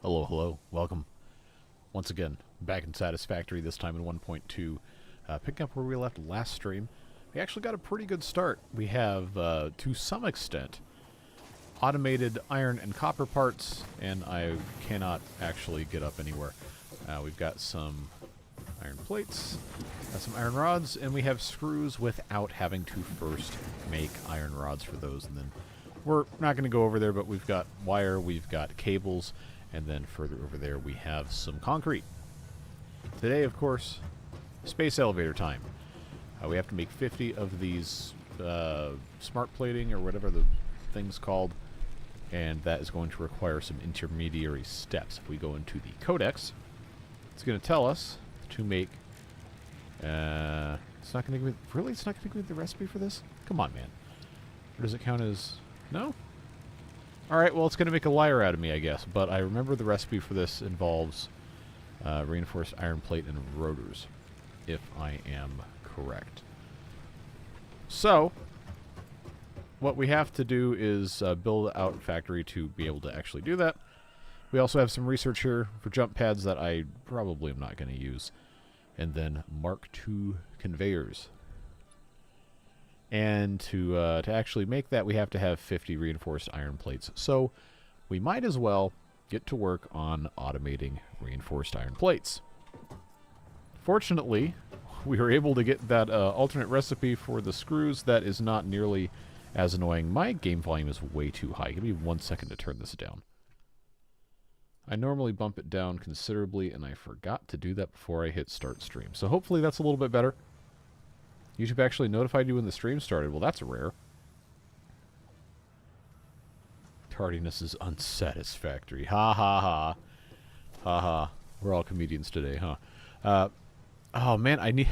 Hello, hello, welcome. Once again, back in Satisfactory, this time in 1.2. Picking up where we left last stream. We actually got a pretty good start. We have, to some extent, automated iron and copper parts, and I cannot actually get up anywhere. We've got some iron plates, got some iron rods, and we have screws without having to first make iron rods for those. And then we're not going to go over there, but we've got wire, we've got cables, and then further over there we have some concrete. Today, of course, space elevator time. We have to make 50 of these smart plating, or whatever the thing's called, and that is going to require some intermediary steps. If we go into the codex, it's going to tell us to make... it's not going to give me... Really? It's not going to give me the recipe for this? Come on, man. Or does it count as... No? Alright, well, it's going to make a liar out of me, I guess. But I remember the recipe for this involves reinforced iron plate and rotors, if I am correct. So, what we have to do is build out a factory to be able to actually do that. We also have some research here for jump pads that I probably am not going to use. And then Mark II conveyors. And to actually make that, we have to have 50 reinforced iron plates. So we might as well get to work on automating reinforced iron plates. Fortunately, we were able to get that alternate recipe for the screws that is not nearly as annoying. My game volume is way too high. Give me 1 second to turn this down. I normally bump it down considerably, and I forgot to do that before I hit start stream. So hopefully that's a little bit better. YouTube actually notified you when the stream started. Well, that's rare. Tardiness is unsatisfactory. Ha ha ha. Ha ha. We're all comedians today, huh? Oh man, I need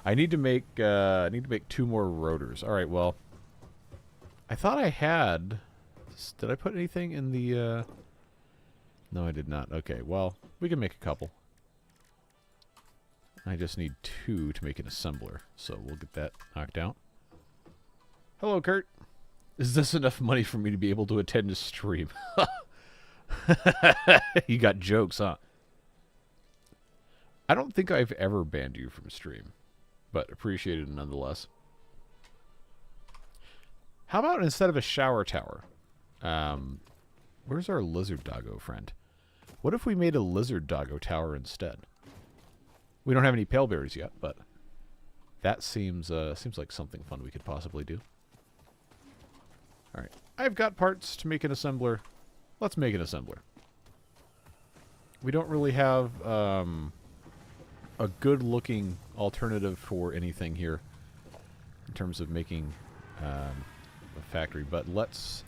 I need to make 2 more rotors. All right, well, I thought I had. Did I put anything in the? No, I did not. Okay, well, we can make a couple. I just need 2 to make an assembler, so we'll get that knocked out. Hello, Kurt. Is this enough money for me to be able to attend a stream? You got jokes, huh? I don't think I've ever banned you from stream, but appreciated nonetheless. How about instead of a shower tower? Where's our lizard doggo friend? What if we made a lizard doggo tower instead? We don't have any pale berries yet, but that seems like something fun we could possibly do. All right, I've got parts to make an assembler. Let's make an assembler. We don't really have a good-looking alternative for anything here in terms of making a factory, but let's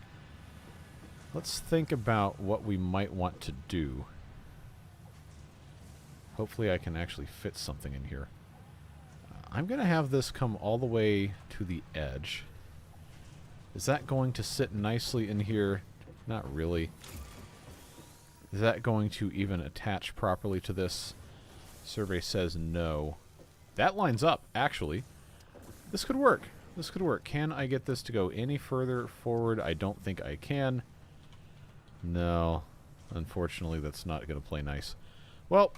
think about what we might want to do. Hopefully I can actually fit something in here. I'm going to have this come all the way to the edge. Is that going to sit nicely in here? Not really. Is that going to even attach properly to this? Survey says no. That lines up, actually. This could work. This could work. Can I get this to go any further forward? I don't think I can. No. Unfortunately, that's not going to play nice. Well,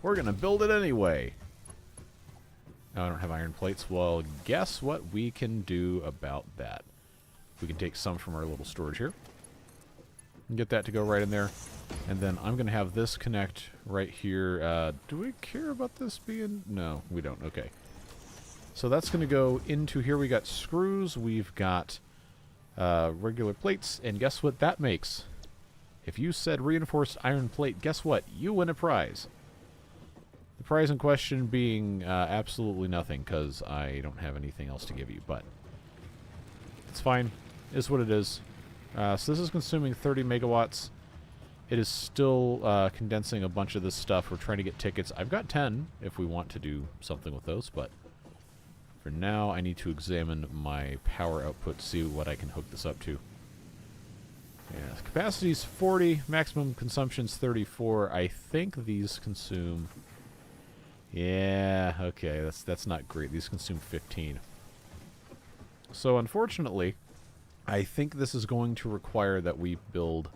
we're going to build it anyway. Now I don't have iron plates. Well, guess what we can do about that? We can take some from our little storage here and get that to go right in there. And then I'm going to have this connect right here. Do we care about this being... No, we don't. Okay. So that's going to go into here. We got screws. We've got regular plates. And guess what that makes? If you said reinforced iron plate, guess what? You win a prize. The prize in question being absolutely nothing, because I don't have anything else to give you, but it's fine. It is what it is. So this is consuming 30 megawatts. It is still condensing a bunch of this stuff. We're trying to get tickets. I've got 10 if we want to do something with those, but for now I need to examine my power output to see what I can hook this up to. Yeah, capacity is 40, maximum consumption is 34. I think these consume... Yeah, okay, that's not great. These consume 15. So unfortunately, I think this is going to require that we build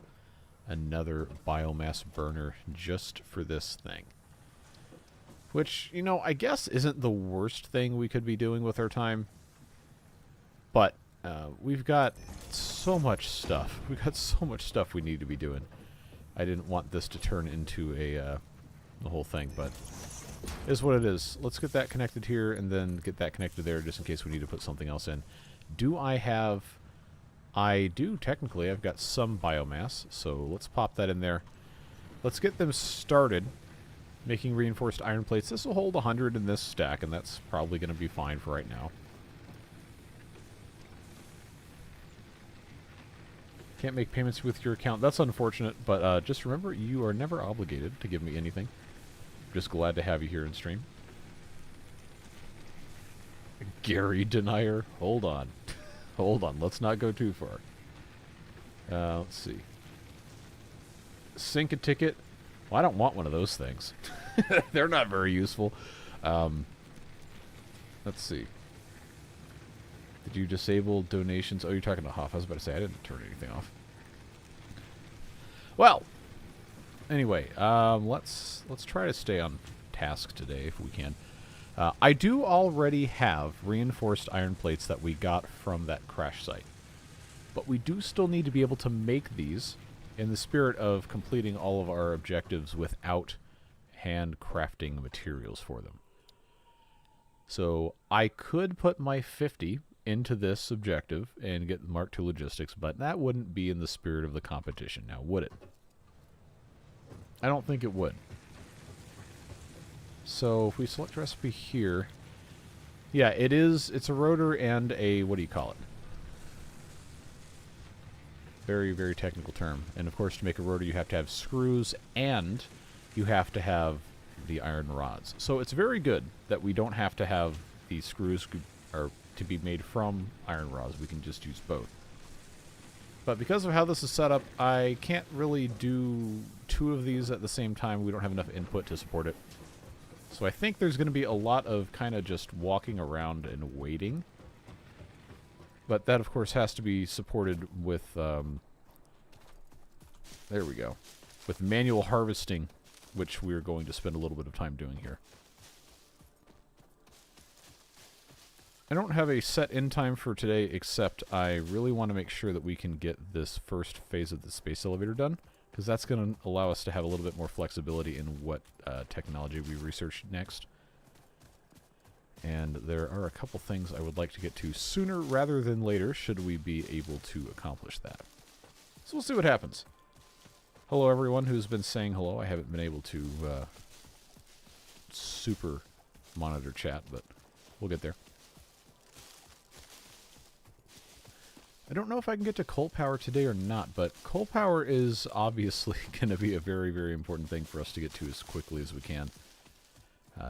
another biomass burner just for this thing. Which, you know, I guess isn't the worst thing we could be doing with our time. But we've got so much stuff. We've got so much stuff we need to be doing. I didn't want this to turn into the whole thing, but it is what it is. Let's get that connected here and then get that connected there just in case we need to put something else in. Do I have... I do, technically. I've got some biomass, so let's pop that in there. Let's get them started making reinforced iron plates. This will hold 100 in this stack, and that's probably going to be fine for right now. Can't make payments with your account. That's unfortunate, but just remember, you are never obligated to give me anything. Just glad to have you here in stream. Gary Denier. Hold on. Hold on. Let's not go too far. Let's see. Sink a ticket. Well, I don't want one of those things. They're not very useful. Let's see. Did you disable donations? Oh, you're talking to Hoff. I was about to say, I didn't turn anything off. Well, anyway, let's try to stay on task today if we can. I do already have reinforced iron plates that we got from that crash site. But we do still need to be able to make these in the spirit of completing all of our objectives without handcrafting materials for them. So I could put my 50 into this objective and get Mark II logistics, but that wouldn't be in the spirit of the competition now, would it? I don't think it would. So if we select recipe here, yeah, it's a rotor and a, what do you call it? Very, very technical term. And of course, to make a rotor, you have to have screws and you have to have the iron rods. So it's very good that we don't have to have these screws or to be made from iron rods. We can just use both. But because of how this is set up, I can't really do two of these at the same time. We don't have enough input to support it. So I think there's going to be a lot of kind of just walking around and waiting. But that, of course, has to be supported with, there we go, with manual harvesting, which we're going to spend a little bit of time doing here. I don't have a set end time for today, except I really want to make sure that we can get this first phase of the space elevator done, because that's going to allow us to have a little bit more flexibility in what technology we research next. And there are a couple things I would like to get to sooner rather than later, should we be able to accomplish that. So we'll see what happens. Hello everyone who's been saying hello. I haven't been able to super monitor chat, but we'll get there. I don't know if I can get to coal power today or not, but coal power is obviously going to be a very, very important thing for us to get to as quickly as we can.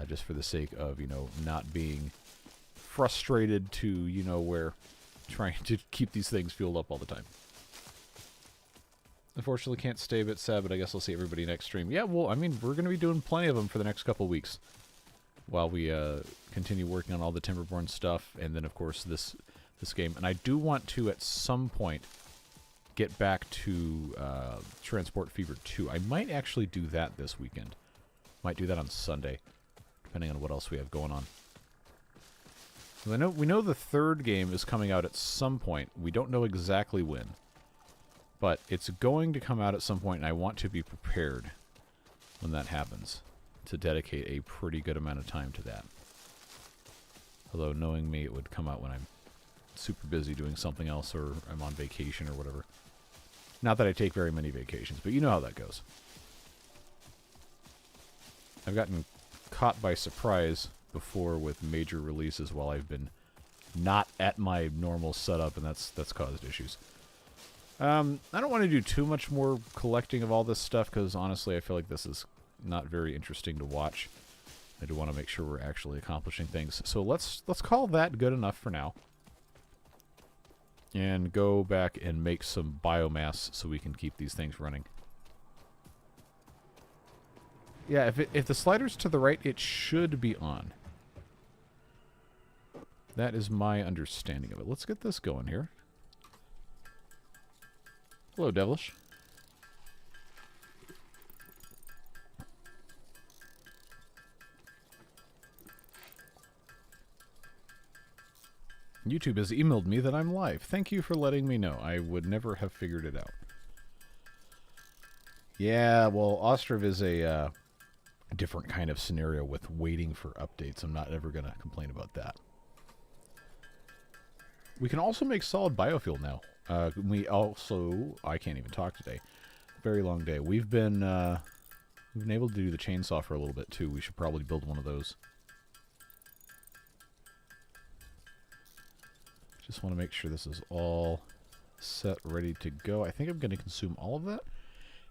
Just for the sake of, you know, not being frustrated to, you know, where trying to keep these things fueled up all the time. Unfortunately, can't stay a bit sad, but I guess I'll see everybody next stream. Yeah, well, I mean, we're going to be doing plenty of them for the next couple weeks while we continue working on all the Timberborn stuff, and then, of course, this game. And I do want to, at some point, get back to Transport Fever 2. I might actually do that this weekend. Might do that on Sunday, depending on what else we have going on. We know the third game is coming out at some point. We don't know exactly when. But it's going to come out at some point, and I want to be prepared when that happens to dedicate a pretty good amount of time to that. Although, knowing me, it would come out when I'm super busy doing something else, or I'm on vacation or whatever. Not that I take very many vacations, but you know how that goes. I've gotten caught by surprise before with major releases while I've been not at my normal setup, and that's caused issues. I don't want to do too much more collecting of all this stuff, because honestly I feel like this is not very interesting to watch. I do want to make sure we're actually accomplishing things. So let's call that good enough for now. And go back and make some biomass so we can keep these things running. Yeah, if the slider's to the right, it should be on. That is my understanding of it. Let's get this going here. Hello, Devilish. YouTube has emailed me that I'm live. Thank you for letting me know. I would never have figured it out. Yeah, well, Ostrov is a different kind of scenario with waiting for updates. I'm not ever going to complain about that. We can also make solid biofuel now. We also... I can't even talk today. Very long day. We've been able to do the chainsaw for a little bit, too. We should probably build one of those. Just want to make sure this is all set, ready to go. I think I'm going to consume all of that.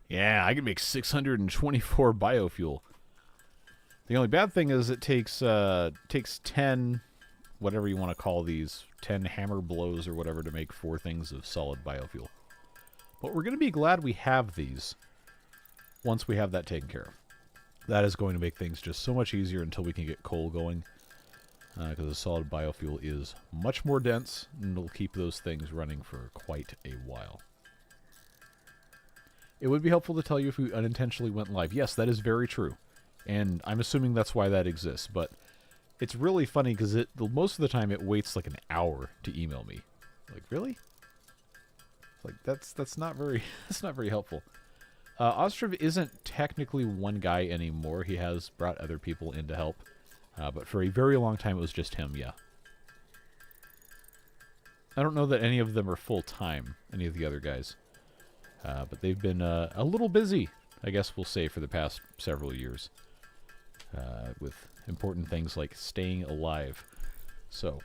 Yeah, I can make 624 biofuel. The only bad thing is it takes 10, whatever you want to call these, 10 hammer blows or whatever to make 4 things of solid biofuel. But we're going to be glad we have these once we have that taken care of. That is going to make things just so much easier until we can get coal going. Because the solid biofuel is much more dense, and it'll keep those things running for quite a while. It would be helpful to tell you if we unintentionally went live. Yes, that is very true. And I'm assuming that's why that exists. But it's really funny because most of the time it waits like an hour to email me. Like, really? Like, that's not very that's not very helpful. Ostrov isn't technically one guy anymore. He has brought other people in to help. But for a very long time, it was just him, yeah. I don't know that any of them are full-time, any of the other guys. But they've been a little busy, I guess we'll say, for the past several years. With important things like staying alive. So,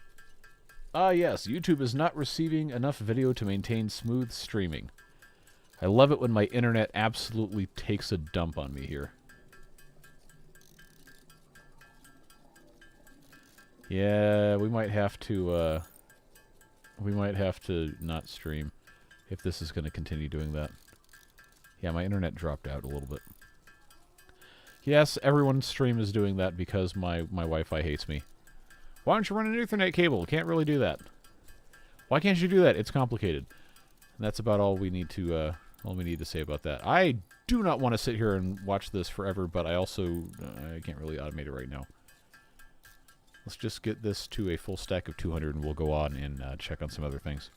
yes, YouTube is not receiving enough video to maintain smooth streaming. I love it when my internet absolutely takes a dump on me here. Yeah, we might have to not stream if this is going to continue doing that. Yeah, my internet dropped out a little bit. Yes, everyone's stream is doing that because my Wi-Fi hates me. Why don't you run an Ethernet cable? Can't really do that. Why can't you do that? It's complicated. And that's about all we need to say about that. I do not want to sit here and watch this forever, but I also I can't really automate it right now. Let's just get this to a full stack of 200 and we'll go on and check on some other things.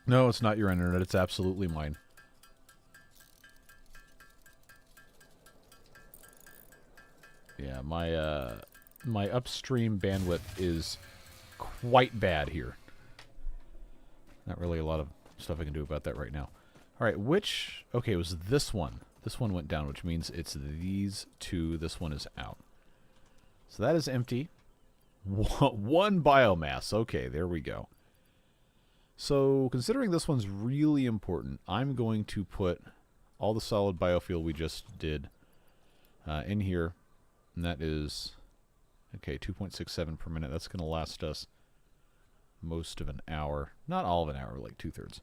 No, it's not your internet. It's absolutely mine. Yeah, my upstream bandwidth is quite bad here. Not really a lot of stuff I can do about that right now. All right, okay, it was this one. This one went down, which means it's these two. This one is out. So that is empty. One biomass. Okay, there we go. So considering this one's really important, I'm going to put all the solid biofuel we just did in here. And that is, okay, 2.67 per minute. That's going to last us most of an hour. Not all of an hour, like 2/3.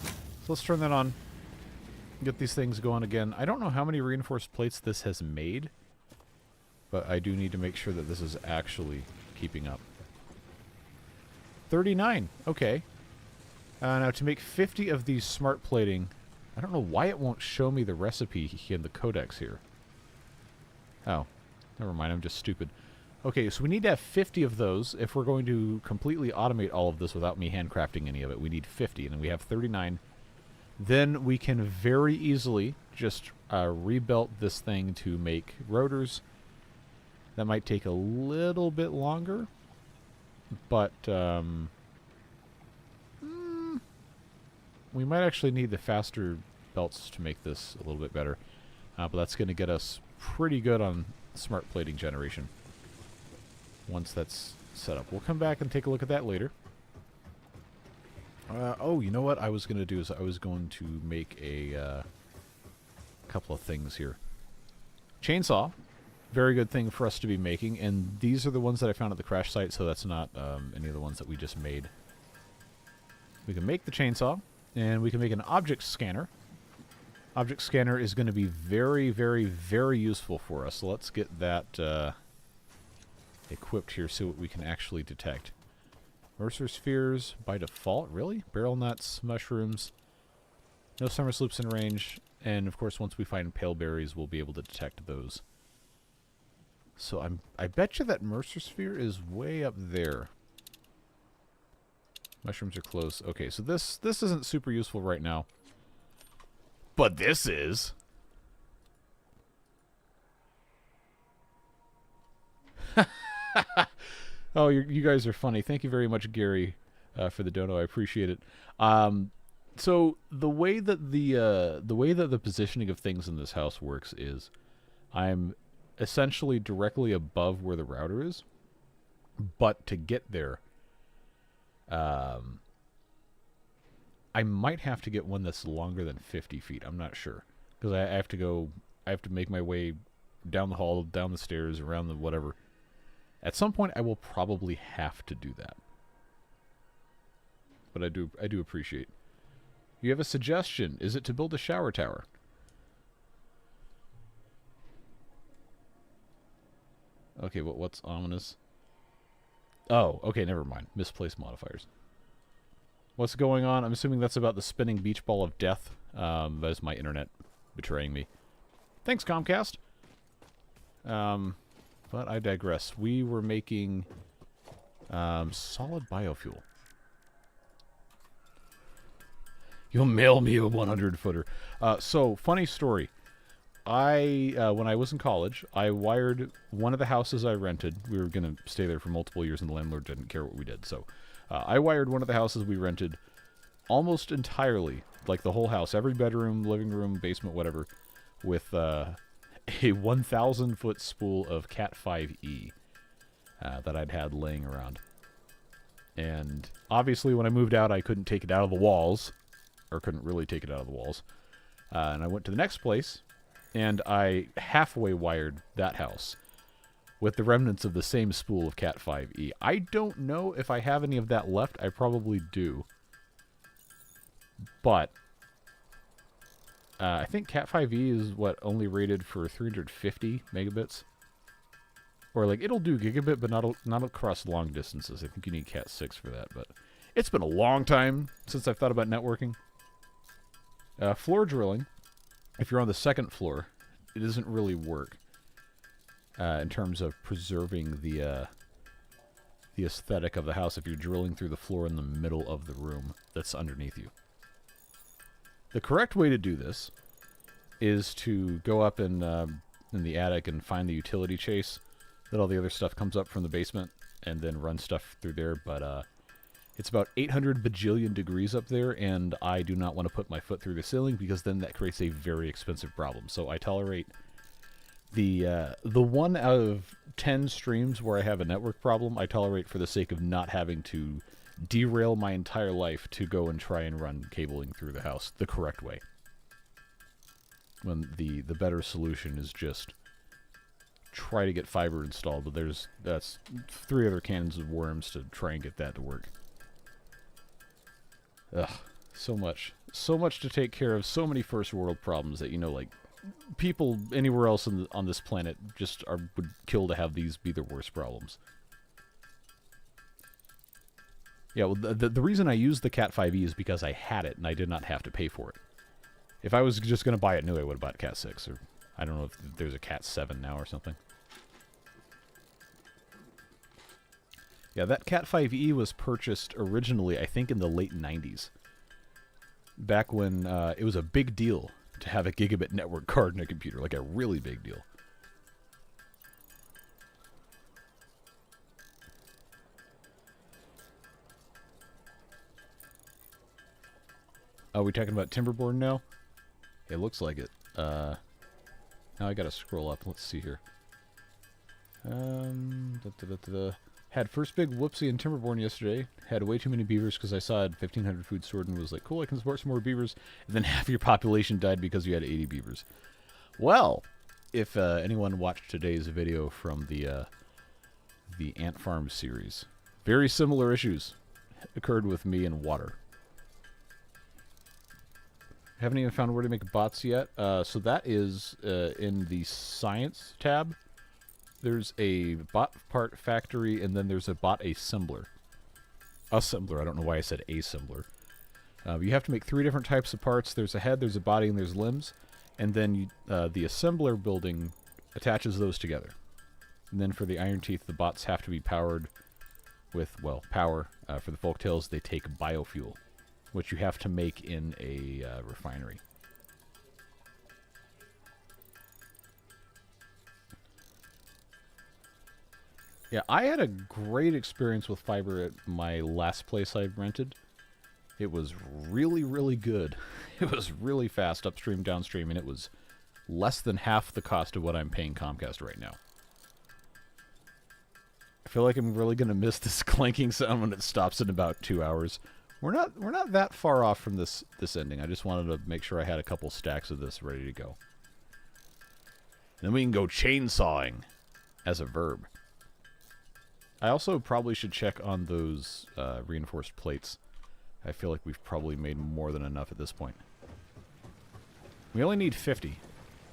So let's turn that on. Get these things going again. I don't know how many reinforced plates this has made. But I do need to make sure that this is actually keeping up. 39. Okay. Now, to make 50 of these smart plating, I don't know why it won't show me the recipe in the codex here. Oh. Never mind. I'm just stupid. Okay, so we need to have 50 of those. If we're going to completely automate all of this without me handcrafting any of it, we need 50. And then we have 39. Then we can very easily just rebuild this thing to make rotors. That might take a little bit longer, but we might actually need the faster belts to make this a little bit better. But that's going to get us pretty good on smart plating generation once that's set up. We'll come back and take a look at that later. Oh, you know what I was going to do is I was going to make a couple of things here. Chainsaw. Very good thing for us to be making, and these are the ones that I found at the crash site, so that's not any of the ones that we just made. We can make the chainsaw, and we can make an object scanner. Object scanner is going to be very, very, very useful for us, so let's get that equipped here, see what we can actually detect. Mercer spheres by default, really? Barrel nuts, mushrooms, no summer sloops in range, and of course once we find pale berries we'll be able to detect those. So I bet you that Mercer Sphere is way up there. Mushrooms are close. Okay, so this isn't super useful right now. But this is. Oh, you guys are funny. Thank you very much, Gary, for the dono. I appreciate it. So the way that the positioning of things in this house works is, I'm essentially directly above where the router is, but to get there, I might have to get one that's longer than 50 feet. I'm not sure, because I have to make my way down the hall, down the stairs, around the whatever. At some point, I will probably have to do that. But I do appreciate. You have a suggestion? Is it to build a shower tower? Okay, what's ominous? Oh, okay, never mind. Misplaced modifiers. What's going on? I'm assuming that's about the spinning beach ball of death. That is my internet betraying me. Thanks, Comcast. But I digress. We were making solid biofuel. You'll mail me a 100-footer. So, funny story. When I was in college, I wired one of the houses I rented. We were going to stay there for multiple years, and the landlord didn't care what we did. So, I wired one of the houses we rented almost entirely, like the whole house, every bedroom, living room, basement, whatever, with a 1,000-foot spool of Cat 5e that I'd had laying around. And obviously, when I moved out, I couldn't take it out of the walls, or couldn't really take it out of the walls. And I went to the next place, and I halfway wired that house with the remnants of the same spool of Cat 5e. I don't know if I have any of that left. I probably do. But I think Cat 5e is only rated for 350 megabits. Or like it'll do gigabit, but not across long distances. I think you need Cat 6 for that. But it's been a long time since I've thought about networking. Floor drilling, if you're on the second floor, it doesn't really work in terms of preserving the aesthetic of the house if you're drilling through the floor in the middle of the room that's underneath you. The correct way to do this is to go up in the attic and find the utility chase that all the other stuff comes up from the basement, and then run stuff through there. But it's about 800 bajillion degrees up there, and I do not want to put my foot through the ceiling because then that creates a very expensive problem. So I tolerate the 1 out of 10 streams where I have a network problem. I tolerate for the sake of not having to derail my entire life to go and try and run cabling through the house the correct way. When the better solution is just try to get fiber installed, but that's 3 other cannons of worms to try and get that to work. Ugh, so much to take care of, so many first world problems that, like, people anywhere else on this planet just would kill to have these be their worst problems. Yeah, well, the reason I used the Cat 5e is because I had it and I did not have to pay for it. If I was just going to buy it new, I would have bought Cat 6, or I don't know if there's a Cat 7 now or something. Yeah, that Cat 5e was purchased originally, I think, in the late 90s. Back when it was a big deal to have a gigabit network card in a computer, like a really big deal. Are we talking about Timberborn now? It looks like it. Now I gotta scroll up. Let's see here. Had first big whoopsie in Timberborn yesterday. Had way too many beavers because I saw I had 1,500 food stored and was like, cool, I can support some more beavers. And then half your population died because you had 80 beavers. Well, if anyone watched today's video from the Ant Farm series, very similar issues occurred with me and water. Haven't even found where to make bots yet. So that is in the science tab. There's a bot part factory, and then there's a bot assembler. Assembler, I don't know why I said assembler. You have to make 3 different types of parts. There's a head, there's a body, and there's limbs. And then the assembler building attaches those together. And then for the Iron Teeth, the bots have to be powered with, well, power. For the Folktails, they take biofuel, which you have to make in a refinery. Yeah, I had a great experience with fiber at my last place I rented. It was really, really good. It was really fast upstream, downstream, and it was less than half the cost of what I'm paying Comcast right now. I feel like I'm really going to miss this clanking sound when it stops in about 2 hours. We're not that far off from this ending. I just wanted to make sure I had a couple stacks of this ready to go. Then we can go chainsawing as a verb. I also probably should check on those reinforced plates. I feel like we've probably made more than enough at this point. We only need 50.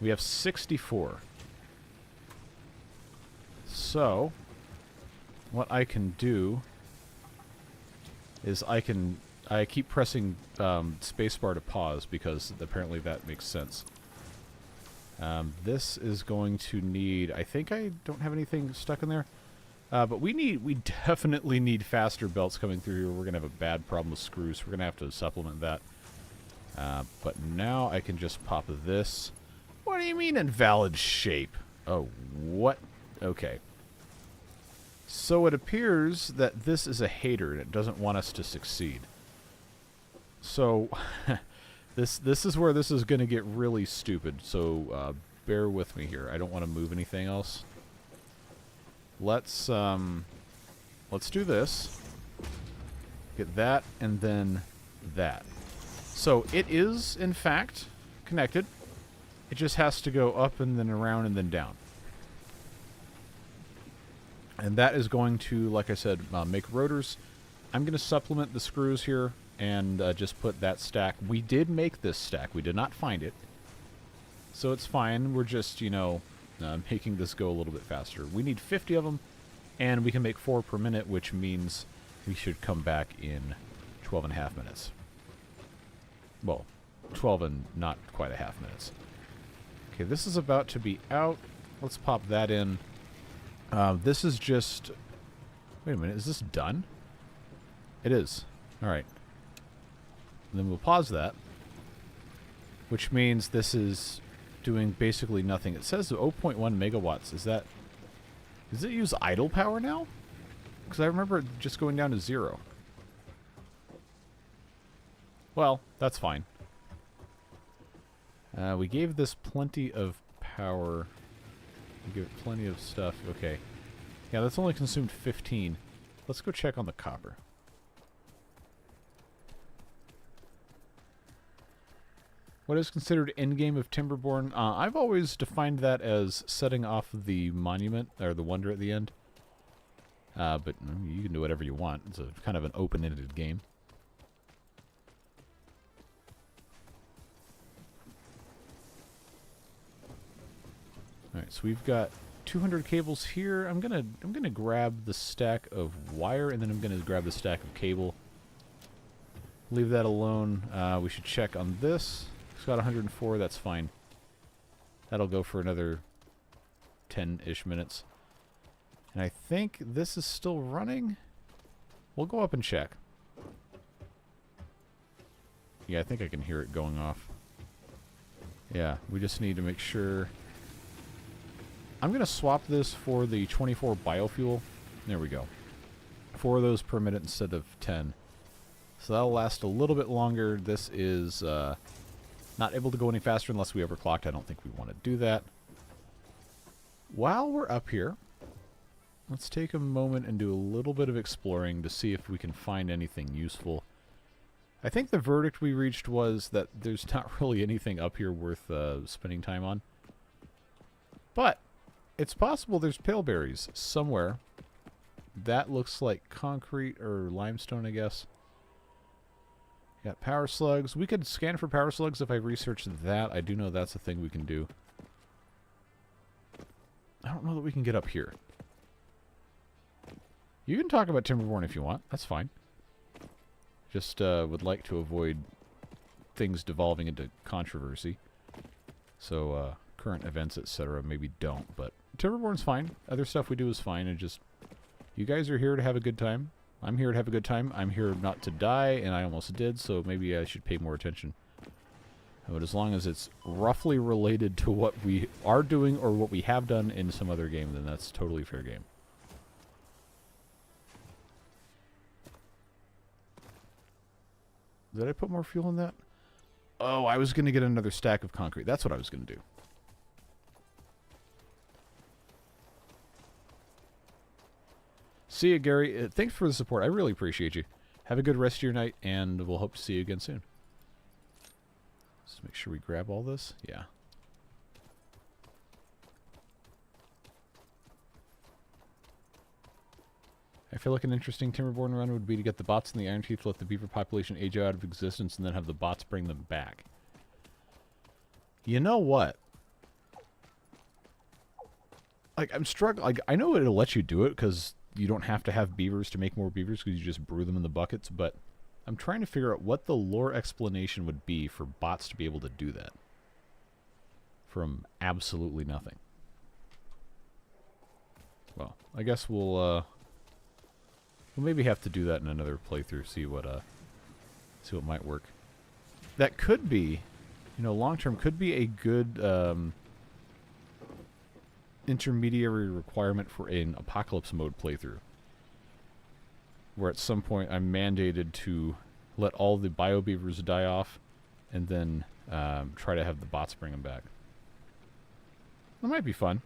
We have 64. So, what I can do is I keep pressing spacebar to pause because apparently that makes sense. This is going to need, I think I don't have anything stuck in there. But we definitely need faster belts coming through here. We're going to have a bad problem with screws. We're going to have to supplement that. But now I can just pop this. What do you mean invalid shape? Oh, what? Okay. So it appears that this is a hater and it doesn't want us to succeed. So this is where this is going to get really stupid. So bear with me here. I don't want to move anything else. Let's do this. Get that and then that. So it is in fact connected. It just has to go up and then around and then down. And that is going to, like I said, make rotors. I'm going to supplement the screws here and just put that stack. We did make this stack. We did not find it. So it's fine. We're just, you know, making this go a little bit faster. We need 50 of them, and we can make 4 per minute, which means we should come back in 12 and a half minutes. Well, 12 and not quite a half minutes. Okay, this is about to be out. Let's pop that in. This is just... Wait a minute, is this done? It is. Alright. Then we'll pause that. Which means this is doing basically nothing. It says 0.1 megawatts. Is that... Does it use idle power now? Because I remember it just going down to 0. Well, that's fine. We gave this plenty of power. We give it plenty of stuff. Okay. Yeah, that's only consumed 15. Let's go check on the copper. What is considered endgame of Timberborn? I've always defined that as setting off the monument, or the wonder at the end. But you can do whatever you want. It's a kind of an open-ended game. Alright, so we've got 200 cables here. I'm gonna grab the stack of wire, and then I'm gonna grab the stack of cable. Leave that alone. We should check on this. It's got 104, that's fine. That'll go for another 10-ish minutes. And I think this is still running. We'll go up and check. Yeah, I think I can hear it going off. Yeah, we just need to make sure. I'm going to swap this for the 24 biofuel. There we go. 4 of those per minute instead of 10. So that'll last a little bit longer. This is not able to go any faster unless we overclocked. I don't think we want to do that. While we're up here, let's take a moment and do a little bit of exploring to see if we can find anything useful. I think the verdict we reached was that there's not really anything up here worth spending time on. But it's possible there's paleberries somewhere. That looks like concrete or limestone, I guess. Got power slugs. We could scan for power slugs if I researched that. I do know that's a thing we can do. I don't know that we can get up here. You can talk about Timberborn if you want. That's fine. Just would like to avoid things devolving into controversy. So, current events, etc. maybe don't, but Timberborn's fine. Other stuff we do is fine. And just, you guys are here to have a good time. I'm here to have a good time. I'm here not to die, and I almost did, so maybe I should pay more attention. But as long as it's roughly related to what we are doing or what we have done in some other game, then that's totally fair game. Did I put more fuel in that? Oh, I was going to get another stack of concrete. That's what I was going to do. See you, Gary. Thanks for the support. I really appreciate you. Have a good rest of your night, and we'll hope to see you again soon. Just make sure we grab all this. Yeah. I feel like an interesting Timberborn run would be to get the bots in the Iron Teeth, let the beaver population age out of existence, and then have the bots bring them back. You know what? Like, I'm struggling. Like, I know it'll let you do it, because you don't have to have beavers to make more beavers, because you just brew them in the buckets, but I'm trying to figure out what the lore explanation would be for bots to be able to do that. From absolutely nothing. Well, I guess we'll maybe have to do that in another playthrough, see what might work. That could be, you know, long term could be a good intermediary requirement for an apocalypse mode playthrough, where at some point I'm mandated to let all the biobeavers die off and then try to have the bots bring them back. That might be fun.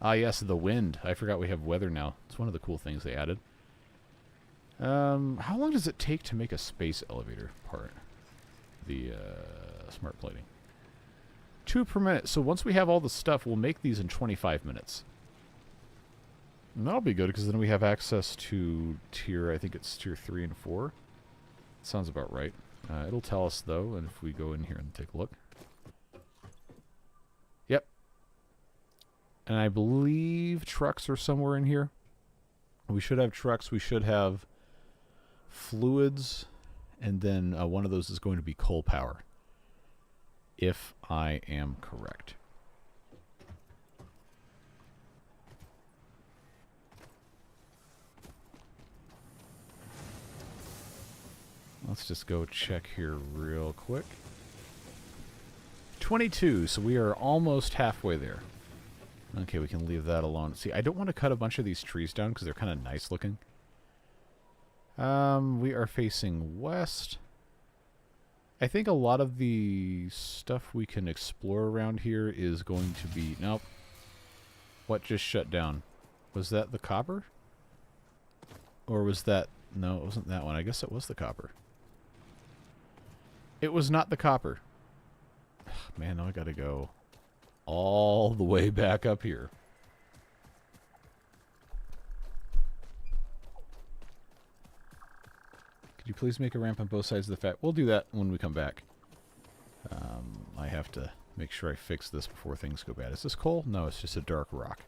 Ah, yes, the wind. I forgot we have weather now. It's one of the cool things they added. How long does it take to make a space elevator part? The smart plating. 2 per minute. So once we have all the stuff, we'll make these in 25 minutes. And that'll be good, because then we have access to tier, I think it's tier 3 and 4. Sounds about right. It'll tell us, though, and if we go in here and take a look. Yep. And I believe trucks are somewhere in here. We should have trucks. We should have fluids. And then one of those is going to be coal power, if I am correct. Let's just go check here real quick. 22, so we are almost halfway there. Okay, we can leave that alone. See, I don't want to cut a bunch of these trees down because they're kind of nice looking. We are facing west. I think a lot of the stuff we can explore around here is going to be... Nope. What just shut down? Was that the copper? Or was that... No, it wasn't that one. I guess it was the copper. It was not the copper. Man, now I gotta go all the way back up here. Could you please make a ramp on both sides of the We'll do that when we come back. I have to make sure I fix this before things go bad. Is this coal? No, it's just a dark rock.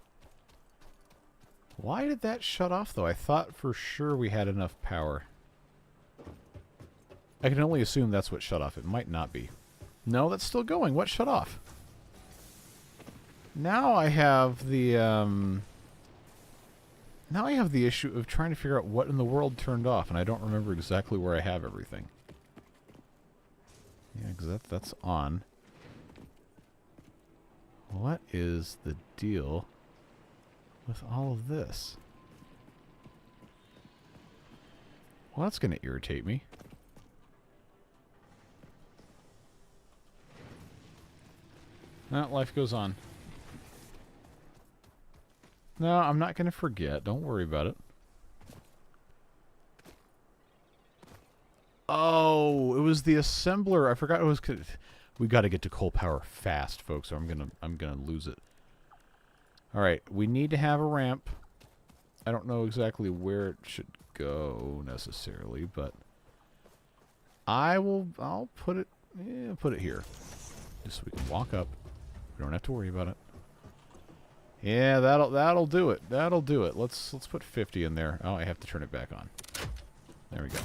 Why did that shut off, though? I thought for sure we had enough power. I can only assume that's what shut off. It might not be. No, that's still going. What shut off? Now I have the, now I have the issue of trying to figure out what in the world turned off, and I don't remember exactly where I have everything. Yeah, because that's on. What is the deal with all of this? Well, that's going to irritate me. No, life goes on. No, I'm not going to forget. Don't worry about it. Oh, it was the assembler. I forgot it was... We got to get to coal power fast, folks, or I'm gonna lose it. All right, we need to have a ramp. I don't know exactly where it should go necessarily, but I'll put it here, just so we can walk up. We don't have to worry about it. Yeah, that'll do it. That'll do it. Let's put 50 in there. Oh, I have to turn it back on. There we go.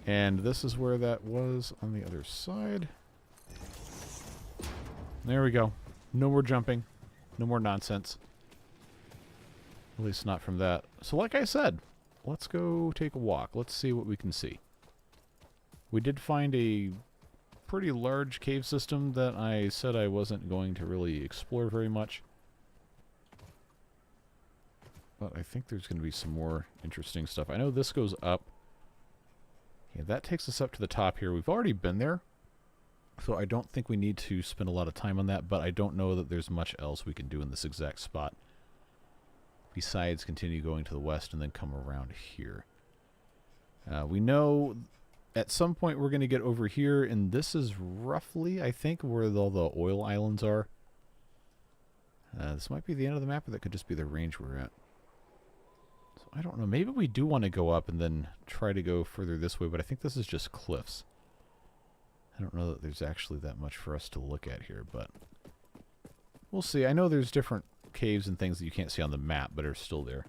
And this is where that was on the other side. There we go. No more jumping. No more nonsense. At least not from that. So like I said, let's go take a walk. Let's see what we can see. We did find a pretty large cave system that I said I wasn't going to really explore very much. But I think there's going to be some more interesting stuff. I know this goes up. Yeah, that takes us up to the top here. We've already been there, so I don't think we need to spend a lot of time on that, but I don't know that there's much else we can do in this exact spot besides continue going to the west and then come around here. We know at some point we're going to get over here, and this is roughly, I think, where all the oil islands are. This might be the end of the map, or that could just be the range we're at. So I don't know. Maybe we do want to go up and then try to go further this way, but I think this is just cliffs. I don't know that there's actually that much for us to look at here, but we'll see. I know there's different caves and things that you can't see on the map, but are still there.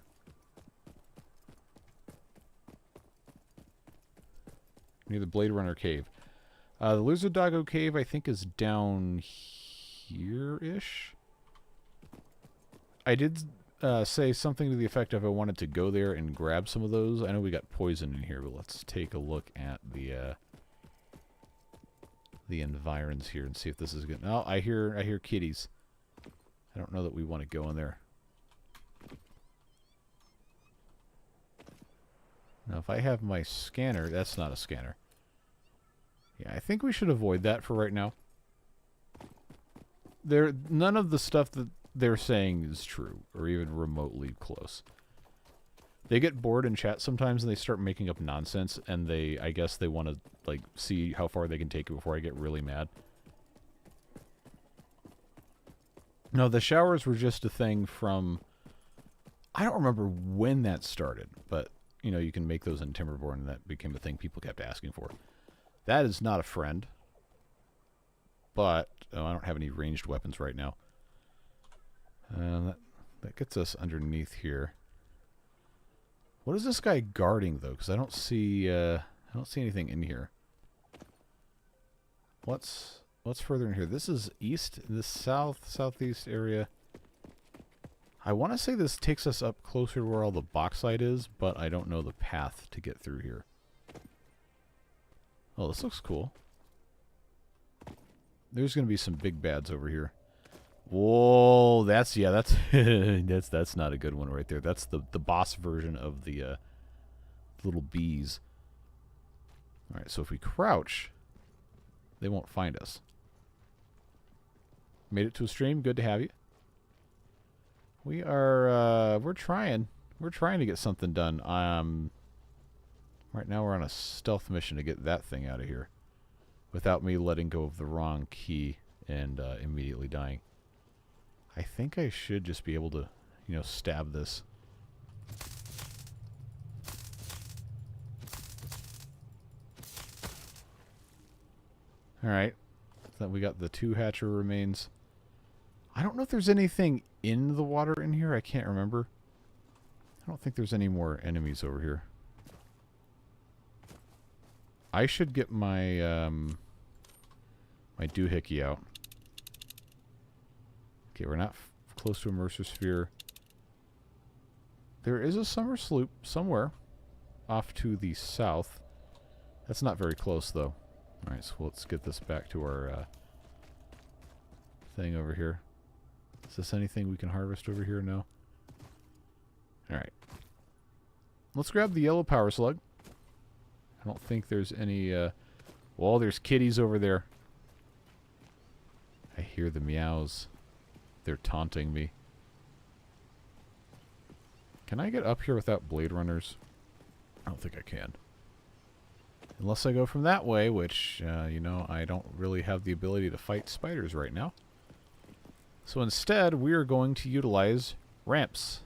Near the Blade Runner cave. The Lizard Doggo cave, I think, is down here-ish. I did say something to the effect of I wanted to go there and grab some of those. I know we got poison in here, but let's take a look at the environs here and see if this is good. Oh, I hear kitties. I don't know that we want to go in there. Now, if I have my scanner, that's not a scanner. Yeah, I think we should avoid that for right now. None of the stuff that they're saying is true, or even remotely close. They get bored in chat sometimes, and they start making up nonsense, and I guess they want to, like, see how far they can take it before I get really mad. No, the showers were just a thing from... I don't remember when that started, but... You know, you can make those in Timberborn, and that became a thing people kept asking for. That is not a friend. But, oh, I don't have any ranged weapons right now. That gets us underneath here. What is this guy guarding, though? Because I don't see anything in here. What's further in here? This is east, this southeast area. I want to say this takes us up closer to where all the bauxite is, but I don't know the path to get through here. Oh, this looks cool. There's going to be some big bads over here. Whoa, that's that's not a good one right there. That's the boss version of the little bees. All right, so if we crouch, they won't find us. Made it to a stream. Good to have you. We are, we're trying to get something done. Right now we're on a stealth mission to get that thing out of here without me letting go of the wrong key and immediately dying. I think I should just be able to, you know, stab this. Alright. So we got the 2 hatcher remains. I don't know if there's anything in the water in here. I can't remember. I don't think there's any more enemies over here. I should get my my doohickey out. Okay, we're not close to a Mercer Sphere. There is a summer sloop somewhere off to the south. That's not very close, though. Alright, so let's get this back to our thing over here. Is this anything we can harvest over here? No. Alright. Let's grab the yellow power slug. I don't think there's any, well, there's kitties over there. I hear the meows. They're taunting me. Can I get up here without Blade Runners? I don't think I can. Unless I go from that way, which, you know, I don't really have the ability to fight spiders right now. So instead, we are going to utilize ramps.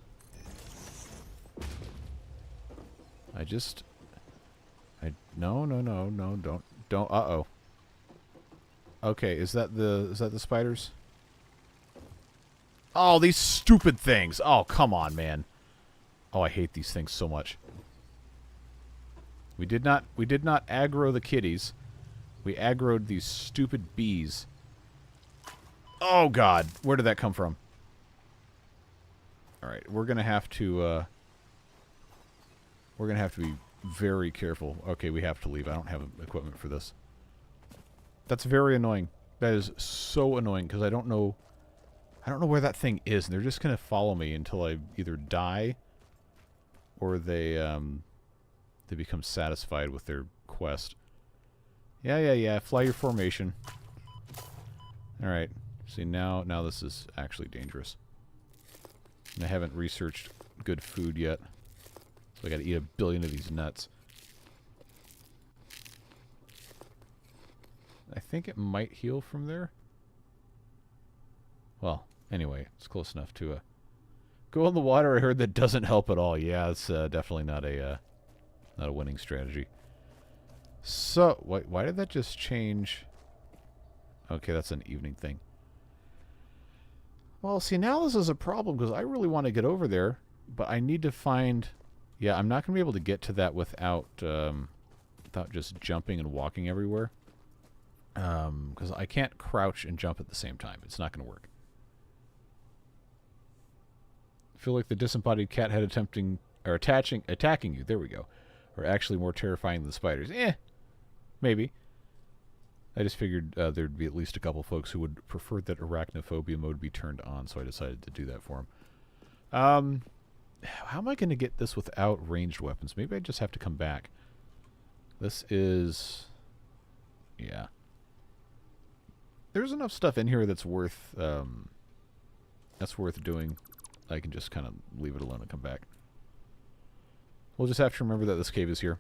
No, don't, uh-oh. Okay, is that the spiders? Oh, these stupid things. Oh, come on, man. Oh, I hate these things so much. We did not aggro the kitties. We aggroed these stupid bees. Oh, God. Where did that come from? All right. We're going to have to... we're going to have to be very careful. Okay, we have to leave. I don't have equipment for this. That's very annoying. That is so annoying because I don't know where that thing is, and they're just going to follow me until I either die or they become satisfied with their quest. Yeah. Fly your formation. All right. See, now this is actually dangerous. And I haven't researched good food yet. So I got to eat 1 billion of these nuts. I think it might heal from there. Well, anyway, it's close enough to go in the water. I heard that doesn't help at all. Yeah, it's definitely not a winning strategy. So, why did that just change? Okay, that's an evening thing. Well, see, now this is a problem because I really want to get over there, but I need to find... Yeah, I'm not going to be able to get to that without just jumping and walking everywhere. Because I can't crouch and jump at the same time. It's not going to work. I feel like the disembodied cat head attacking you, there we go, are actually more terrifying than spiders. Maybe. I just figured there'd be at least a couple folks who would prefer that arachnophobia mode be turned on, so I decided to do that for them. How am I going to get this without ranged weapons? Maybe I just have to come back. This is... Yeah. There's enough stuff in here that's worth doing. I can just kind of leave it alone and come back. We'll just have to remember that this cave is here.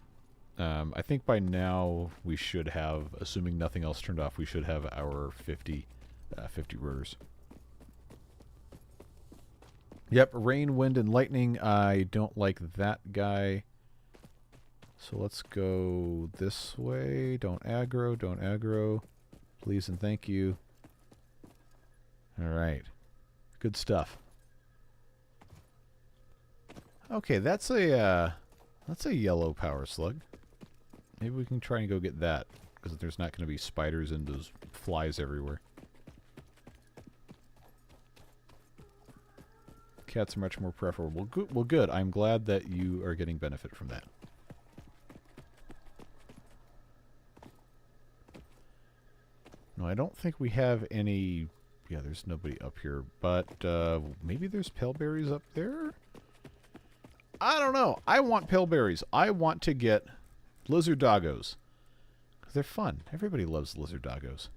I think by now we should have, assuming nothing else turned off, we should have our 50 rotors. Yep, rain, wind, and lightning. I don't like that guy. So let's go this way. Don't aggro. Please and thank you. Alright. Good stuff. Okay, that's a yellow power slug. Maybe we can try and go get that, because there's not going to be spiders and those flies everywhere. Cats are much more preferable. Well, good. I'm glad that you are getting benefit from that. No, I don't think we have any... Yeah, there's nobody up here, but maybe there's paleberries up there? I don't know. I want paleberries. I want to get lizard doggos. They're fun. Everybody loves lizard doggos.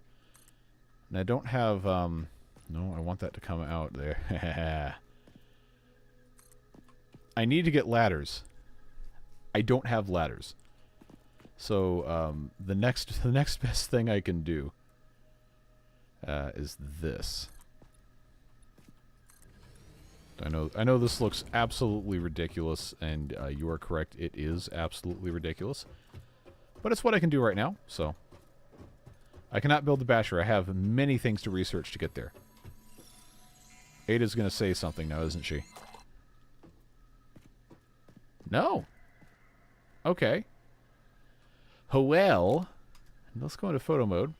And I don't have... no, I want that to come out there. I need to get ladders. I don't have ladders. So the next best thing I can do is this. I know this looks absolutely ridiculous, and you are correct. It is absolutely ridiculous. But it's what I can do right now, so. I cannot build the basher. I have many things to research to get there. Ada's going to say something now, isn't she? No. Okay. Well, let's go into photo mode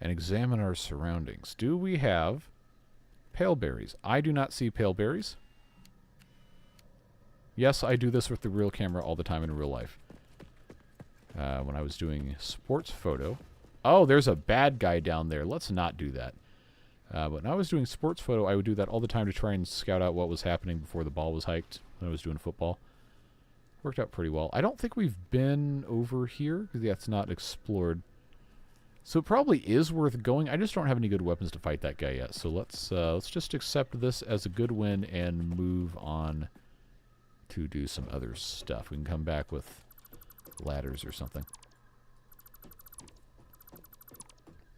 and examine our surroundings. Do we have paleberries? I do not see paleberries. Yes, I do this with the real camera all the time in real life. When I was doing sports photo. Oh, there's a bad guy down there. Let's not do that. But when I was doing sports photo, I would do that all the time to try and scout out what was happening before the ball was hiked when I was doing football. Worked out pretty well. I don't think we've been over here, because that's not explored. So it probably is worth going. I just don't have any good weapons to fight that guy yet. So let's just accept this as a good win and move on to do some other stuff. We can come back with ladders or something.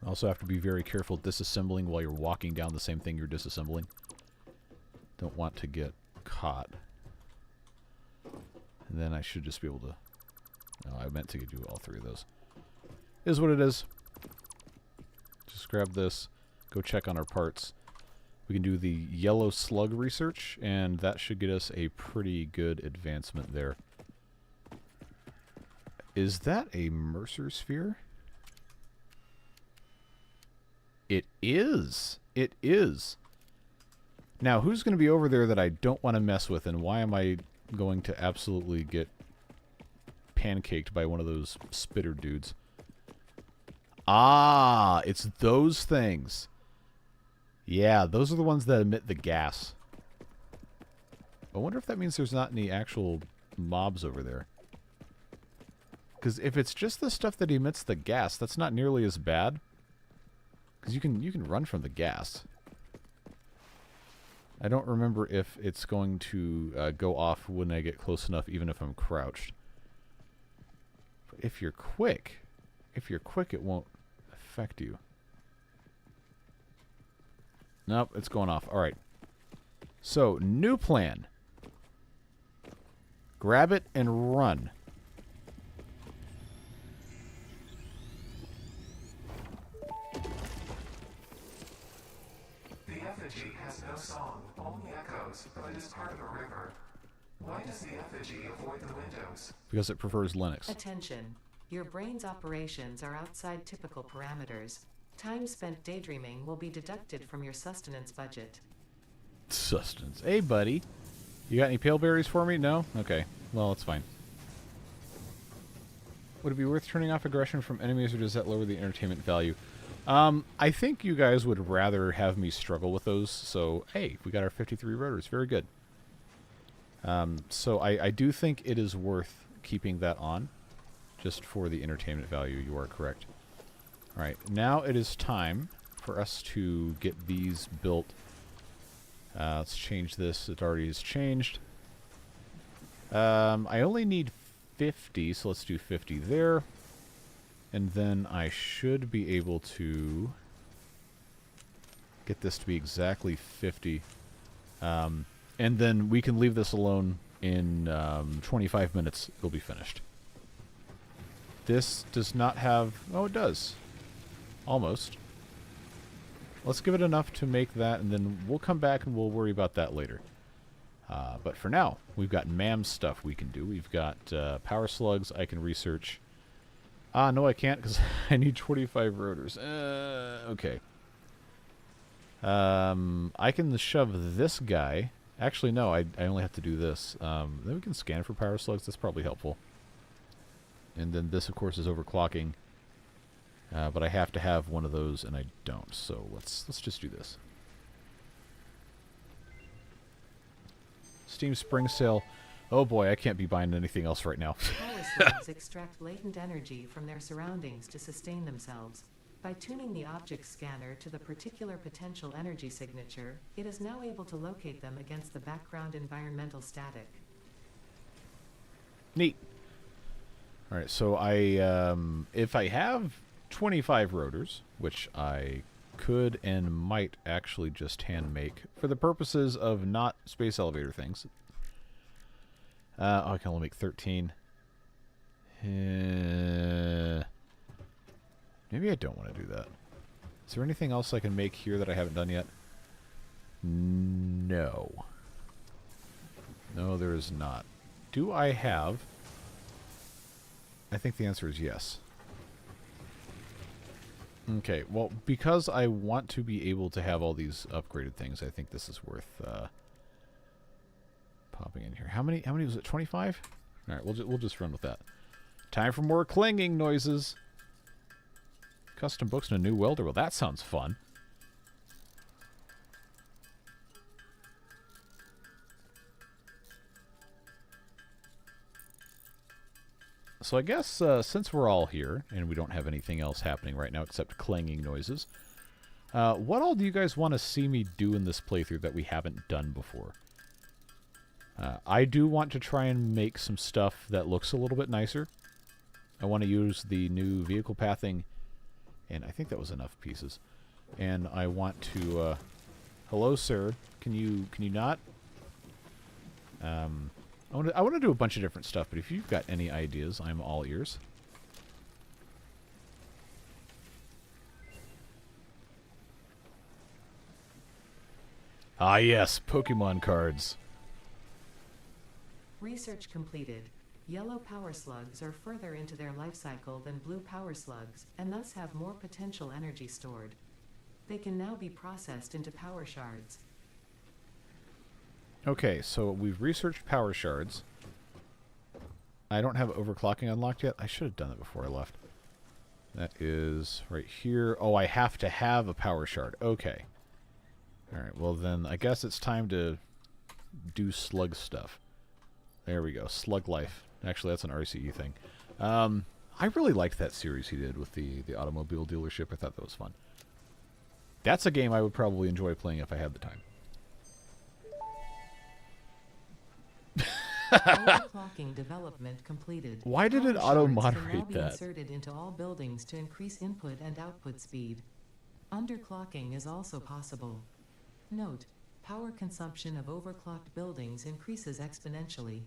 Also have to be very careful disassembling while you're walking down the same thing you're disassembling. Don't want to get caught. And then I should just be able to... No, I meant to do all three of those. Is what it is. Just grab this. Go check on our parts. We can do the yellow slug research, and that should get us a pretty good advancement there. Is that a Mercer sphere? It is. It is. Now, who's going to be over there that I don't want to mess with, and why am I going to absolutely get pancaked by one of those spitter dudes? Ah, it's those things. Yeah, those are the ones that emit the gas. I wonder if that means there's not any actual mobs over there. Because if it's just the stuff that emits the gas, that's not nearly as bad. Because you can run from the gas. I don't remember if it's going to go off when I get close enough, even if I'm crouched. But if you're quick, it won't affect you. Nope, it's going off. All right. So, new plan. Grab it and run. The effigy has no song, only echoes, but it is part of a river. Why does the effigy avoid the windows? Because it prefers Linux. Attention. Your brain's operations are outside typical parameters. Time spent daydreaming will be deducted from your sustenance budget. Sustenance. Hey, buddy. You got any pale berries for me? No? Okay. Well, it's fine. Would it be worth turning off aggression from enemies, or does that lower the entertainment value? I think you guys would rather have me struggle with those, so, hey, we got our 53 rotors. Very good. So I do think it is worth keeping that on, just for the entertainment value. You are correct. Alright, now it is time for us to get these built. Let's change this. It already is changed. I only need 50, so let's do 50 there. And then I should be able to get this to be exactly 50. And then we can leave this alone in 25 minutes. It'll be finished. This does not have... Oh, it does. Almost. Let's give it enough to make that, and then we'll come back and we'll worry about that later. But for now, we've got MAM stuff we can do. We've got power slugs I can research. No, I can't because I need 25 rotors. Okay. I can shove this guy. Actually, no, I only have to do this. Then we can scan for power slugs. That's probably helpful. And then this, of course, is overclocking. But I have to have one of those, and I don't. So let's just do this. Steam Spring Sale. Oh boy, I can't be buying anything else right now. Power slugs extract latent energy from their surroundings to sustain themselves. By tuning the object scanner to the particular potential energy signature, it is now able to locate them against the background environmental static. Neat. Alright, so if I have 25 rotors, which I could and might actually just hand make for the purposes of not space elevator things. I can only make 13. Maybe I don't want to do that. Is there anything else I can make here that I haven't done yet? No. No, there is not. Do I have... I think the answer is yes. Okay, well, because I want to be able to have all these upgraded things, I think this is worth popping in here. How many was it? 25? All right, we'll just run with that. Time for more clanging noises. Custom books and a new welder. Well, that sounds fun. So I guess since we're all here, and we don't have anything else happening right now except clanging noises, what all do you guys want to see me do in this playthrough that we haven't done before? I do want to try and make some stuff that looks a little bit nicer. I want to use the new vehicle pathing, and I think that was enough pieces. And I want to... hello, sir. Can you not? I want to do a bunch of different stuff, but if you've got any ideas, I'm all ears. Ah, yes, Pokemon cards. Research completed. Yellow power slugs are further into their life cycle than blue power slugs, and thus have more potential energy stored. They can now be processed into power shards. Okay, so we've researched power shards. I don't have overclocking unlocked yet. I should have done it before I left. That is right here. Oh, I have to have a power shard. Okay. Alright, well then, I guess it's time to do slug stuff. There we go. Slug life. Actually, that's an RCE thing. I really liked that series he did with the automobile dealership. I thought that was fun. That's a game I would probably enjoy playing if I had the time. Overclocking development completed. Why did it Power shards auto-moderate can now be that? inserted into all buildings to increase input and output speed. Underclocking is also possible. Note: power consumption of overclocked buildings increases exponentially.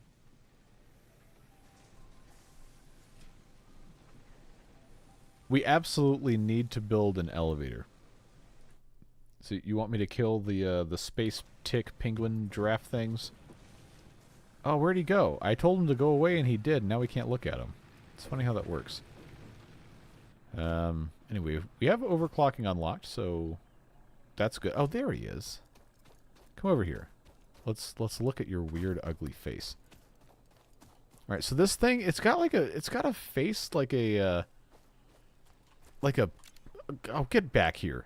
We absolutely need to build an elevator. So you want me to kill the space tick penguin giraffe things? Oh, where'd he go? I told him to go away and he did. Now we can't look at him. It's funny how that works. Anyway, we have overclocking unlocked, so that's good. Oh, there he is. Come over here. Let's look at your weird, ugly face. All right, so this thing, it's got a face like a oh, get back here.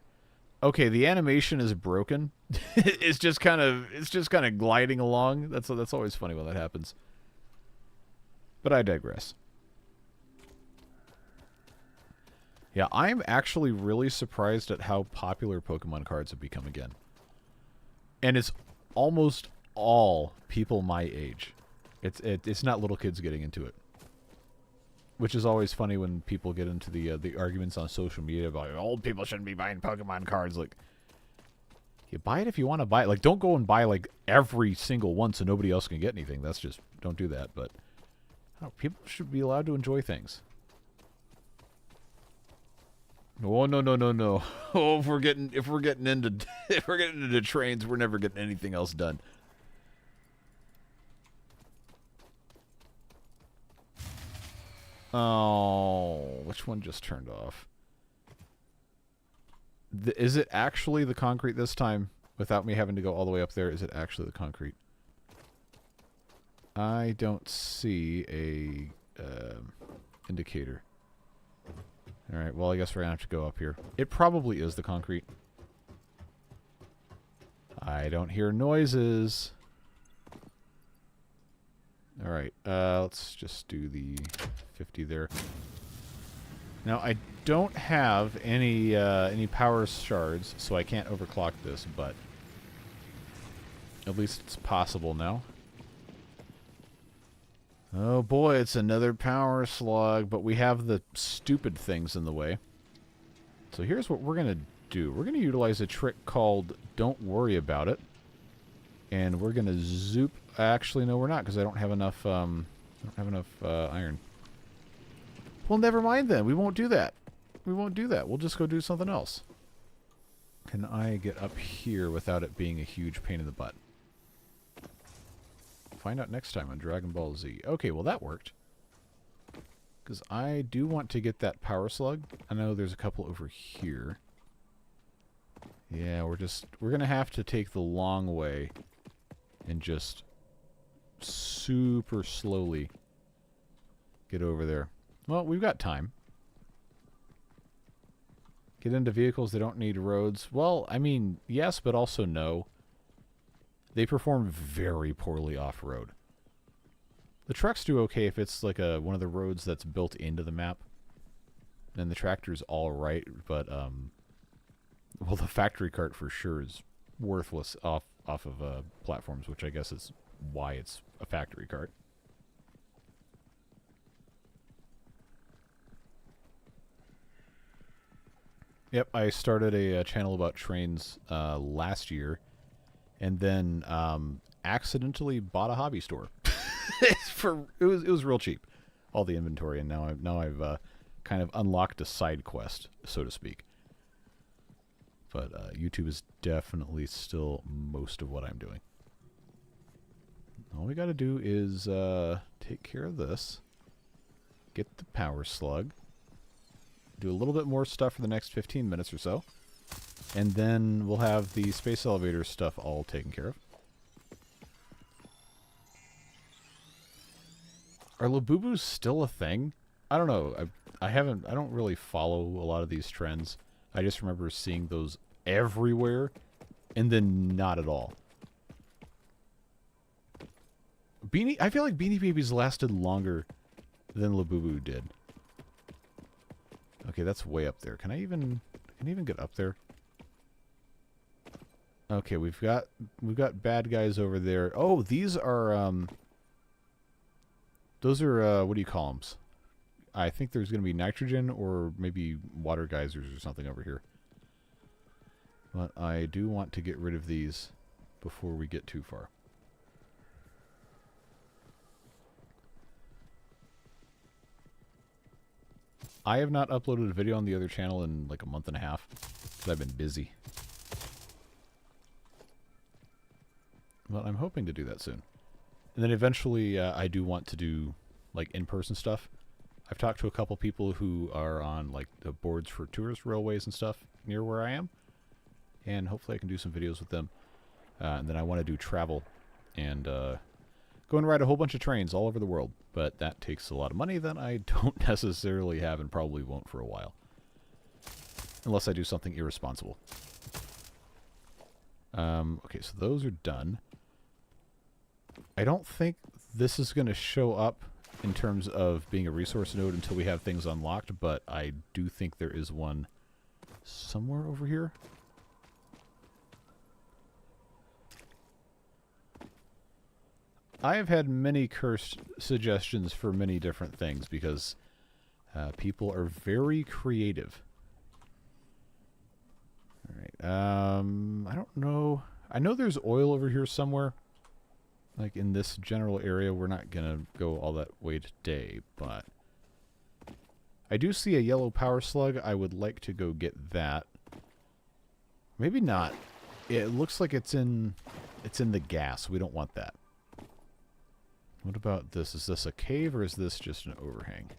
Okay, the animation is broken. it's just kind of gliding along. That's always funny when that happens. But I digress. Yeah, I'm actually really surprised at how popular Pokemon cards have become again. And it's almost all people my age. It's not little kids getting into it. Which is always funny when people get into the arguments on social media about old people shouldn't be buying Pokemon cards. Like, you buy it if you want to buy it. Like, don't go and buy like every single one so nobody else can get anything. That's just, don't do that. But oh, people should be allowed to enjoy things. Oh no. Oh, if we're getting into trains, we're never getting anything else done. Oh, which one just turned off? Is it actually the concrete this time? Without me having to go all the way up there, is it actually the concrete? I don't see a indicator. Alright, well, I guess we're going to have to go up here. It probably is the concrete. I don't hear noises. Alright, let's just do the 50 there. Now, I don't have any power shards, so I can't overclock this, but at least it's possible now. Oh boy, it's another power slug, but we have the stupid things in the way. So here's what we're going to do. We're going to utilize a trick called Don't Worry About It. And we're going to zoop. Actually, no, we're not, because I don't have enough iron. Well, never mind then. We won't do that. We'll just go do something else. Can I get up here without it being a huge pain in the butt? Find out next time on Dragon Ball Z. Okay, well that worked. Because I do want to get that power slug. I know there's a couple over here. Yeah, we're going to have to take the long way and just super slowly get over there. Well, we've got time. Get into vehicles that don't need roads. Well, I mean, yes, but also no. They perform very poorly off-road. The trucks do okay if it's like one of the roads that's built into the map. And the tractor's all right, but well, the factory cart for sure is worthless off of platforms, which I guess is why it's a factory cart. Yep, I started a channel about trains last year, and then accidentally bought a hobby store. It was real cheap, all the inventory, and now I've kind of unlocked a side quest, so to speak. But YouTube is definitely still most of what I'm doing. All we got to do is take care of this, get the power slug, do a little bit more stuff for the next 15 minutes or so, And then we'll have the space elevator stuff all taken care of. Are Labubus still a thing? I don't know. I don't really follow a lot of these trends. I just remember seeing those everywhere and then not at all. I feel like Beanie Babies lasted longer than Labubu did. Okay, that's way up there. Can I even get up there? Okay, we've got bad guys over there. Oh, these are those are what do you call them? I think there's going to be nitrogen or maybe water geysers or something over here. But I do want to get rid of these before we get too far. I have not uploaded a video on the other channel in like a month and a half because I've been busy. But I'm hoping to do that soon. And then eventually I do want to do like in-person stuff. I've talked to a couple people who are on like the boards for tourist railways and stuff near where I am. And hopefully I can do some videos with them. And then I want to do travel and go and ride a whole bunch of trains all over the world. But that takes a lot of money that I don't necessarily have and probably won't for a while. Unless I do something irresponsible. Okay, so those are done. I don't think this is going to show up in terms of being a resource node until we have things unlocked, but I do think there is one somewhere over here. I have had many cursed suggestions for many different things because people are very creative. Alright, I don't know. I know there's oil over here somewhere. Like in this general area. We're not gonna go all that way today, but I do see a yellow power slug. I would like to go get that. Maybe not. It looks like it's in the gas. We don't want that. What about this? Is this a cave or is this just an overhang?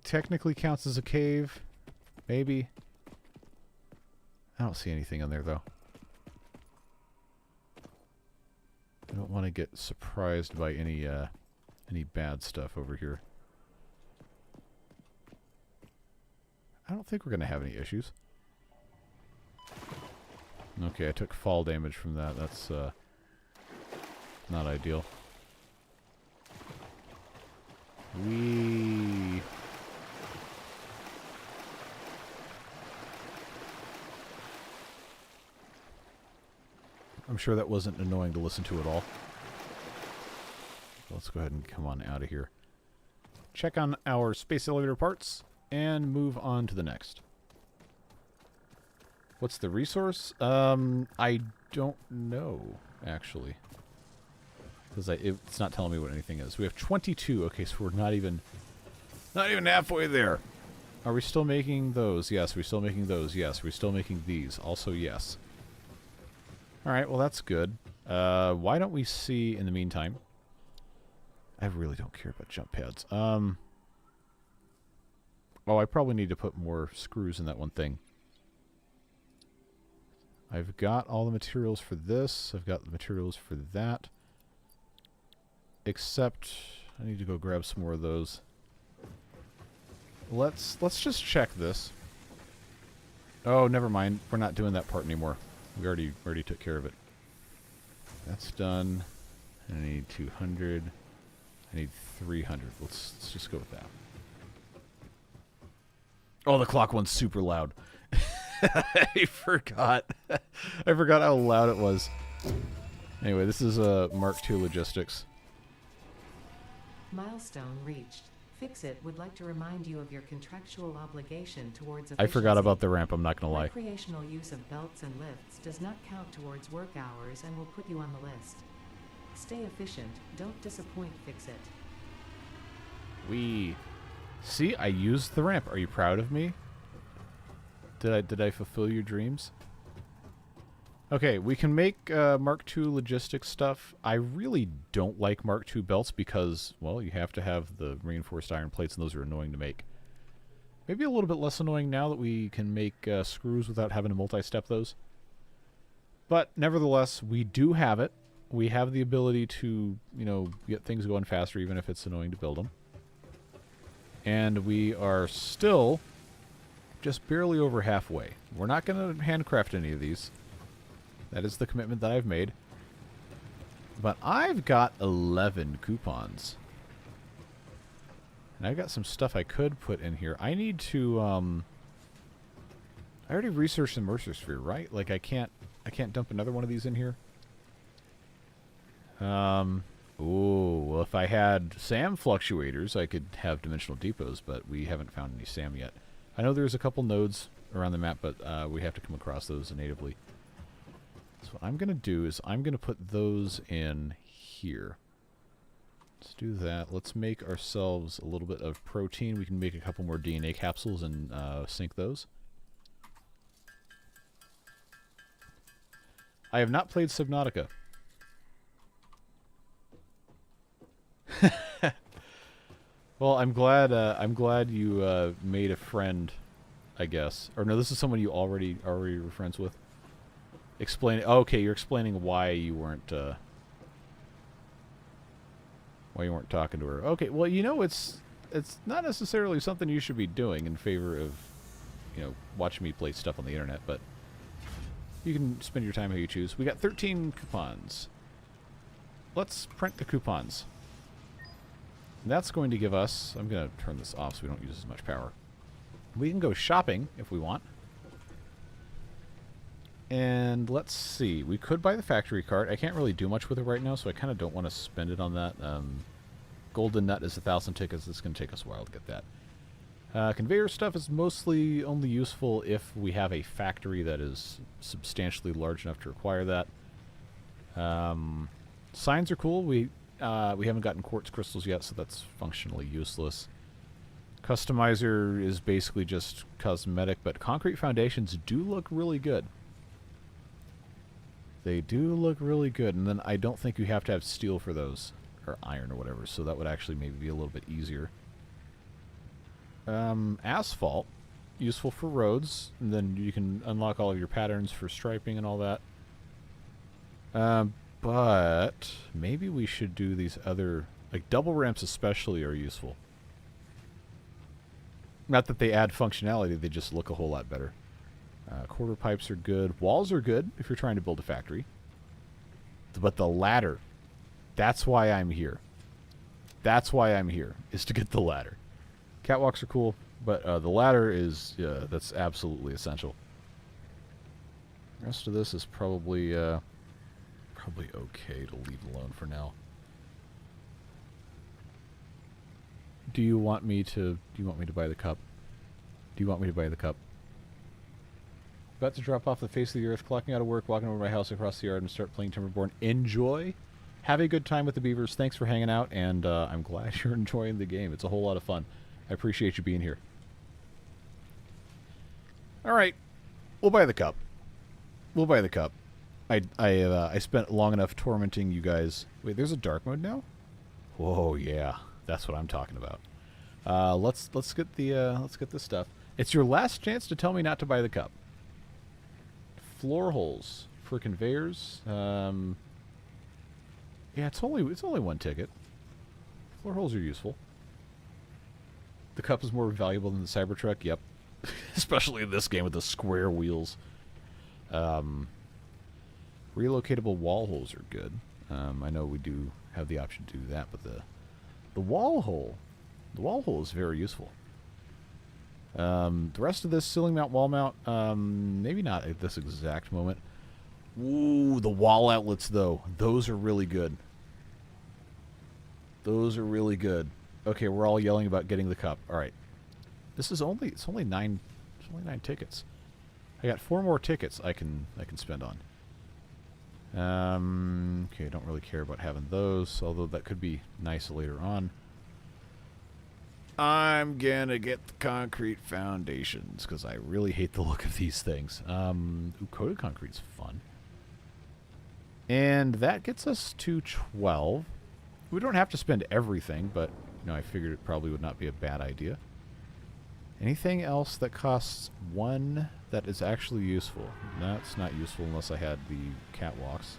Technically counts as a cave. Maybe. I don't see anything in there though. I don't want to get surprised by any bad stuff over here. I don't think we're going to have any issues. Okay, I took fall damage from that. That's not ideal. Whee! I'm sure that wasn't annoying to listen to at all. Let's go ahead and come on out of here. Check on our space elevator parts and move on to the next. What's the resource? I don't know, actually. Because it's not telling me what anything is. We have 22. Okay, so we're not even halfway there. Are we still making those? Yes. Are we still making those? Yes. Are we still making these? Also, yes. Alright, well that's good. Why don't we see, in the meantime... I really don't care about jump pads. Oh, I probably need to put more screws in that one thing. I've got all the materials for this. I've got the materials for that. Except, I need to go grab some more of those. Let's just check this. Oh, never mind. We're not doing that part anymore. We already took care of it. That's done. I need 200. I need 300. Let's just go with that. Oh, the clock one's super loud. I forgot. I forgot how loud it was. Anyway, this is Mark II logistics. Milestone reached. Fix-It would like to remind you of your contractual obligation towards efficiency. I forgot about the ramp, I'm not going to lie. Recreational use of belts and lifts does not count towards work hours and will put you on the list. Stay efficient. Don't disappoint, Fix-It. See, I used the ramp. Are you proud of me? Did I fulfill your dreams? Okay, we can make Mark II logistics stuff. I really don't like Mark II belts because, well, you have to have the reinforced iron plates, and those are annoying to make. Maybe a little bit less annoying now that we can make screws without having to multi-step those. But nevertheless, we do have it. We have the ability to, you know, get things going faster, even if it's annoying to build them. And we are still just barely over halfway. We're not going to handcraft any of these. That is the commitment that I've made. But I've got 11 coupons. And I've got some stuff I could put in here. I need to, I already researched the Mercer Sphere, right? Like, I can't dump another one of these in here. Ooh, well, if I had SAM fluctuators, I could have dimensional depots, but we haven't found any SAM yet. I know there's a couple nodes around the map, but we have to come across those natively. So what I'm going to do is I'm going to put those in here. Let's do that. Let's make ourselves a little bit of protein. We can make a couple more DNA capsules and sync those. I have not played Subnautica. Well, I'm glad you made a friend, I guess. Or no, this is someone you already were friends with. Explain. Oh, okay, you're explaining why you weren't talking to her. Okay, well, you know, it's not necessarily something you should be doing in favor of, you know, watching me play stuff on the internet, but you can spend your time how you choose. We got 13 coupons. Let's print the coupons. And that's going to give us... I'm going to turn this off so we don't use as much power. We can go shopping if we want. And let's see. We could buy the factory cart. I can't really do much with it right now, so I kind of don't want to spend it on that. Golden Nut is 1,000 tickets. It's going to take us a while to get that. Conveyor stuff is mostly only useful if we have a factory that is substantially large enough to require that. Signs are cool. We haven't gotten quartz crystals yet, so that's functionally useless. Customizer is basically just cosmetic, but concrete foundations do look really good. They do look really good, and then I don't think you have to have steel for those, or iron or whatever, so that would actually maybe be a little bit easier. Asphalt, useful for roads, and then you can unlock all of your patterns for striping and all that. But maybe we should do these other, like double ramps especially are useful. Not that they add functionality, they just look a whole lot better. Quarter pipes are good. Walls are good if you're trying to build a factory. But the ladder, that's why I'm here. That's why I'm here, is to get the ladder. Catwalks are cool, but the ladder is, that's absolutely essential. The rest of this is probably okay to leave alone for now. Do you want me to buy the cup? Do you want me to buy the cup? About to drop off the face of the earth, clocking out of work, walking over to my house across the yard and start playing Timberborn. Enjoy. Have a good time with the beavers. Thanks for hanging out, and I'm glad you're enjoying the game. It's a whole lot of fun. I appreciate you being here. All right. We'll buy the cup. We'll buy the cup. I spent long enough tormenting you guys. Wait, there's a dark mode now? Whoa, yeah. That's what I'm talking about. Let's get this stuff. It's your last chance to tell me not to buy the cup. Floor holes for conveyors. Yeah, it's only one ticket. Floor holes are useful. The cup is more valuable than the Cybertruck. Yep, especially in this game with the square wheels. Relocatable wall holes are good. I know we do have the option to do that, but the wall hole is very useful. The rest of this ceiling mount, wall mount, maybe not at this exact moment. Ooh, the wall outlets though, those are really good. Those are really good. Okay, we're all yelling about getting the cup. All right, it's only 9 tickets. I got 4 more tickets I can spend on. Okay, I don't really care about having those, although that could be nice later on. I'm gonna get the concrete foundations because I really hate the look of these things. Ooh, coated concrete's fun. And that gets us to 12. We don't have to spend everything, but you know, I figured it probably would not be a bad idea. Anything else that costs 1 that is actually useful? That's not useful unless I had the catwalks.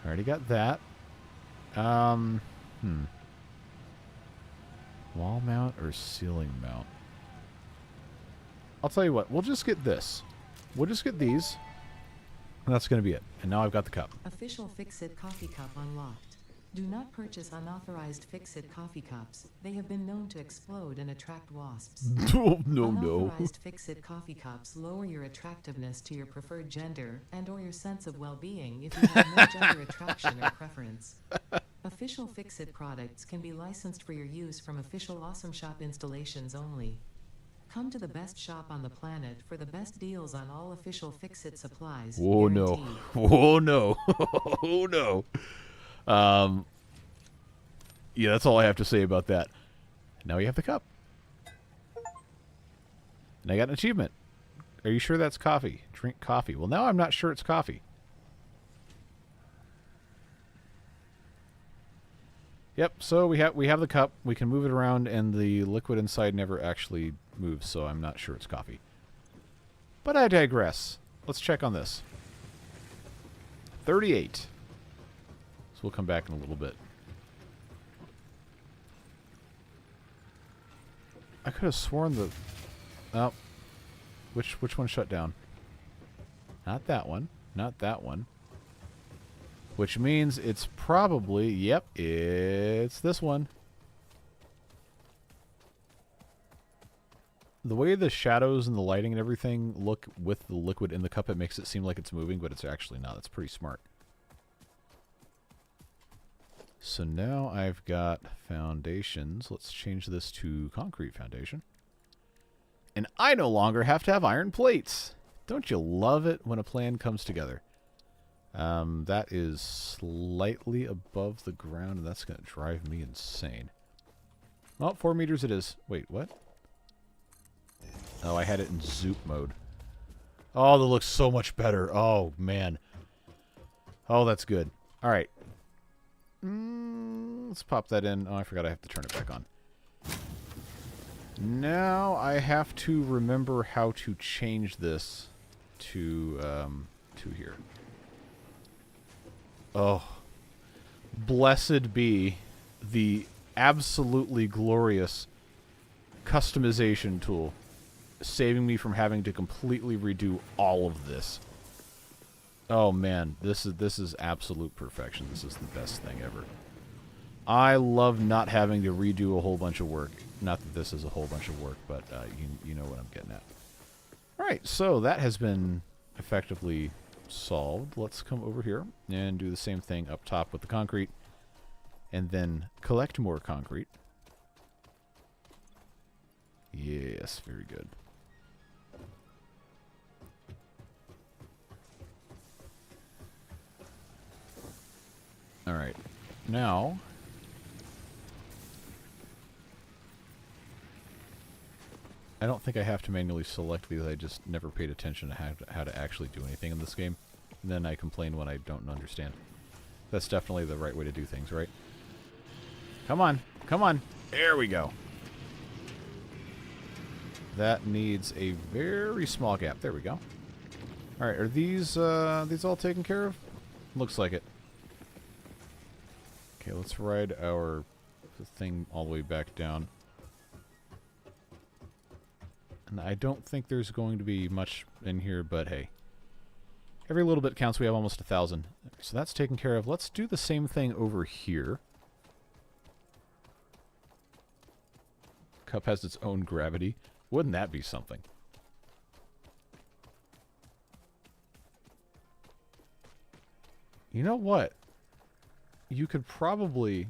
I already got that. Wall mount or ceiling mount? I'll tell you what. We'll just get this. We'll just get these. And that's going to be it. And now I've got the cup. Official Fix-It coffee cup unlocked. Do not purchase unauthorized Fix-It coffee cups. They have been known to explode and attract wasps. No. Unauthorized Fix-It coffee cups lower your attractiveness to your preferred gender and/or your sense of well-being if you have no gender attraction or preference. Official Fix-It products can be licensed for your use from official Awesome Shop installations only. Come to the best shop on the planet for the best deals on all official Fix-It supplies. Whoa, no. Whoa, no. Oh, no. Yeah, that's all I have to say about that. Now you have the cup. And I got an achievement. Are you sure that's coffee? Drink coffee. Well, now I'm not sure it's coffee. Yep, so we have the cup. We can move it around, and the liquid inside never actually moves, so I'm not sure it's coffee. But I digress. Let's check on this. 38. So we'll come back in a little bit. I could have sworn the... Oh. Which one shut down? Not that one. Not that one. Which means it's probably... Yep, it's this one. The way the shadows and the lighting and everything look with the liquid in the cup, it makes it seem like it's moving, but it's actually not. That's pretty smart. So now I've got foundations. Let's change this to concrete foundation. And I no longer have to have iron plates. Don't you love it when a plan comes together? That is slightly above the ground, and that's going to drive me insane. Well, 4 meters it is. Wait, what? Oh, I had it in zoop mode. Oh, that looks so much better. Oh, man. Oh, that's good. All right. Let's pop that in. Oh, I forgot I have to turn it back on. Now I have to remember how to change this to here. Oh. Blessed be the absolutely glorious customization tool, saving me from having to completely redo all of this. Oh man, this is absolute perfection. This is the best thing ever. I love not having to redo a whole bunch of work. Not that this is a whole bunch of work, but you know what I'm getting at. Alright, so that has been effectively solved. Let's come over here and do the same thing up top with the concrete. And then collect more concrete. Yes, very good. Alright, now... I don't think I have to manually select these. I just never paid attention to how to actually do anything in this game. And then I complain when I don't understand. That's definitely the right way to do things, right? Come on. Come on. There we go. That needs a very small gap. There we go. Alright, are these all taken care of? Looks like it. Okay, let's ride our thing all the way back down. And I don't think there's going to be much in here, but hey. Every little bit counts. We have almost 1,000. So that's taken care of. Let's do the same thing over here. Cup has its own gravity. Wouldn't that be something? You know what? You could probably,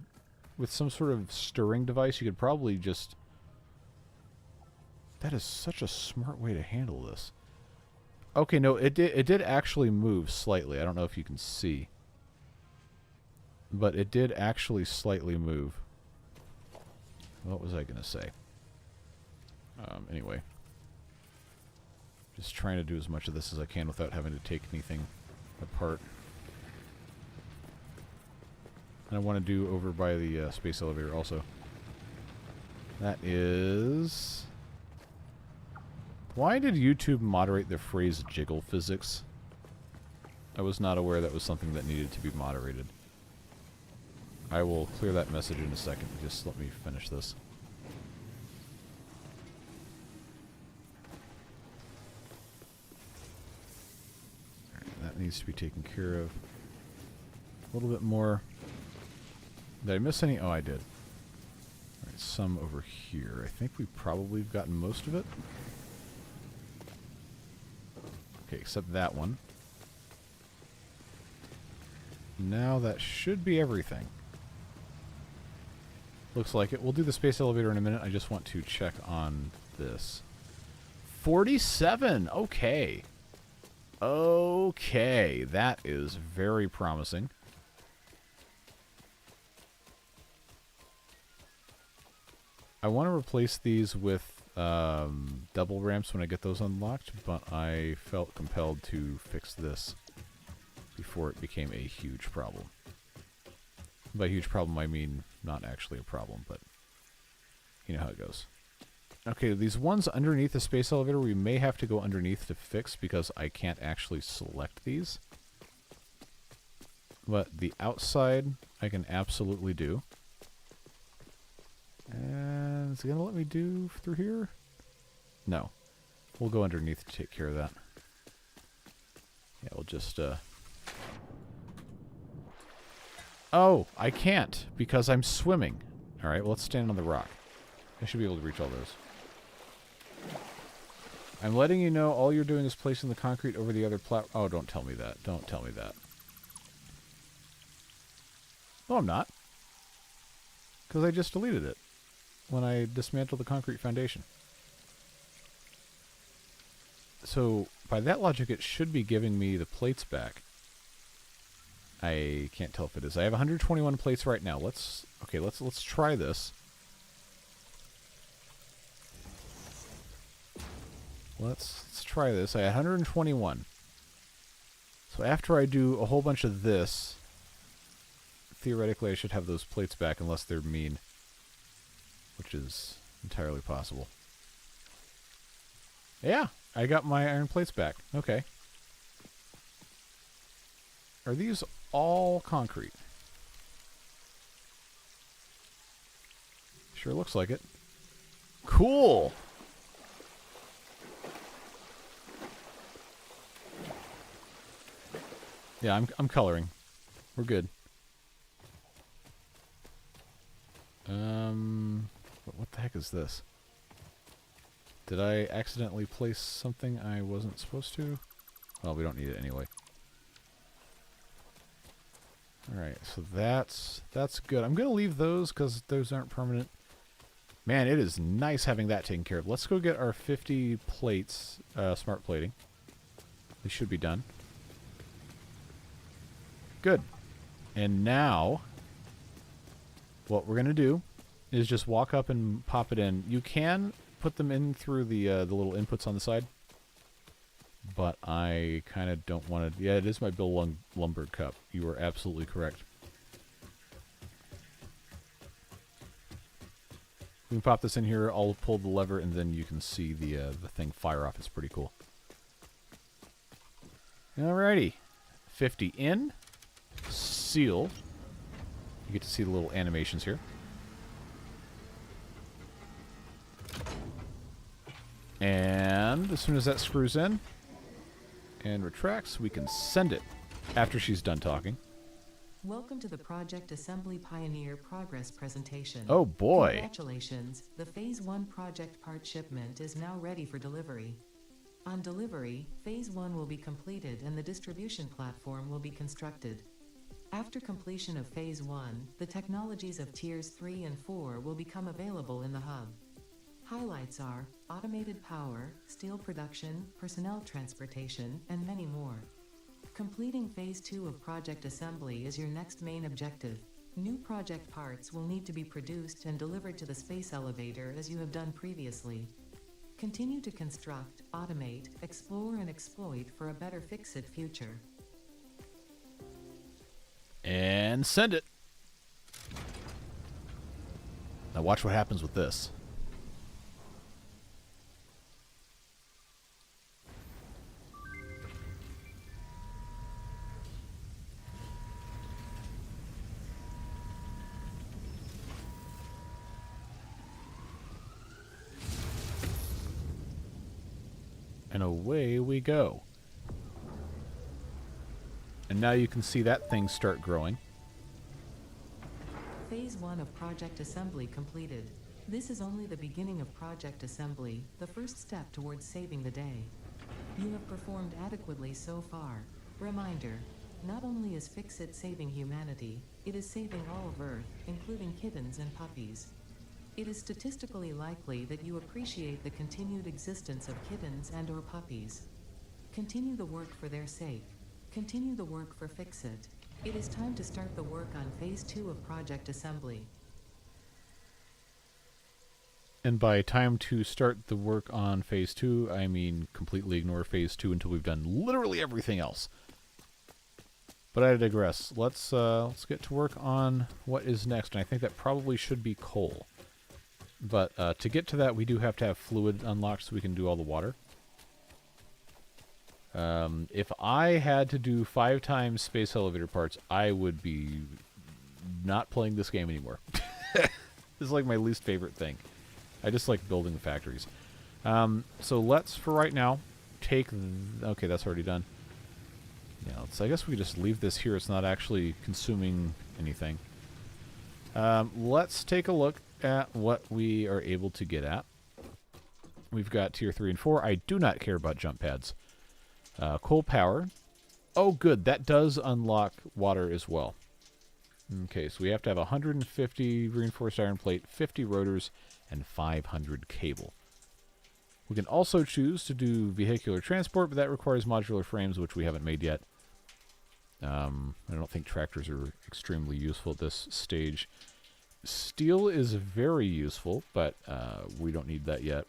with some sort of stirring device, you could probably just... That is such a smart way to handle this. Okay, no, it did actually move slightly. I don't know if you can see. But it did actually slightly move. What was I going to say? Anyway. Just trying to do as much of this as I can without having to take anything apart. And I want to do over by the space elevator also. That is... Why did YouTube moderate the phrase jiggle physics? I was not aware that was something that needed to be moderated. I will clear that message in a second. Just let me finish this. Alright, that needs to be taken care of. A little bit more. Did I miss any? Oh, I did. Alright, some over here. I think we probably have gotten most of it. Okay, except that one. Now that should be everything. Looks like it. We'll do the space elevator in a minute. I just want to check on this. 47! Okay. Okay. That is very promising. I want to replace these with double ramps when I get those unlocked, but I felt compelled to fix this before it became a huge problem. By huge problem, I mean not actually a problem, but you know how it goes. Okay, these ones underneath the space elevator, we may have to go underneath to fix because I can't actually select these. But the outside, I can absolutely do. And is it going to let me do through here? No. We'll go underneath to take care of that. Yeah, we'll just, Oh, I can't because I'm swimming. Alright, well, let's stand on the rock. I should be able to reach all those. I'm letting you know all you're doing is placing the concrete over the other platform. Oh, don't tell me that. Don't tell me that. No, I'm not. Because I just deleted it when I dismantled the concrete foundation. So, by that logic, it should be giving me the plates back. I can't tell if it is. I have 121 plates right now. Let's try this. Let's try this. I had 121. So after I do a whole bunch of this, theoretically I should have those plates back unless they're mean, which is entirely possible. Yeah, I got my iron plates back. Okay. Are these all concrete? Sure looks like it. Cool! Yeah, I'm coloring. We're good. What the heck is this? Did I accidentally place something I wasn't supposed to? Well, we don't need it anyway. Alright, so that's good. I'm going to leave those because those aren't permanent. Man, it is nice having that taken care of. Let's go get our 50 plates, smart plating. They should be done. Good. And now, what we're going to do is just walk up and pop it in. You can put them in through the little inputs on the side. But I kind of don't want to... Yeah, it is my Bill Lumberg cup. You are absolutely correct. We can pop this in here. I'll pull the lever, and then you can see the thing fire off. It's pretty cool. Alrighty. 50 in. Seal. You get to see the little animations here. And as soon as that screws in and retracts, we can send it after she's done talking. Welcome to the Project Assembly Pioneer Progress presentation. Oh boy. Congratulations, the Phase 1 project part shipment is now ready for delivery. On delivery, Phase 1 will be completed and the distribution platform will be constructed. After completion of Phase 1, the technologies of Tiers 3 and 4 will become available in the hub. Highlights are automated power, steel production, personnel transportation, and many more. Completing Phase 2 of Project Assembly is your next main objective. New project parts will need to be produced and delivered to the space elevator as you have done previously. Continue to construct, automate, explore, and exploit for a better fix-it future. And send it. Now watch what happens with this. And away we go. And now you can see that thing start growing. Phase 1 of Project Assembly completed. This is only the beginning of Project Assembly, the first step towards saving the day. You have performed adequately so far. Reminder, not only is Fix-It saving humanity, it is saving all of Earth, including kittens and puppies. It is statistically likely that you appreciate the continued existence of kittens and/or puppies. Continue the work for their sake. Continue the work for Fix-It. It is time to start the work on Phase 2 of Project Assembly. And by time to start the work on Phase 2, I mean completely ignore Phase 2 until we've done literally everything else. But I digress. Let's get to work on what is next, and I think that probably should be coal. But to get to that, we do have to have fluid unlocked so we can do all the water. If I had to do 5 times space elevator parts, I would be not playing this game anymore. This is like my least favorite thing. I just like building the factories. So let's, for right now, take... okay, that's already done. Yeah, I guess we just leave this here. It's not actually consuming anything. Let's take a look at what we are able to get at. We've got tier 3 and 4. I do not care about jump pads. Coal power. Oh, good. That does unlock water as well. Okay, so we have to have 150 reinforced iron plate, 50 rotors, and 500 cable. We can also choose to do vehicular transport, but that requires modular frames, which we haven't made yet. I don't think tractors are extremely useful at this stage. Steel is very useful, but we don't need that yet.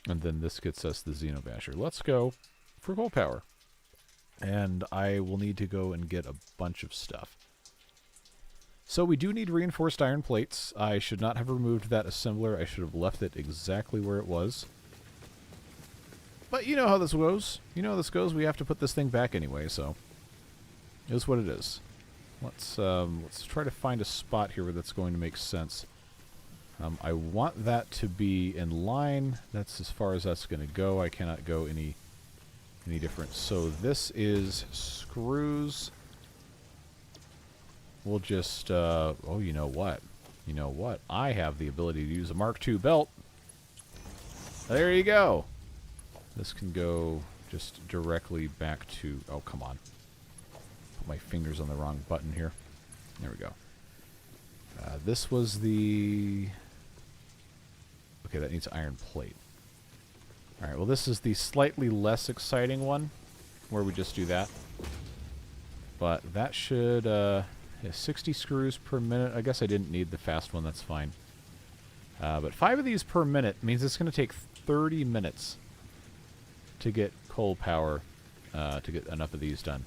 And then this gets us the Xenobasher. Let's go for coal power. And I will need to go and get a bunch of stuff. So we do need reinforced iron plates. I should not have removed that assembler. I should have left it exactly where it was. But you know how this goes. You know how this goes. We have to put this thing back anyway, so it is what it is. Let's try to find a spot here where that's going to make sense. I want that to be in line. That's as far as that's going to go. I cannot go any different. So this is screws. We'll just, oh, you know what? You know what? I have the ability to use a Mark II belt. There you go. This can go just directly back to, oh, come on. Put my fingers on the wrong button here. There we go. This was the, okay, that needs iron plate. All right, well, this is the slightly less exciting one, where we just do that. But that should, yeah, 60 screws per minute. I guess I didn't need the fast one. That's fine. But 5 of these per minute means it's going to take 30 minutes to get coal power, to get enough of these done.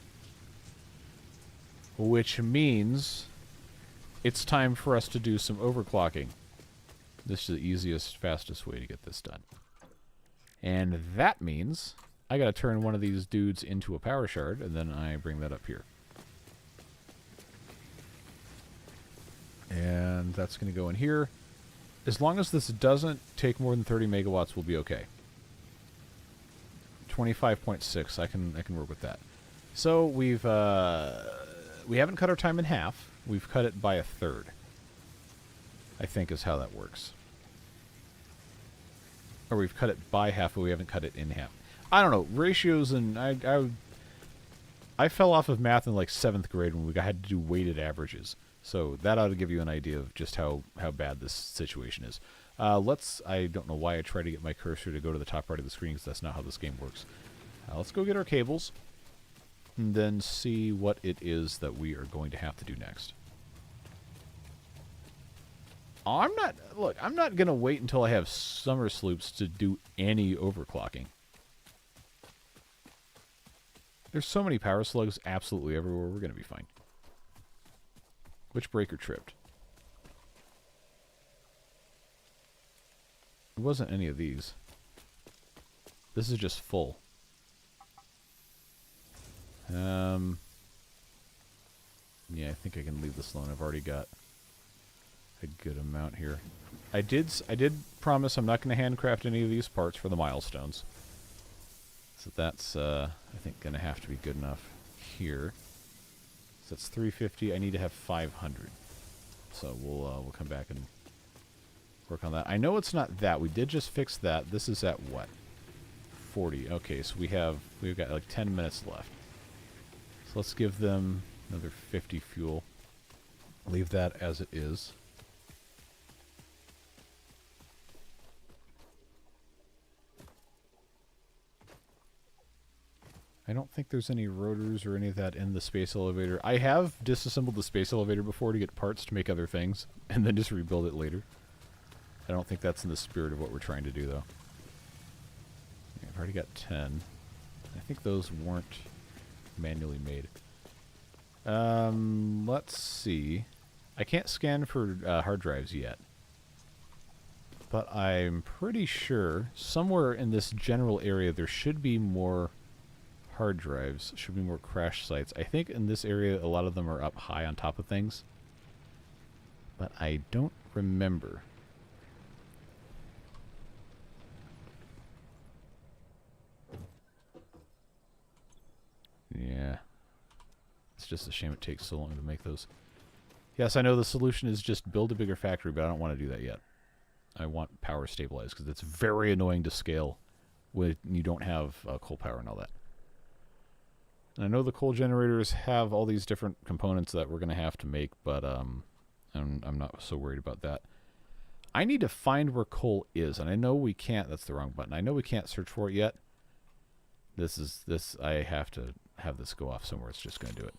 Which means it's time for us to do some overclocking. This is the easiest, fastest way to get this done. And that means I got to turn one of these dudes into a power shard, and then I bring that up here. And that's going to go in here. As long as this doesn't take more than 30 megawatts, we'll be okay. 25.6, I can work with that. So we haven't cut our time in half. We've cut it by a third, I think is how that works. Or we've cut it by half, but we haven't cut it in half. I don't know. Ratios, and I fell off of math in like 7th grade when we had to do weighted averages. So that ought to give you an idea of just how bad this situation is. I don't know why I try to get my cursor to go to the top right of the screen, because that's not how this game works. Let's go get our cables, and then see what it is that we are going to have to do next. I'm not going to wait until I have summer sloops to do any overclocking. There's so many power slugs absolutely everywhere, we're going to be fine. Which breaker tripped? It wasn't any of these. This is just full. Yeah, I think I can leave this alone. I've already got a good amount here. I did promise I'm not going to handcraft any of these parts for the milestones. So that's, I think, going to have to be good enough here. So that's 350. I need to have 500. So we'll come back and work on that. I know it's not that. We did just fix that. This is at what? 40. Okay, so we've got like 10 minutes left. So let's give them another 50 fuel. Leave that as it is. I don't think there's any rotors or any of that in the space elevator. I have disassembled the space elevator before to get parts to make other things, and then just rebuild it later. I don't think that's in the spirit of what we're trying to do, though. Okay, I've already got 10. I think those weren't manually made. Let's see. I can't scan for hard drives yet. But I'm pretty sure somewhere in this general area there should be more hard drives, should be more crash sites. I think in this area a lot of them are up high on top of things. But I don't remember. Yeah. It's just a shame it takes so long to make those. Yes, I know the solution is just build a bigger factory, but I don't want to do that yet. I want power stabilized because it's very annoying to scale when you don't have coal power and all that. And I know the coal generators have all these different components that we're going to have to make, but I'm not so worried about that. I need to find where coal is, and I know we can't. That's the wrong button. I know we can't search for it yet. I have to have this go off somewhere. It's just going to do it.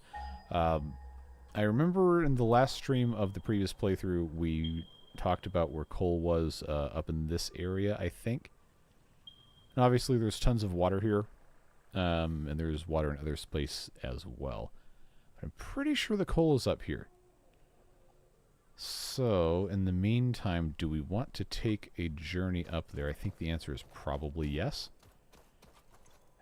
I remember in the last stream of the previous playthrough, we talked about where coal was up in this area, I think. And obviously, there's tons of water here, and there's water in other space as well. But I'm pretty sure the coal is up here. So, in the meantime, do we want to take a journey up there? I think the answer is probably yes.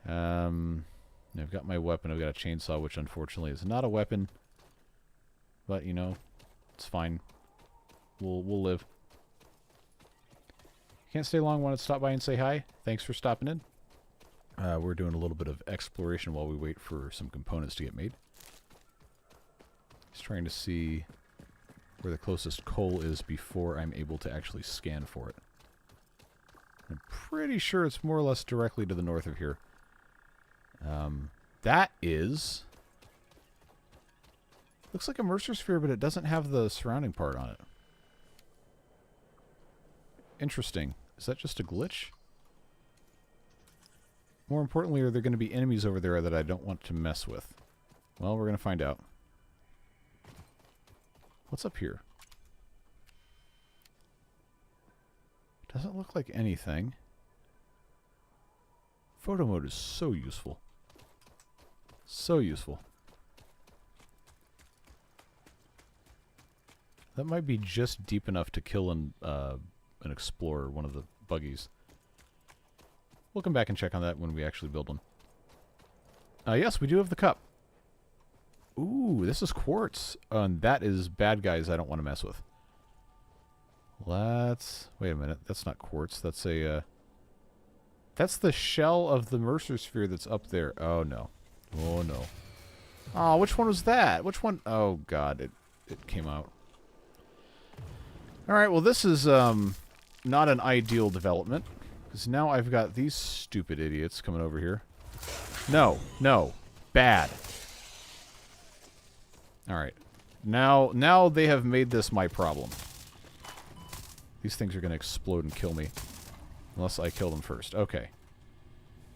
I've got my weapon. I've got a chainsaw, which unfortunately is not a weapon. But, you know, it's fine. We'll live. Can't stay long. Want to stop by and say hi? Thanks for stopping in. We're doing a little bit of exploration while we wait for some components to get made. Just trying to see where the closest coal is before I'm able to actually scan for it. I'm pretty sure it's more or less directly to the north of here. That is... looks like a Mercer sphere, but it doesn't have the surrounding part on it. Interesting. Is that just a glitch? More importantly, are there going to be enemies over there that I don't want to mess with? Well, we're going to find out. What's up here? Doesn't look like anything. Photo mode is so useful. So useful. That might be just deep enough to kill an explorer, one of the buggies. We'll come back and check on that when we actually build one. Yes, we do have the cup. Ooh, this is quartz. And that is bad guys I don't want to mess with. Let's... wait a minute. That's not quartz. That's a... that's the shell of the Mercer sphere that's up there. Oh, no. Oh, no. Oh, which one was that? Which one? Oh, God. It came out. Alright, well, this is not an ideal development. Because now I've got these stupid idiots coming over here. No. No. Bad. Alright. Now they have made this my problem. These things are going to explode and kill me. Unless I kill them first. Okay.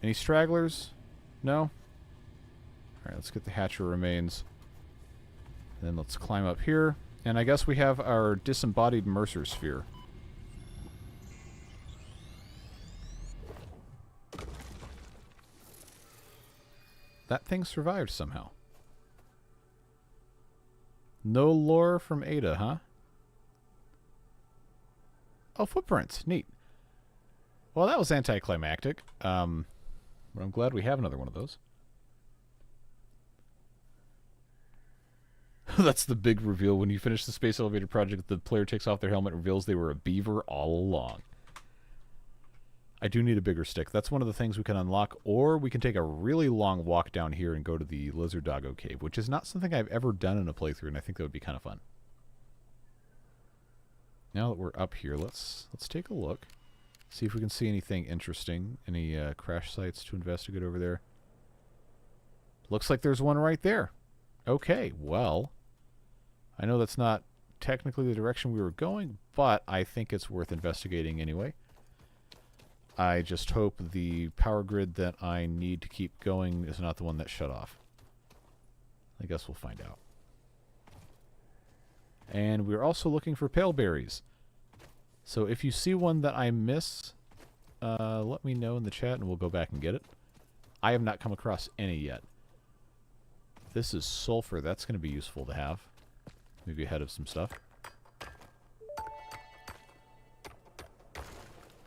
Any stragglers? No? Alright, let's get the hatcher remains. Then let's climb up here. And I guess we have our disembodied Mercer sphere. That thing survived somehow. No lore from Ada, huh? Oh, footprints. Neat. Well, that was anticlimactic. But I'm glad we have another one of those. That's the big reveal. When you finish the space elevator project, the player takes off their helmet and reveals they were a beaver all along. I do need a bigger stick. That's one of the things we can unlock, or we can take a really long walk down here and go to the Lizard Doggo Cave, which is not something I've ever done in a playthrough, and I think that would be kind of fun. Now that we're up here, let's take a look. See if we can see anything interesting. Any crash sites to investigate over there. Looks like there's one right there. Okay, well, I know that's not technically the direction we were going, but I think it's worth investigating anyway. I just hope the power grid that I need to keep going is not the one that shut off. I guess we'll find out. And we're also looking for pale berries. So if you see one that I miss, let me know in the chat and we'll go back and get it. I have not come across any yet. This is sulfur. That's going to be useful to have. Maybe ahead of some stuff.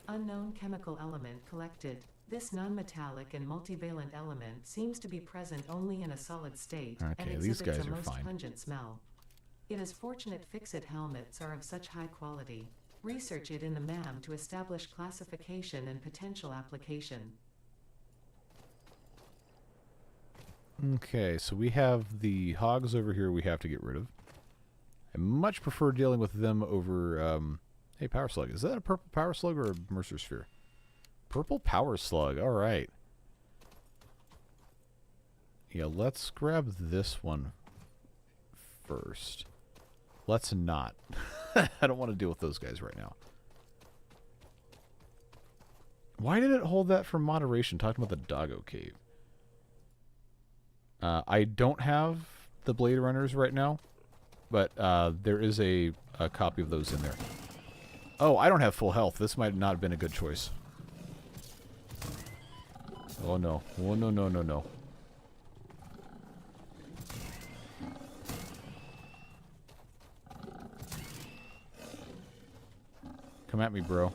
Unknown chemical element collected. This non-metallic and multivalent element seems to be present only in a solid state and Okay, these exhibits guys a are most fine. pungent smell. It is fortunate fix-it helmets are of such high quality. Research it in the MAM to establish classification and potential application. Okay, so we have the hogs over here we have to get rid of. I much prefer dealing with them over... hey, Power Slug. Is that a purple Power Slug or a Mercer Sphere? Purple Power Slug. All right. Yeah, let's grab this one first. Let's not. I don't want to deal with those guys right now. Why did it hold that for moderation? Talking about the Doggo Cave. I don't have the Blade Runners right now, but there is a copy of those in there. Oh, I don't have full health. This might not have been a good choice. Oh, no. Oh, no, no, no, no. Come at me, bro.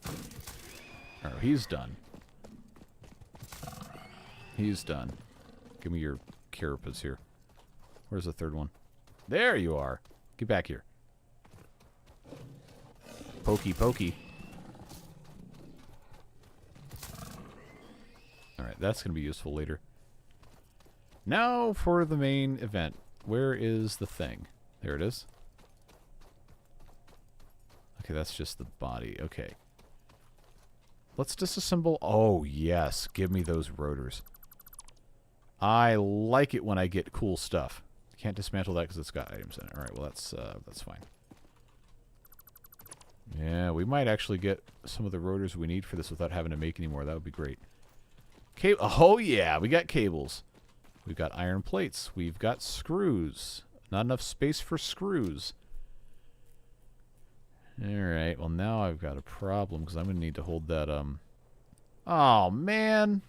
Oh, he's done. He's done. Give me your carapace here. Where's the third one? There you are. Get back here. Pokey, pokey. Alright, that's going to be useful later. Now for the main event. Where is the thing? There it is. Okay, that's just the body. Okay. Let's disassemble. Oh, yes. Give me those rotors. I like it when I get cool stuff. Can't dismantle that because it's got items in it. Alright, well, that's fine. Yeah, we might actually get some of the rotors we need for this without having to make any more. That would be great. Oh, yeah, we got cables. We've got iron plates. We've got screws. Not enough space for screws. Alright, well, now I've got a problem because I'm going to need to hold that, Oh, man.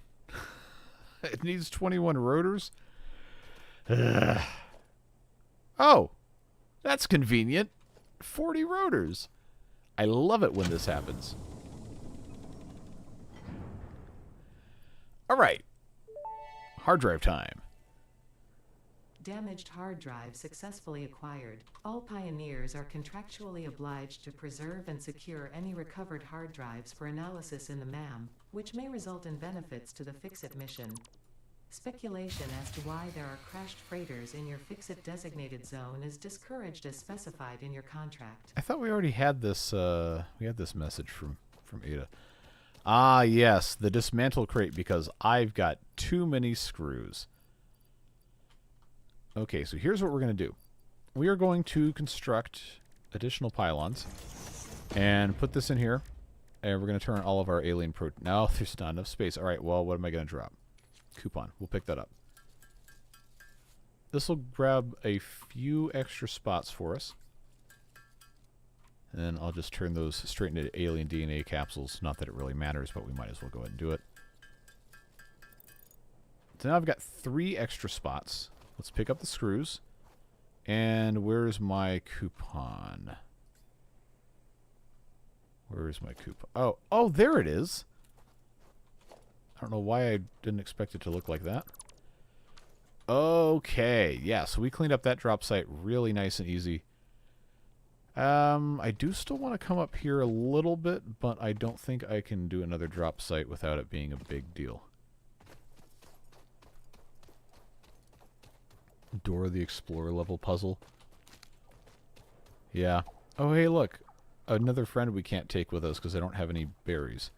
It needs 21 rotors. Ugh. Oh, that's convenient. 40 rotors. I love it when this happens. All right. Hard drive time. Damaged hard drive successfully acquired. All pioneers are contractually obliged to preserve and secure any recovered hard drives for analysis in the MAM, which may result in benefits to the Fix-It mission. Speculation as to why there are crashed freighters in your Fix-It designated zone is discouraged as specified in your contract. I thought we already had this, we had this message from Ada. Ah, yes, the dismantle crate because I've got too many screws. Okay, so here's what we're going to do. We are going to construct additional pylons and put this in here. And we're going to turn all of our alien protein. No, there's not enough space. All right, well, what am I going to drop? Coupon. We'll pick that up. This will grab a few extra spots for us. And then I'll just turn those straight into alien DNA capsules. Not that it really matters, but we might as well go ahead and do it. So now I've got 3 extra spots. Let's pick up the screws. And where's my coupon? Where's my coupon? Oh, there it is. I don't know why I didn't expect it to look like that. Okay, yeah, so we cleaned up that drop site really nice and easy. I do still want to come up here a little bit, but I don't think I can do another drop site without it being a big deal. Dora the Explorer level puzzle. Yeah. Oh, hey, look. Another friend we can't take with us because I don't have any berries.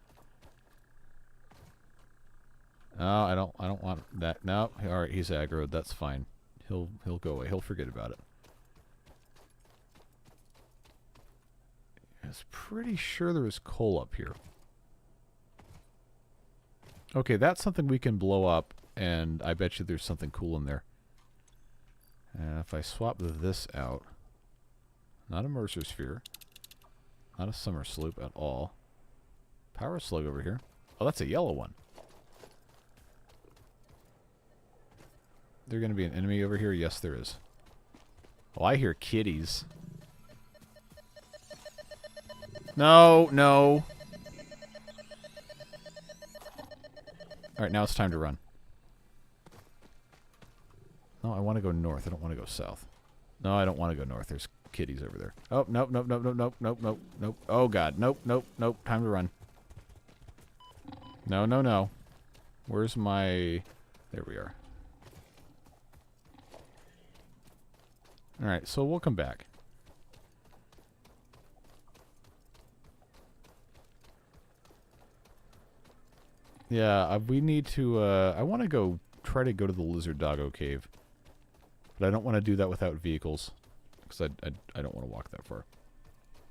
Oh, I don't want that. No. All right, he's aggroed. That's fine. He'll go away. He'll forget about it. I was pretty sure there was coal up here. Okay, that's something we can blow up, and I bet you there's something cool in there. If I swap this out, not a Mercer Sphere, not a Summer Sloop at all. Power Slug over here. Oh, that's a yellow one. There going to be an enemy over here? Yes, there is. Oh, I hear kitties. No, no. Alright, now it's time to run. No, I want to go north. I don't want to go south. No, I don't want to go north. There's kitties over there. Oh, nope, nope, nope, nope, nope, nope, nope, nope. Oh, God. Nope, nope, nope. Time to run. No, no, no. Where's my... There we are. Alright, so we'll come back. Yeah, we need to, I want to try to go to the Lizard Doggo Cave. But I don't want to do that without vehicles. Because I don't want to walk that far.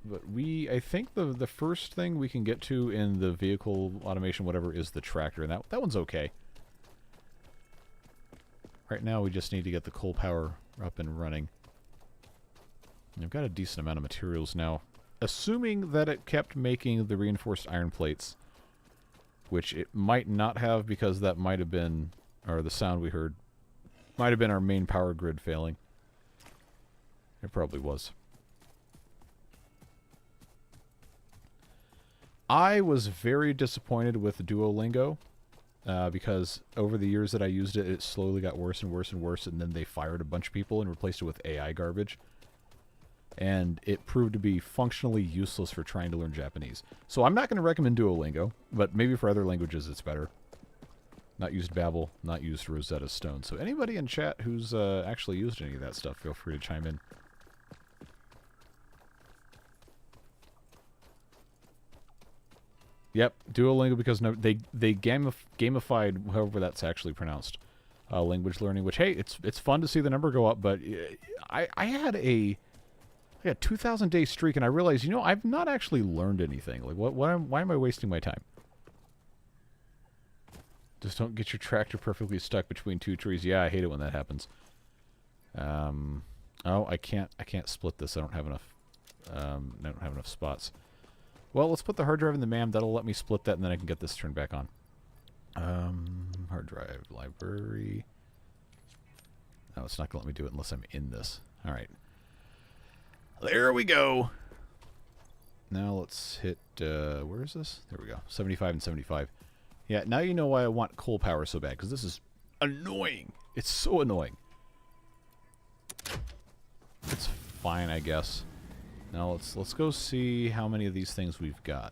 But I think the first thing we can get to in the vehicle automation, whatever, is the tractor. And that one's okay. Right now we just need to get the coal power up and running. And I've got a decent amount of materials now. Assuming that it kept making the reinforced iron plates. Which it might not have, because that might have been, or the sound we heard, might have been our main power grid failing. It probably was. I was very disappointed with Duolingo, because over the years that I used it, it slowly got worse and worse and worse, and then they fired a bunch of people and replaced it with AI garbage. And it proved to be functionally useless for trying to learn Japanese. So I'm not going to recommend Duolingo, but maybe for other languages it's better. Not used Babbel, not used Rosetta Stone. So anybody in chat who's actually used any of that stuff, feel free to chime in. Yep, Duolingo, because they gamified, however that's actually pronounced, language learning. Which, hey, it's fun to see the number go up, but I had a 2,000-day streak, and I realized, I've not actually learned anything. Like, why am I wasting my time? Just don't get your tractor perfectly stuck between two trees. Yeah, I hate it when that happens. Oh, I can't split this. I don't have enough spots. Well, let's put the hard drive in the MAM. That'll let me split that, and then I can get this turned back on. Hard drive, library. No, it's not going to let me do it unless I'm in this. All right. There we go. Now let's hit, where is this? There we go. 75 and 75. Yeah, now you know why I want coal power so bad, because this is annoying. It's so annoying. It's fine, I guess. Now let's go see how many of these things we've got.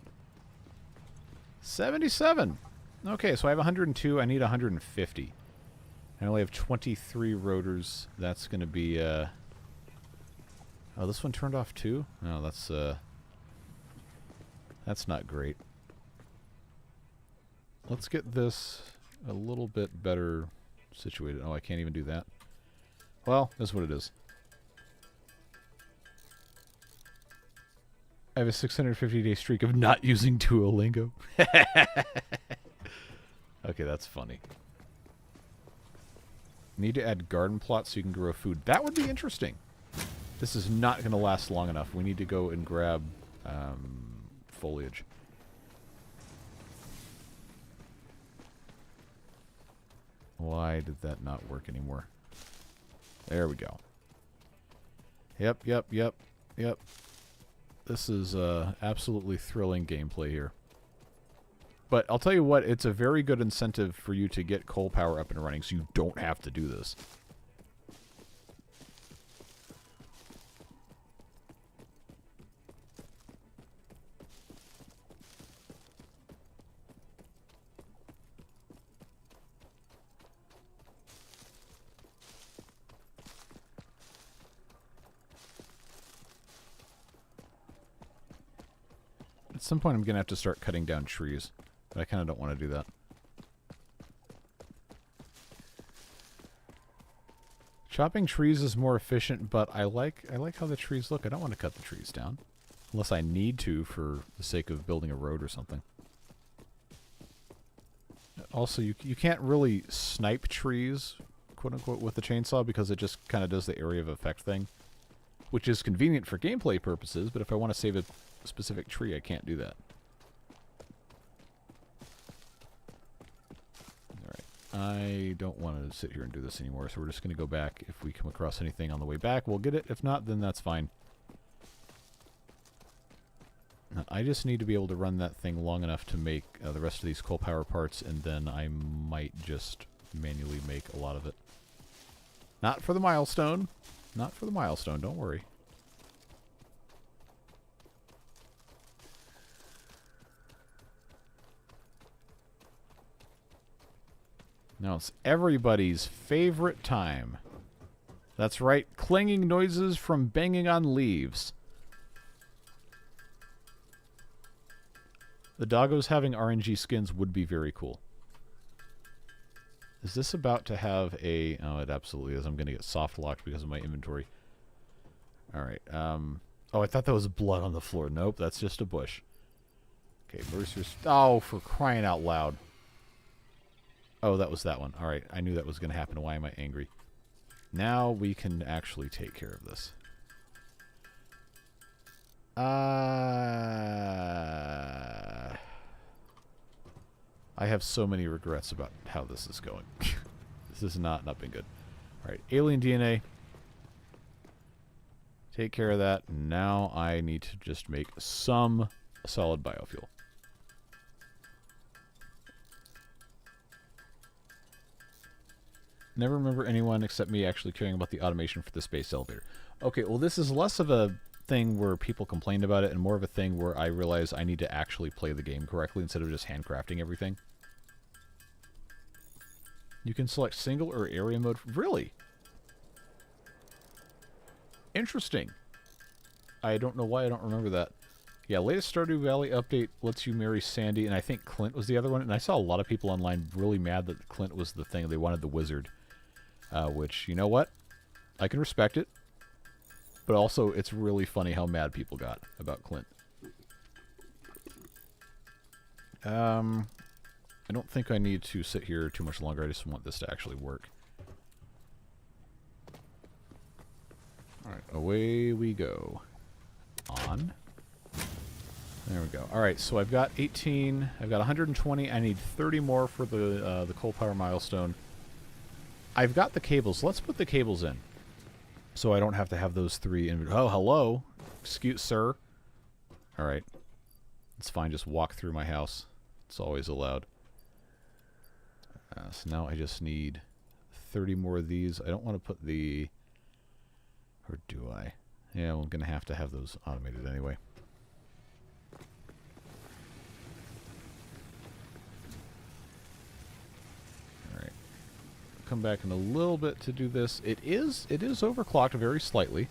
77. Okay, so I have 102. I need 150. I only have 23 rotors. That's going to be, oh, this one turned off too? No, that's not great. Let's get this a little bit better situated. Oh, I can't even do that. Well, that's what it is. I have a 650-day streak of not using Duolingo. Okay, that's funny. Need to add garden plots so you can grow food. That would be interesting. This is not going to last long enough. We need to go and grab foliage. Why did that not work anymore? There we go. Yep. This is absolutely thrilling gameplay here. But I'll tell you what, it's a very good incentive for you to get coal power up and running so you don't have to do this. At some point I'm going to have to start cutting down trees. But I kind of don't want to do that. Chopping trees is more efficient, but I like how the trees look. I don't want to cut the trees down. Unless I need to for the sake of building a road or something. Also, you can't really snipe trees, quote-unquote, with the chainsaw because it just kind of does the area of effect thing. Which is convenient for gameplay purposes, but if I want to save a specific tree, I can't do that. I don't want to sit here and do this anymore, so we're just going to go back. If we come across anything on the way back, we'll get it. If not, then that's fine. Now, I just need to be able to run that thing long enough to make the rest of these coal power parts, and then I might just manually make a lot of it. Not for the milestone. Not for the milestone, don't worry. Now it's everybody's favorite time. That's right, clanging noises from banging on leaves. The doggos having RNG skins would be very cool. Is this about to have a... Oh, it absolutely is. I'm going to get soft locked because of my inventory. Alright, oh, I thought that was blood on the floor. Nope, that's just a bush. Okay, Mercer's... Oh, for crying out loud. Oh, that was that one. Alright, I knew that was going to happen. Why am I angry? Now we can actually take care of this. I have so many regrets about how this is going. This has not been good. Alright, alien DNA. Take care of that. Now I need to just make some solid biofuel. Never remember anyone except me actually caring about the automation for the space elevator. Okay, well this is less of a thing where people complained about it and more of a thing where I realize I need to actually play the game correctly instead of just handcrafting everything. You can select single or area mode. Really? Interesting. I don't know why I don't remember that. Yeah, latest Stardew Valley update lets you marry Sandy, and I think Clint was the other one. And I saw a lot of people online really mad that Clint was the thing. They wanted the wizard. Which, you know what? I can respect it. But also, it's really funny how mad people got about Clint. I don't think I need to sit here too much longer. I just want this to actually work. Alright, away we go. On. There we go. Alright, so I've got 18. I've got 120. I need 30 more for the coal power milestone. I've got the cables. Let's put the cables in. So I don't have to have those three in. Oh, hello. Excuse, sir. Alright. It's fine. Just walk through my house. It's always allowed. So now I just need 30 more of these. I don't want to put the... Or do I? Yeah, I'm going to have those automated anyway. Alright. Come back in a little bit to do this. It is overclocked very slightly.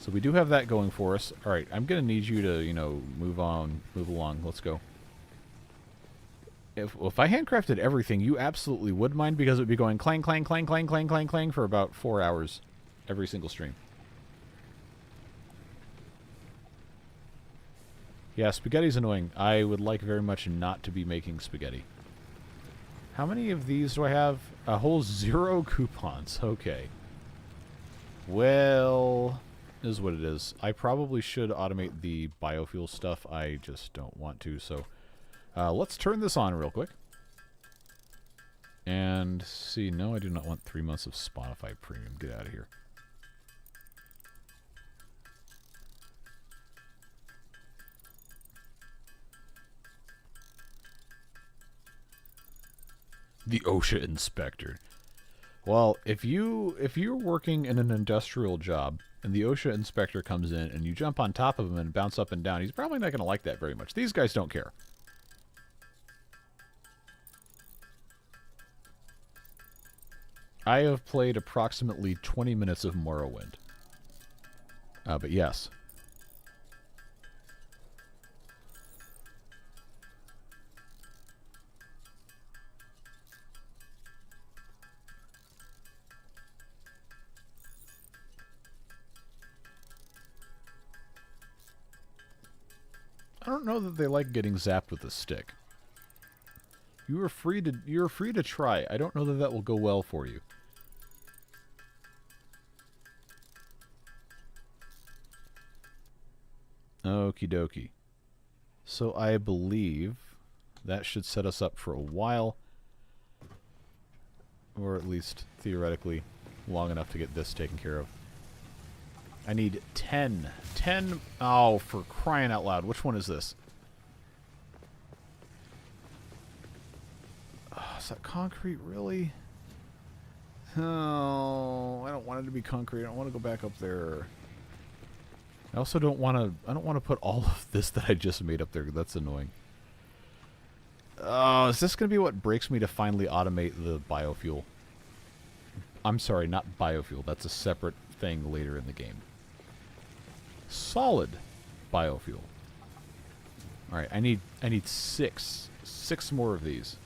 So we do have that going for us. Alright, I'm going to need you to, you know, move along. Let's go. If I handcrafted everything, you absolutely would mind because it would be going clang, clang, clang, clang, clang, clang, clang for about 4 hours every single stream. Yeah, spaghetti's annoying. I would like very much not to be making spaghetti. How many of these do I have? A whole 0 coupons. Okay. Well, is what it is. I probably should automate the biofuel stuff. I just don't want to, so... let's turn this on real quick. And see, no, I do not want 3 months of Spotify Premium. Get out of here. The OSHA inspector. Well, if you're working in an industrial job and the OSHA inspector comes in and you jump on top of him and bounce up and down, he's probably not going to like that very much. These guys don't care. I have played approximately 20 minutes of Morrowind. But yes. don't know that they like getting zapped with a stick. You are free to try. I don't know that that will go well for you. Okie dokie. So I believe that should set us up for a while. Or at least, theoretically, long enough to get this taken care of. I need 10. 10. Oh, for crying out loud. Which one is this? Oh, is that concrete, really? Oh, I don't want it to be concrete. I don't want to go back up there. I also don't want to... I don't want to put all of this that I just made up there. That's annoying. Oh, is this going to be what breaks me to finally automate the biofuel? I'm sorry, not biofuel. That's a separate thing later in the game. Solid biofuel. Alright, I need 6. 6 more of these.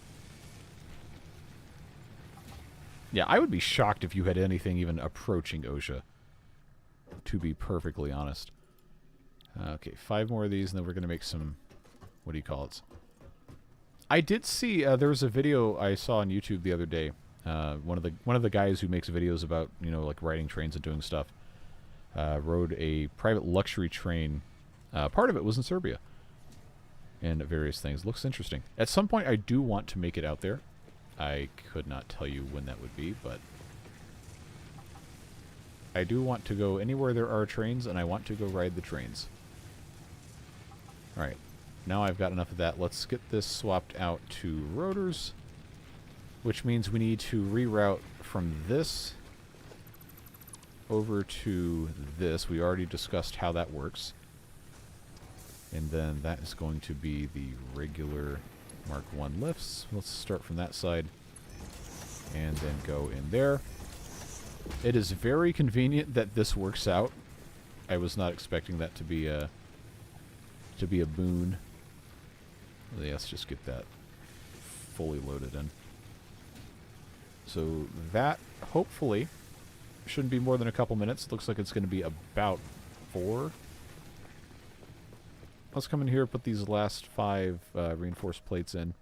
Yeah, I would be shocked if you had anything even approaching OSHA. To be perfectly honest. Okay, 5 more of these, and then we're going to make some... What do you call it? I did see... there was a video I saw on YouTube the other day. One of the guys who makes videos about, you know, like riding trains and doing stuff. Rode a private luxury train. Part of it was in Serbia. And various things. Looks interesting. At some point, I do want to make it out there. I could not tell you when that would be, but... I do want to go anywhere there are trains, and I want to go ride the trains. Alright. Now I've got enough of that. Let's get this swapped out to rotors. Which means we need to reroute from this over to this. We already discussed how that works. And then that is going to be the regular Mark 1 lifts. Let's start from that side and then go in there. It is very convenient that this works out. I was not expecting that to be a boon. Let's just get that fully loaded in. So that, hopefully, shouldn't be more than a couple minutes. Looks like it's going to be about 4. Let's come in here, put these last 5 reinforced plates in.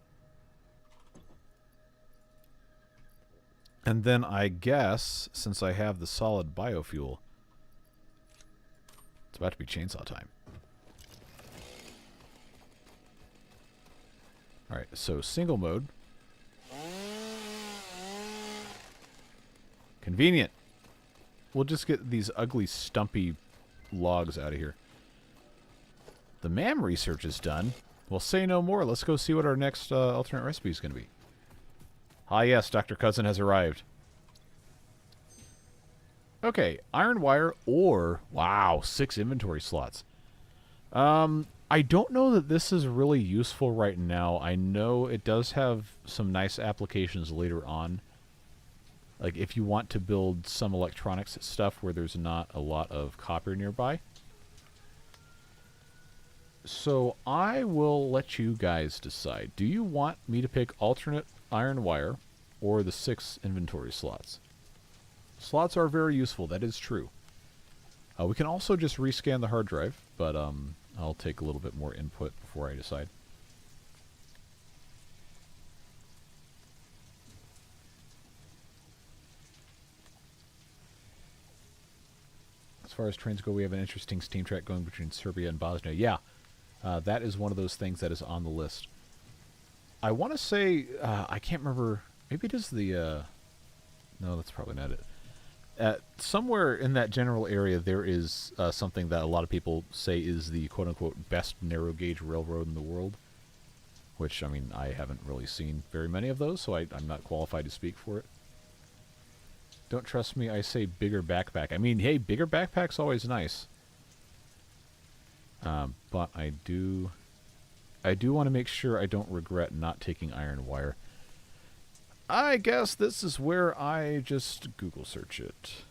And then I guess, since I have the solid biofuel, it's about to be chainsaw time. Alright, so single mode. Convenient. We'll just get these ugly, stumpy logs out of here. The MAM research is done. We'll say no more. Let's go see what our next alternate recipe is going to be. Ah, yes, Dr. Cousin has arrived. Okay, iron wire or... Wow, 6 inventory slots. I don't know that this is really useful right now. I know it does have some nice applications later on. Like, if you want to build some electronics stuff where there's not a lot of copper nearby. So, I will let you guys decide. Do you want me to pick alternate iron wire or the 6 inventory slots? Slots are very useful, that is true. We can also just rescan the hard drive, but I'll take a little bit more input before I decide. As far as trains go, we have an interesting steam track going between Serbia and Bosnia. Yeah, that is one of those things that is on the list. I want to say, I can't remember, maybe it is the, no, that's probably not it. Somewhere in that general area, there is something that a lot of people say is the quote-unquote best narrow-gauge railroad in the world. Which, I mean, I haven't really seen very many of those, so I'm not qualified to speak for it. Don't trust me, I say bigger backpack. I mean, hey, bigger backpack's always nice. But I do want to make sure I don't regret not taking iron wire. I guess this is where I just Google search it.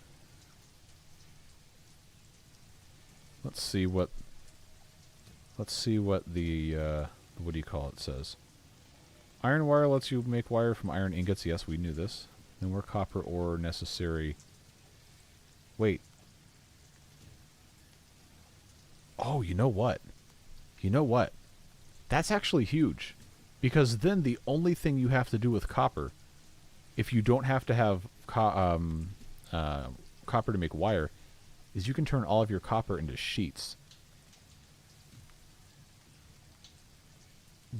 Let's see what the what do you call it says. Iron wire lets you make wire from iron ingots. Yes, we knew this. No more copper ore necessary. Wait. Oh, you know what? You know what? That's actually huge. Because then the only thing you have to do with copper, if you don't have to have copper to make wire, is you can turn all of your copper into sheets.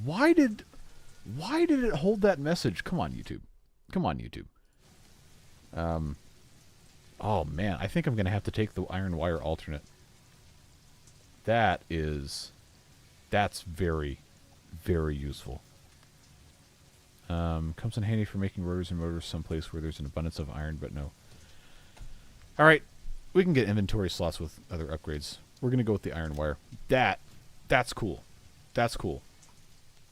Why did it hold that message? Come on, YouTube. Come on, YouTube. Oh, man. I think I'm going to have to take the iron wire alternate. That's very, very useful. Comes in handy for making rotors and motors someplace where there's an abundance of iron, but no. Alright. We can get inventory slots with other upgrades. We're going to go with the iron wire. That's cool. That's cool.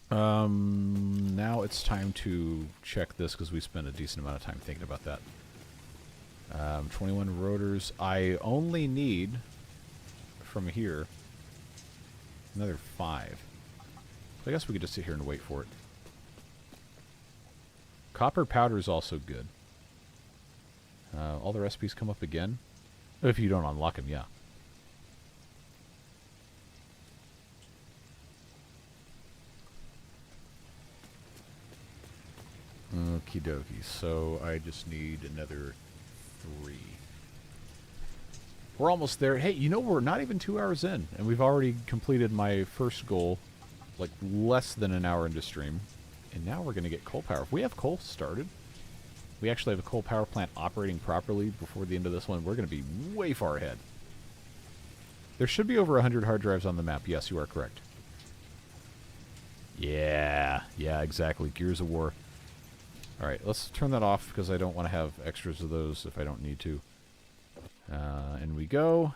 Now it's time to check this because we spent a decent amount of time thinking about that. 21 rotors. I only need, from here, another 5. So I guess we could just sit here and wait for it. Copper powder is also good. All the recipes come up again. If you don't unlock them, yeah. Okie dokie. So I just need another 3. We're almost there. Hey, you know, we're not even 2 hours in, and we've already completed my first goal, like less than an hour into stream. And now we're going to get coal power. If we have coal started, we actually have a coal power plant operating properly before the end of this one, we're going to be way far ahead. There should be over 100 hard drives on the map. Yes, you are correct. Yeah, exactly. Gears of War. Alright, let's turn that off because I don't want to have extras of those if I don't need to. In we go.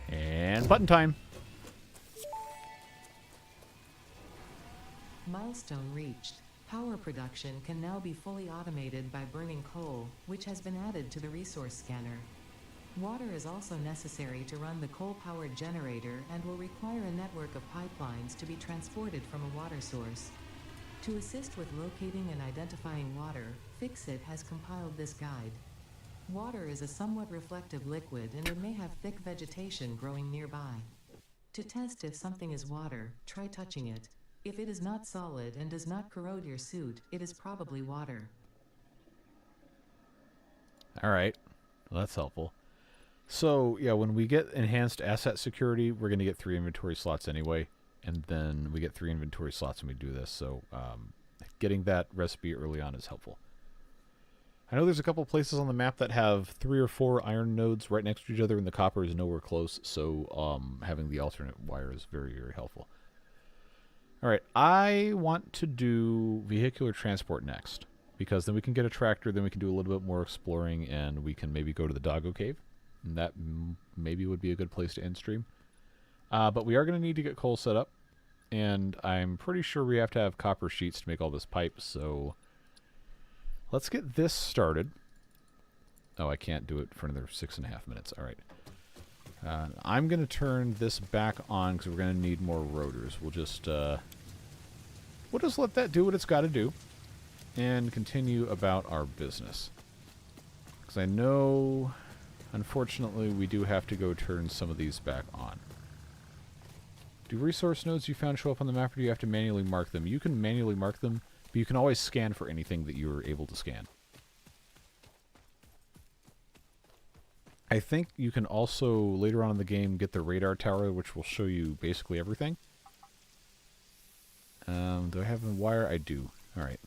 And button time. Milestone reached. Power production can now be fully automated by burning coal, which has been added to the resource scanner. Water is also necessary to run the coal-powered generator and will require a network of pipelines to be transported from a water source. To assist with locating and identifying water, Fixit has compiled this guide. Water is a somewhat reflective liquid and it may have thick vegetation growing nearby. To test if something is water, try touching it. If it is not solid and does not corrode your suit, it is probably water. Alright, well, that's helpful. So, yeah, when we get enhanced asset security, we're going to get 3 inventory slots anyway. And then we get 3 inventory slots when we do this. So, getting that recipe early on is helpful. I know there's a couple places on the map that have 3 or 4 iron nodes right next to each other, and the copper is nowhere close. So, having the alternate wire is very, very helpful. Alright, I want to do vehicular transport next. Because then we can get a tractor, then we can do a little bit more exploring, and we can maybe go to the Doggo Cave. And that maybe would be a good place to end stream. But we are going to need to get coal set up. And I'm pretty sure we have to have copper sheets to make all this pipe, so let's get this started. Oh, I can't do it for another 6.5 minutes. Alright. I'm going to turn this back on because we're going to need more rotors. We'll just let that do what it's got to do and continue about our business. Because I know, unfortunately, we do have to go turn some of these back on. Do resource nodes you found show up on the map, or do you have to manually mark them? You can manually mark them, but you can always scan for anything that you're able to scan. I think you can also, later on in the game, get the radar tower, which will show you basically everything. Do I have a wire? I do. Alright.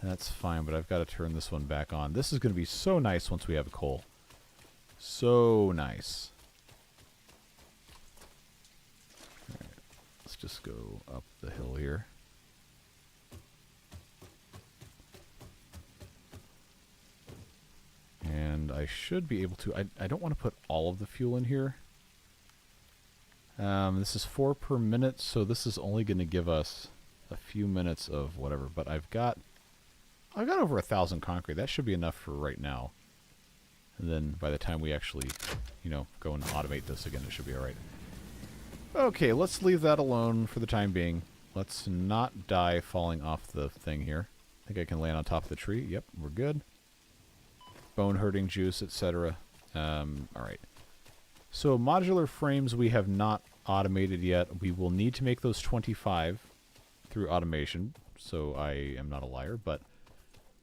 That's fine, but I've got to turn this one back on. This is going to be so nice once we have coal. So nice. Alright. Let's just go up the hill here. And I should be able to... I don't want to put all of the fuel in here. This is 4 per minute, so this is only going to give us a few minutes of whatever. But I've got over 1,000 concrete. That should be enough for right now. And then by the time we actually, go and automate this again, it should be alright. Okay, let's leave that alone for the time being. Let's not die falling off the thing here. I think I can land on top of the tree. Yep, we're good. Bone hurting juice, etc. Alright. So modular frames we have not automated yet. We will need to make those 25 through automation, so I am not a liar, but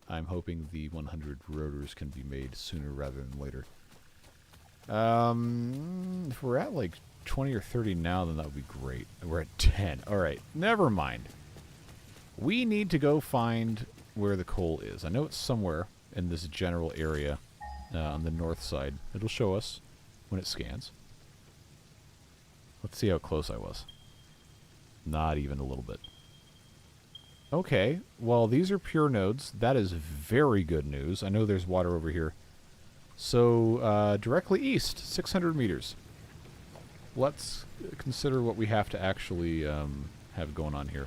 I'm hoping the 100 rotors can be made sooner rather than later. If we're at like 20 or 30 now, then that would be great. We're at 10. Alright, never mind. We need to go find where the coal is. I know it's somewhere in this general area on the north side. It'll show us when it scans. Let's see how close I was. Not even a little bit. Okay, well, these are pure nodes. That is very good news. I know there's water over here. So, directly east, 600 meters. Let's consider what we have to actually have going on here.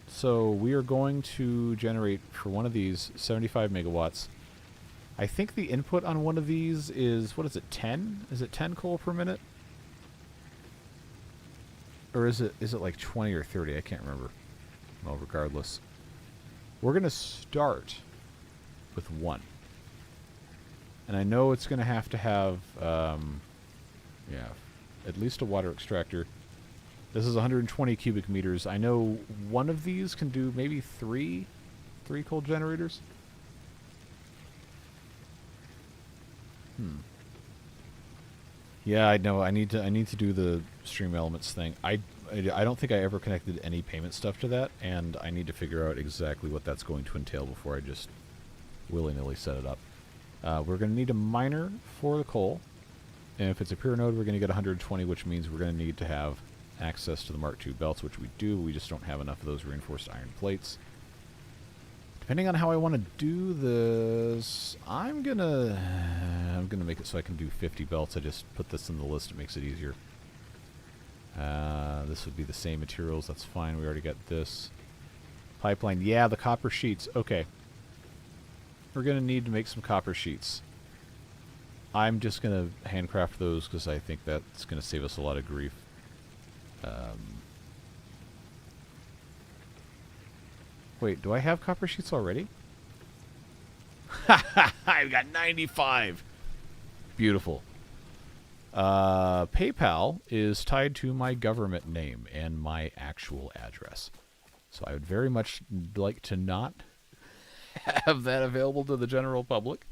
So, we are going to generate, for one of these, 75 megawatts. I think the input on one of these is, what is it, 10? Is it 10 coal per minute? Or is it like 20 or 30? I can't remember. Well, regardless. We're going to start with 1. And I know it's going to have, yeah, at least a water extractor. This is 120 cubic meters. I know one of these can do maybe three coal generators. Yeah, I know. I need to do the stream elements thing. I don't think I ever connected any payment stuff to that, and I need to figure out exactly what that's going to entail before I just willy-nilly set it up. We're going to need a miner for the coal, and if it's a pure node, we're going to get 120, which means we're going to need to have access to the Mark II belts, which we do. We just don't have enough of those reinforced iron plates. Depending on how I want to do this, I'm gonna make it so I can do 50 belts. I just put this in the list. It makes it easier. This would be the same materials. That's fine. We already got this. Pipeline. Yeah, the copper sheets. Okay. We're going to need to make some copper sheets. I'm just going to handcraft those because I think that's going to save us a lot of grief. Wait, do I have copper sheets already? I've got 95. Beautiful. PayPal is tied to my government name and my actual address. So I would very much like to not have that available to the general public.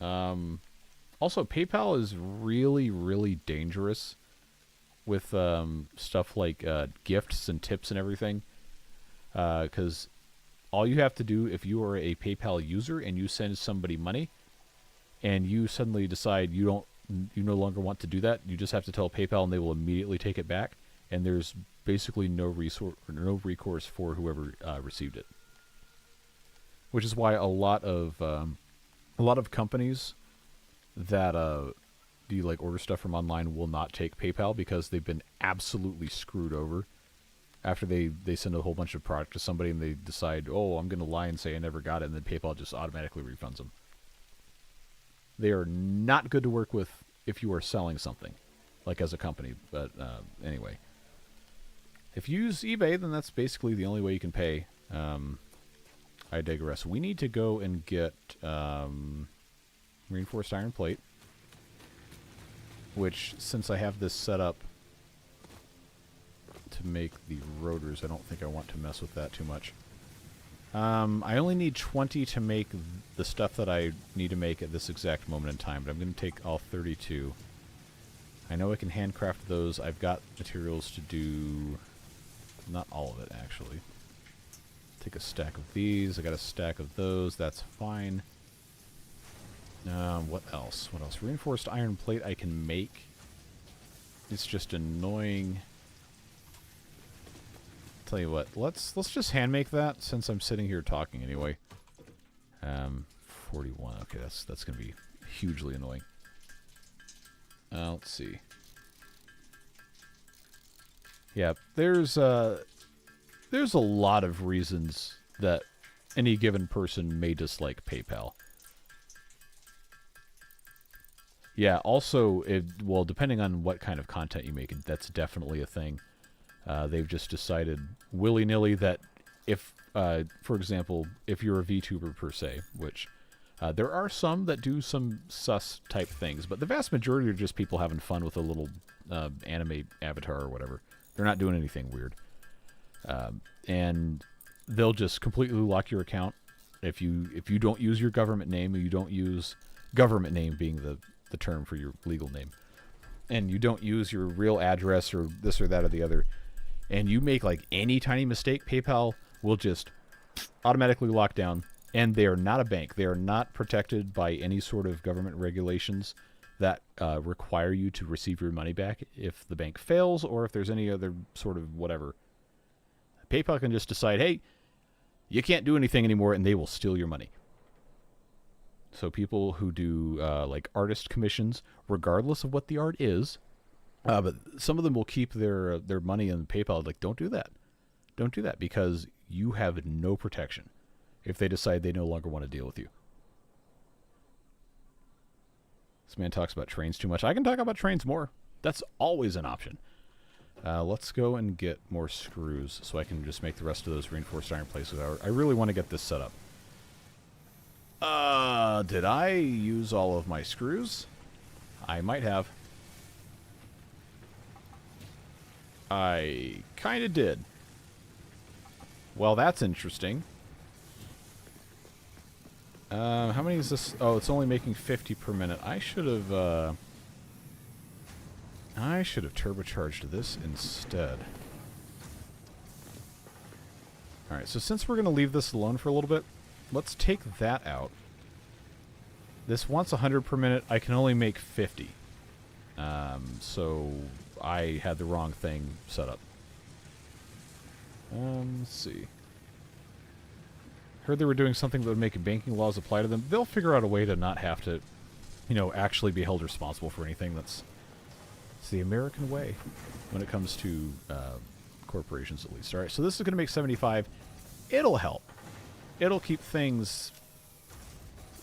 Also, PayPal is really, really dangerous with stuff like gifts and tips and everything. Because all you have to do if you are a PayPal user and you send somebody money and you suddenly decide you no longer want to do that, you just have to tell PayPal and they will immediately take it back, and there's basically no recourse for whoever received it. Which is why a lot of companies that do like order stuff from online will not take PayPal because they've been absolutely screwed over after they send a whole bunch of product to somebody and they decide, oh, I'm going to lie and say I never got it, and then PayPal just automatically refunds them. They are not good to work with if you are selling something, like as a company. But anyway, if you use eBay, then that's basically the only way you can pay. I digress. We need to go and get reinforced iron plate, which, since I have this set up to make the rotors, I don't think I want to mess with that too much. I only need 20 to make the stuff that I need to make at this exact moment in time, but I'm going to take all 32. I know I can handcraft those. I've got materials to do... not all of it, actually. Take a stack of these. I got a stack of those. That's fine. What else? What else? Reinforced iron plate I can make. It's just annoying. Tell you what, let's just hand make that since I'm sitting here talking anyway. 41. Okay, that's gonna be hugely annoying. Let's see. Yeah, there's a lot of reasons that any given person may dislike PayPal. Yeah, also, well, depending on what kind of content you make, that's definitely a thing. They've just decided willy-nilly that if, for example, if you're a VTuber per se, which There are some that do some sus type things, but the vast majority are just people having fun with a little anime avatar or whatever. They're not doing anything weird. And they'll just completely lock your account if you don't use your government name, or you don't use government name being the term for your legal name, and you don't use your real address or this or that or the other, and you make like any tiny mistake, PayPal will just automatically lock down. And they are not a bank. They are not protected by any sort of government regulations that require you to receive your money back if the bank fails or if there's any other sort of whatever. PayPal can just decide, hey, you can't do anything anymore, and they will steal your money. So people who do like artist commissions, regardless of what the art is, but some of them will keep their money in PayPal. Like, don't do that. Don't do that, because you have no protection if they decide they no longer want to deal with you. This man talks about trains too much. I can talk about trains more. That's always an option. Let's go and get more screws so I can just make the rest of those reinforced iron plates. I really want to get this set up. Did I use all of my screws? I might have. I kind of did. Well, that's interesting. How many is this? Oh, it's only making 50 per minute. I should have turbocharged this instead. Alright, so since we're going to leave this alone for a little bit, let's take that out. This wants 100 per minute. I can only make 50. So I had the wrong thing set up. Let's see. Heard they were doing something that would make banking laws apply to them. They'll figure out a way to not have to, actually be held responsible for anything. It's the American way when it comes to corporations, at least. All right, so this is going to make 75. It'll help. It'll keep things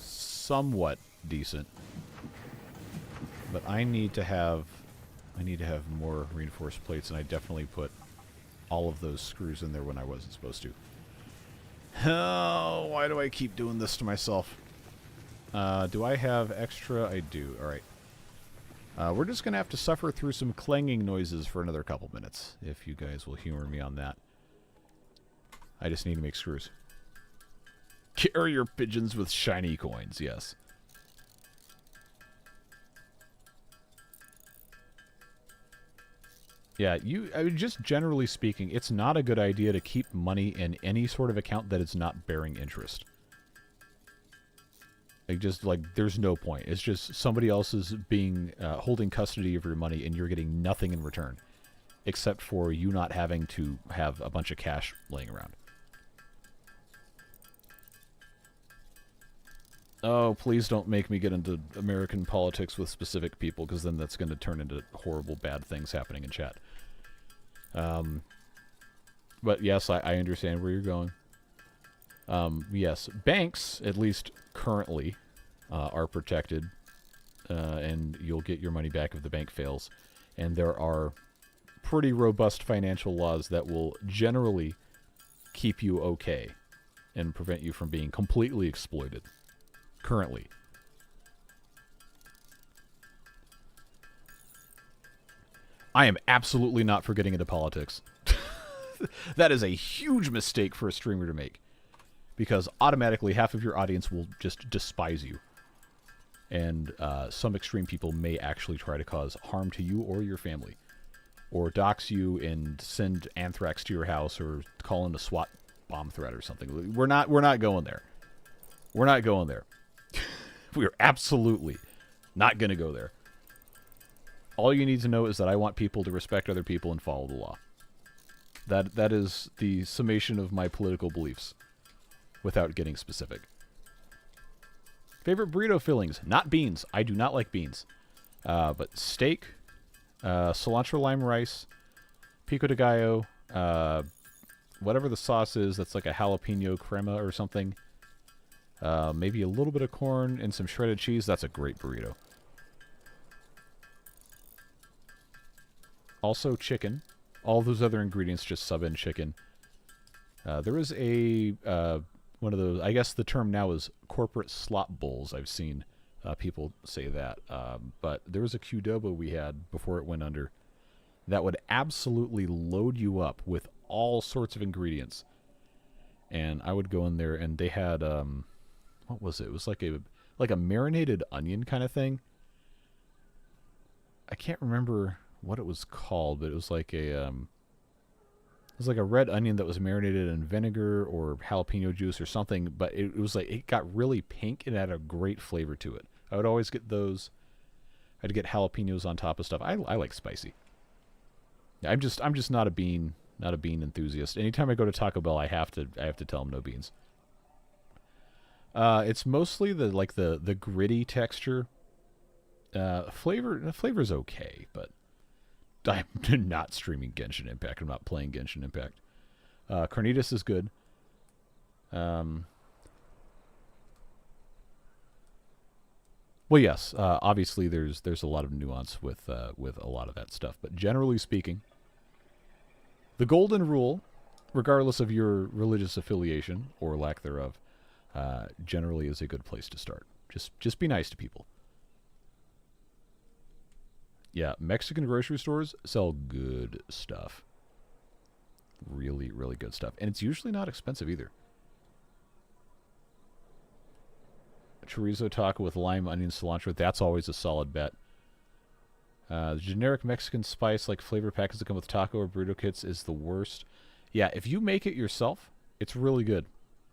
somewhat decent. But I need to have more reinforced plates, and I definitely put all of those screws in there when I wasn't supposed to. Oh, why do I keep doing this to myself? Do I have extra? I do. Alright. We're just going to have to suffer through some clanging noises for another couple minutes, if you guys will humor me on that. I just need to make screws. Carrier pigeons with shiny coins, yes. Yeah, I mean, just generally speaking, it's not a good idea to keep money in any sort of account that is not bearing interest. There's no point. It's just somebody else is holding custody of your money, and you're getting nothing in return, except for you not having to have a bunch of cash laying around. Oh, please don't make me get into American politics with specific people, because then that's going to turn into horrible, bad things happening in chat. But yes, I understand where you're going. Yes, banks, at least currently, are protected, and you'll get your money back if the bank fails. And there are pretty robust financial laws that will generally keep you okay and prevent you from being completely exploited. Currently. I am absolutely not for getting into politics. That is a huge mistake for a streamer to make, because automatically half of your audience will just despise you, and some extreme people may actually try to cause harm to you or your family, or dox you and send anthrax to your house, or call in a SWAT bomb threat or something. We're not going there. We're not going there. We are absolutely not going to go there. All you need to know is that I want people to respect other people and follow the law. That is the summation of my political beliefs, without getting specific. Favorite burrito fillings? Not beans. I do not like beans. But steak, cilantro lime rice, pico de gallo, whatever the sauce is, that's like a jalapeno crema or something. Maybe a little bit of corn and some shredded cheese. That's a great burrito. Also chicken. All those other ingredients, just sub in chicken. There is a one of those. I guess the term now is corporate slop bowls. I've seen people say that. But there was a Qdoba we had before it went under that would absolutely load you up with all sorts of ingredients. And I would go in there, and they had what was it? It was like a marinated onion kind of thing. I can't remember what it was called, but it was like a red onion that was marinated in vinegar or jalapeno juice or something. But it was like it got really pink and had a great flavor to it. I would always get those. I'd get jalapenos on top of stuff. I like spicy. I'm just not a bean enthusiast. Anytime I go to Taco Bell, I have to tell them no beans. It's mostly the gritty texture. Flavor's okay, but I'm not streaming Genshin Impact. I'm not playing Genshin Impact. Carnitas is good. Well, yes. Obviously, there's a lot of nuance with a lot of that stuff, but generally speaking, the golden rule, regardless of your religious affiliation or lack thereof, generally is a good place to start. Just be nice to people. Yeah, Mexican grocery stores sell good stuff. Really, really good stuff. And it's usually not expensive either. Chorizo taco with lime, onion, cilantro. That's always a solid bet. The generic Mexican spice like flavor packets that come with taco or burrito kits is the worst. Yeah, if you make it yourself, it's really good.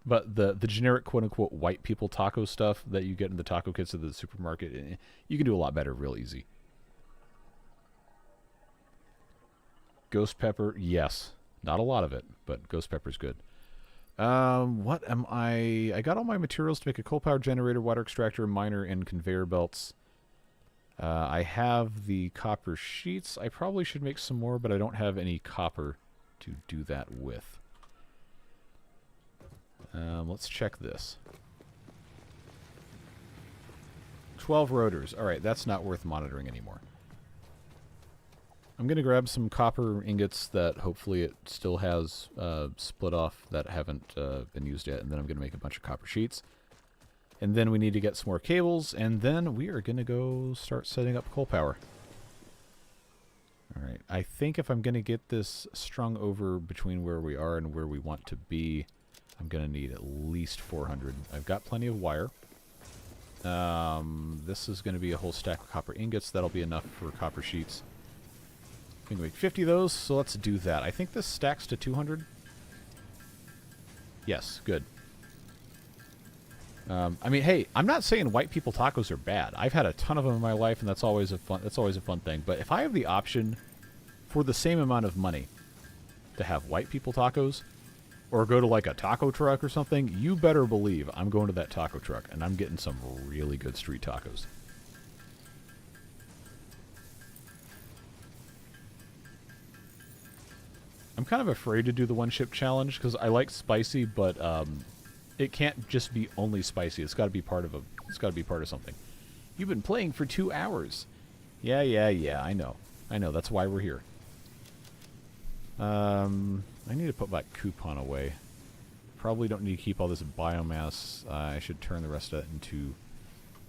But the generic quote-unquote white people taco stuff that you get in the taco kits at the supermarket, you can do a lot better real easy. Ghost pepper, yes. Not a lot of it, but ghost pepper's good. What am I got all my materials to make a coal power generator, water extractor, miner, and conveyor belts. I have the copper sheets. I probably should make some more, but I don't have any copper to do that with. Let's check this. 12 rotors. Alright, that's not worth monitoring anymore. I'm going to grab some copper ingots that hopefully it still has split off that haven't been used yet, and then I'm going to make a bunch of copper sheets. And then we need to get some more cables, and then we are going to go start setting up coal power. Alright, I think if I'm going to get this strung over between where we are and where we want to be, I'm going to need at least 400. I've got plenty of wire. This is going to be a whole stack of copper ingots. That'll be enough for copper sheets. We can make 50 of those, so let's do that. I think this stacks to 200. Yes, good. I mean, hey, I'm not saying white people tacos are bad. I've had a ton of them in my life, and that's always a fun thing. But if I have the option for the same amount of money to have white people tacos, or go to like a taco truck or something, you better believe I'm going to that taco truck, and I'm getting some really good street tacos. I'm kind of afraid to do the one-chip challenge because I like spicy, but it can't just be only spicy. It's got to be part of something. You've been playing for 2 hours. Yeah. I know. That's why we're here. I need to put my coupon away. Probably don't need to keep all this biomass. I should turn the rest of it into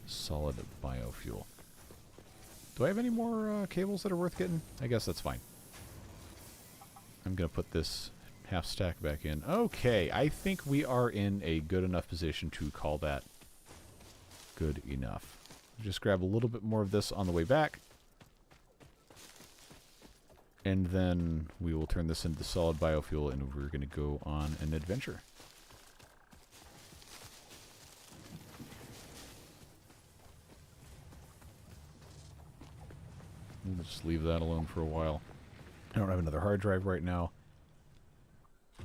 solid biofuel. Do I have any more cables that are worth getting? I guess that's fine. I'm going to put this half stack back in. Okay, I think we are in a good enough position to call that good enough. Just grab a little bit more of this on the way back. And then we will turn this into solid biofuel, and we're going to go on an adventure. We'll just leave that alone for a while. I don't have another hard drive right now.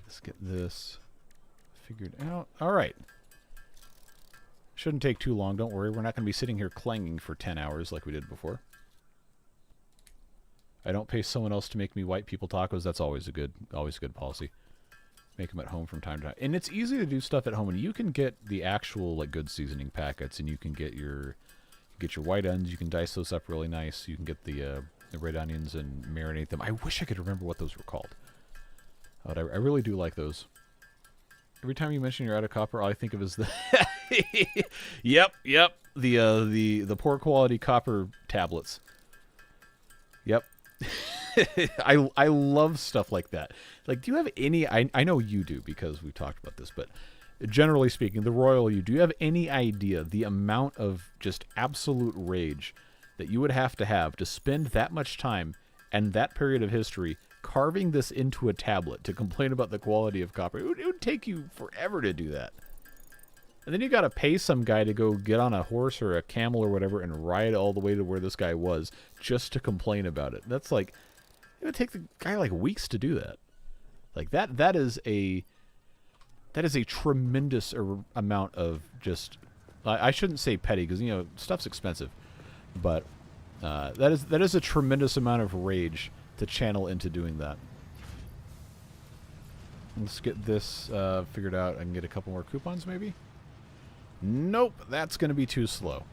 Let's get this figured out. All right. Shouldn't take too long. Don't worry. We're not going to be sitting here clanging for 10 hours like we did before. I don't pay someone else to make me white people tacos. That's always a good policy. Make them at home from time to time. And it's easy to do stuff at home. And you can get the actual like good seasoning packets, and you can get your white onions. You can dice those up really nice. You can get the red onions and marinate them. I wish I could remember what those were called. But I really do like those. Every time you mention you're out of copper, all I think of is the... Yep. The poor quality copper tablets. Yep. I love stuff like that. Like, do you have any... I know you do because we've talked about this, but generally speaking, the royal you, do you have any idea the amount of just absolute rage that you would have to spend that much time and that period of history carving this into a tablet to complain about the quality of copper? It would take you forever to do that. And then you got to pay some guy to go get on a horse or a camel or whatever and ride all the way to where this guy was just to complain about it. That's like, it would take the guy like weeks to do that. Like that is a tremendous amount of just, I shouldn't say petty because, you know, stuff's expensive, but that is a tremendous amount of rage to channel into doing that. Let's get this figured out. I can get a couple more coupons maybe. Nope, that's going to be too slow.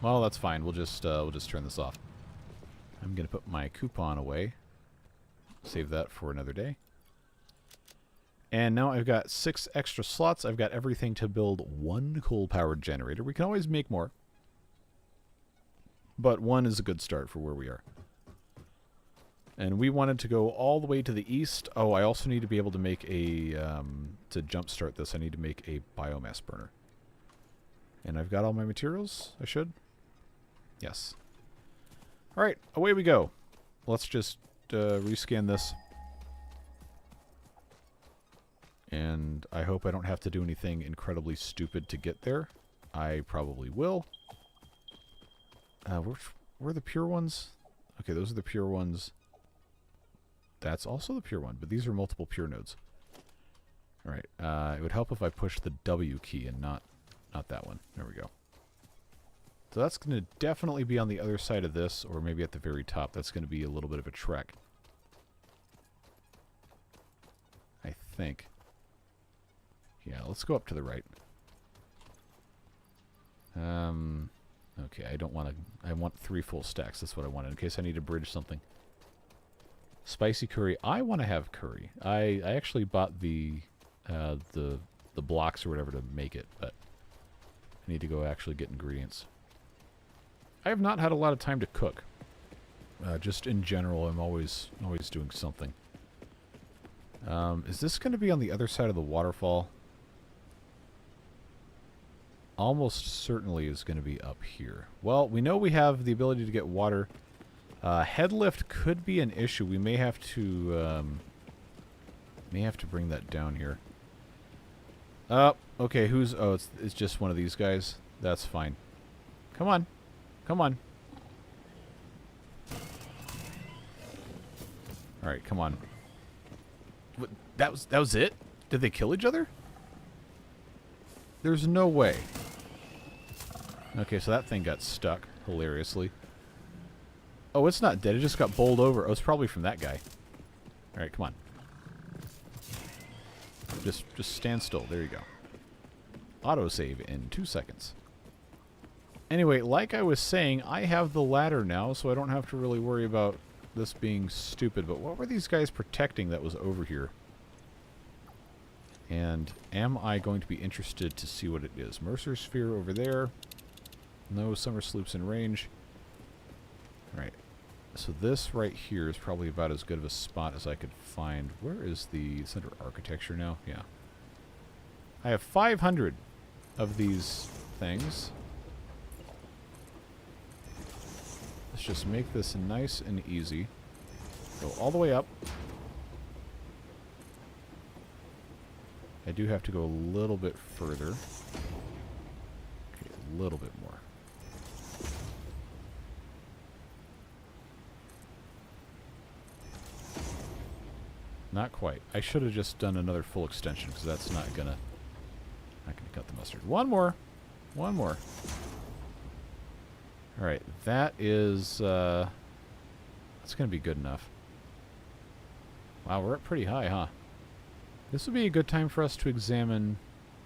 Well, that's fine. We'll just turn this off. I'm going to put my coupon away. Save that for another day. And now I've got 6 extra slots. I've got everything to build 1 coal-powered generator. We can always make more, but 1 is a good start for where we are. And we wanted to go all the way to the east. Oh, I also need to be able to make a, to jumpstart this, I need to make a biomass burner. And I've got all my materials, I should? Yes. Alright, away we go. Let's just rescan this. And I hope I don't have to do anything incredibly stupid to get there. I probably will. Where are the pure ones? Okay, those are the pure ones. That's also the pure one, but these are multiple pure nodes. Alright, it would help if I push the W key and not that one. There we go. So that's going to definitely be on the other side of this, or maybe at the very top. That's going to be a little bit of a trek. I think. Yeah, let's go up to the right. Okay, I don't want to... I want 3 full stacks. That's what I wanted, in case I need to bridge something. Spicy curry. I want to have curry. I actually bought the blocks or whatever to make it, but I need to go actually get ingredients. I have not had a lot of time to cook. Just in general, I'm always doing something. Is this going to be on the other side of the waterfall? Almost certainly is going to be up here. Well, we know we have the ability to get water. Head lift could be an issue. We may have to bring that down here. Okay, who's... Oh, it's just one of these guys. That's fine. Come on. Come on. Alright, come on. What, that was it? Did they kill each other? There's no way. Okay, so that thing got stuck, hilariously. Oh, it's not dead. It just got bowled over. Oh, it's probably from that guy. Alright, come on. Just stand still. There you go. Autosave in 2 seconds. Anyway, like I was saying, I have the ladder now, so I don't have to really worry about this being stupid. But what were these guys protecting that was over here? And am I going to be interested to see what it is? Mercer Sphere over there. No summer sloops in range. Alright. So this right here is probably about as good of a spot as I could find. Where is the center architecture now? Yeah. I have 500 of these things. Let's just make this nice and easy. Go all the way up. I do have to go a little bit further. Okay, a little bit more. Not quite. I should have just done another full extension because that's not gonna cut the mustard. One more. One more. Alright, that is that's gonna be good enough. Wow, we're up pretty high, huh? This would be a good time for us to examine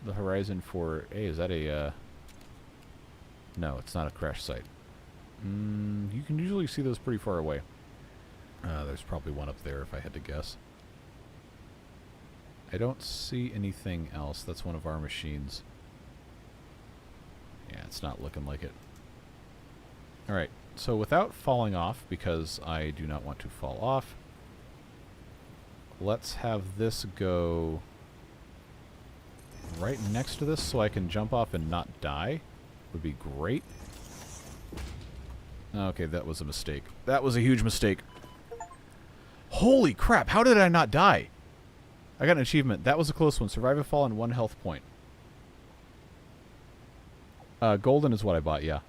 the horizon for... Hey, is that a... No, it's not a crash site. You can usually see those pretty far away. There's probably one up there if I had to guess. I don't see anything else. That's one of our machines. Yeah, it's not looking like it. Alright, so without falling off, because I do not want to fall off, let's have this go right next to this so I can jump off and not die. Would be great. Okay, that was a mistake. That was a huge mistake. Holy crap, how did I not die? I got an achievement. That was a close one. Survive a fall and 1 health point. Golden is what I bought, yeah.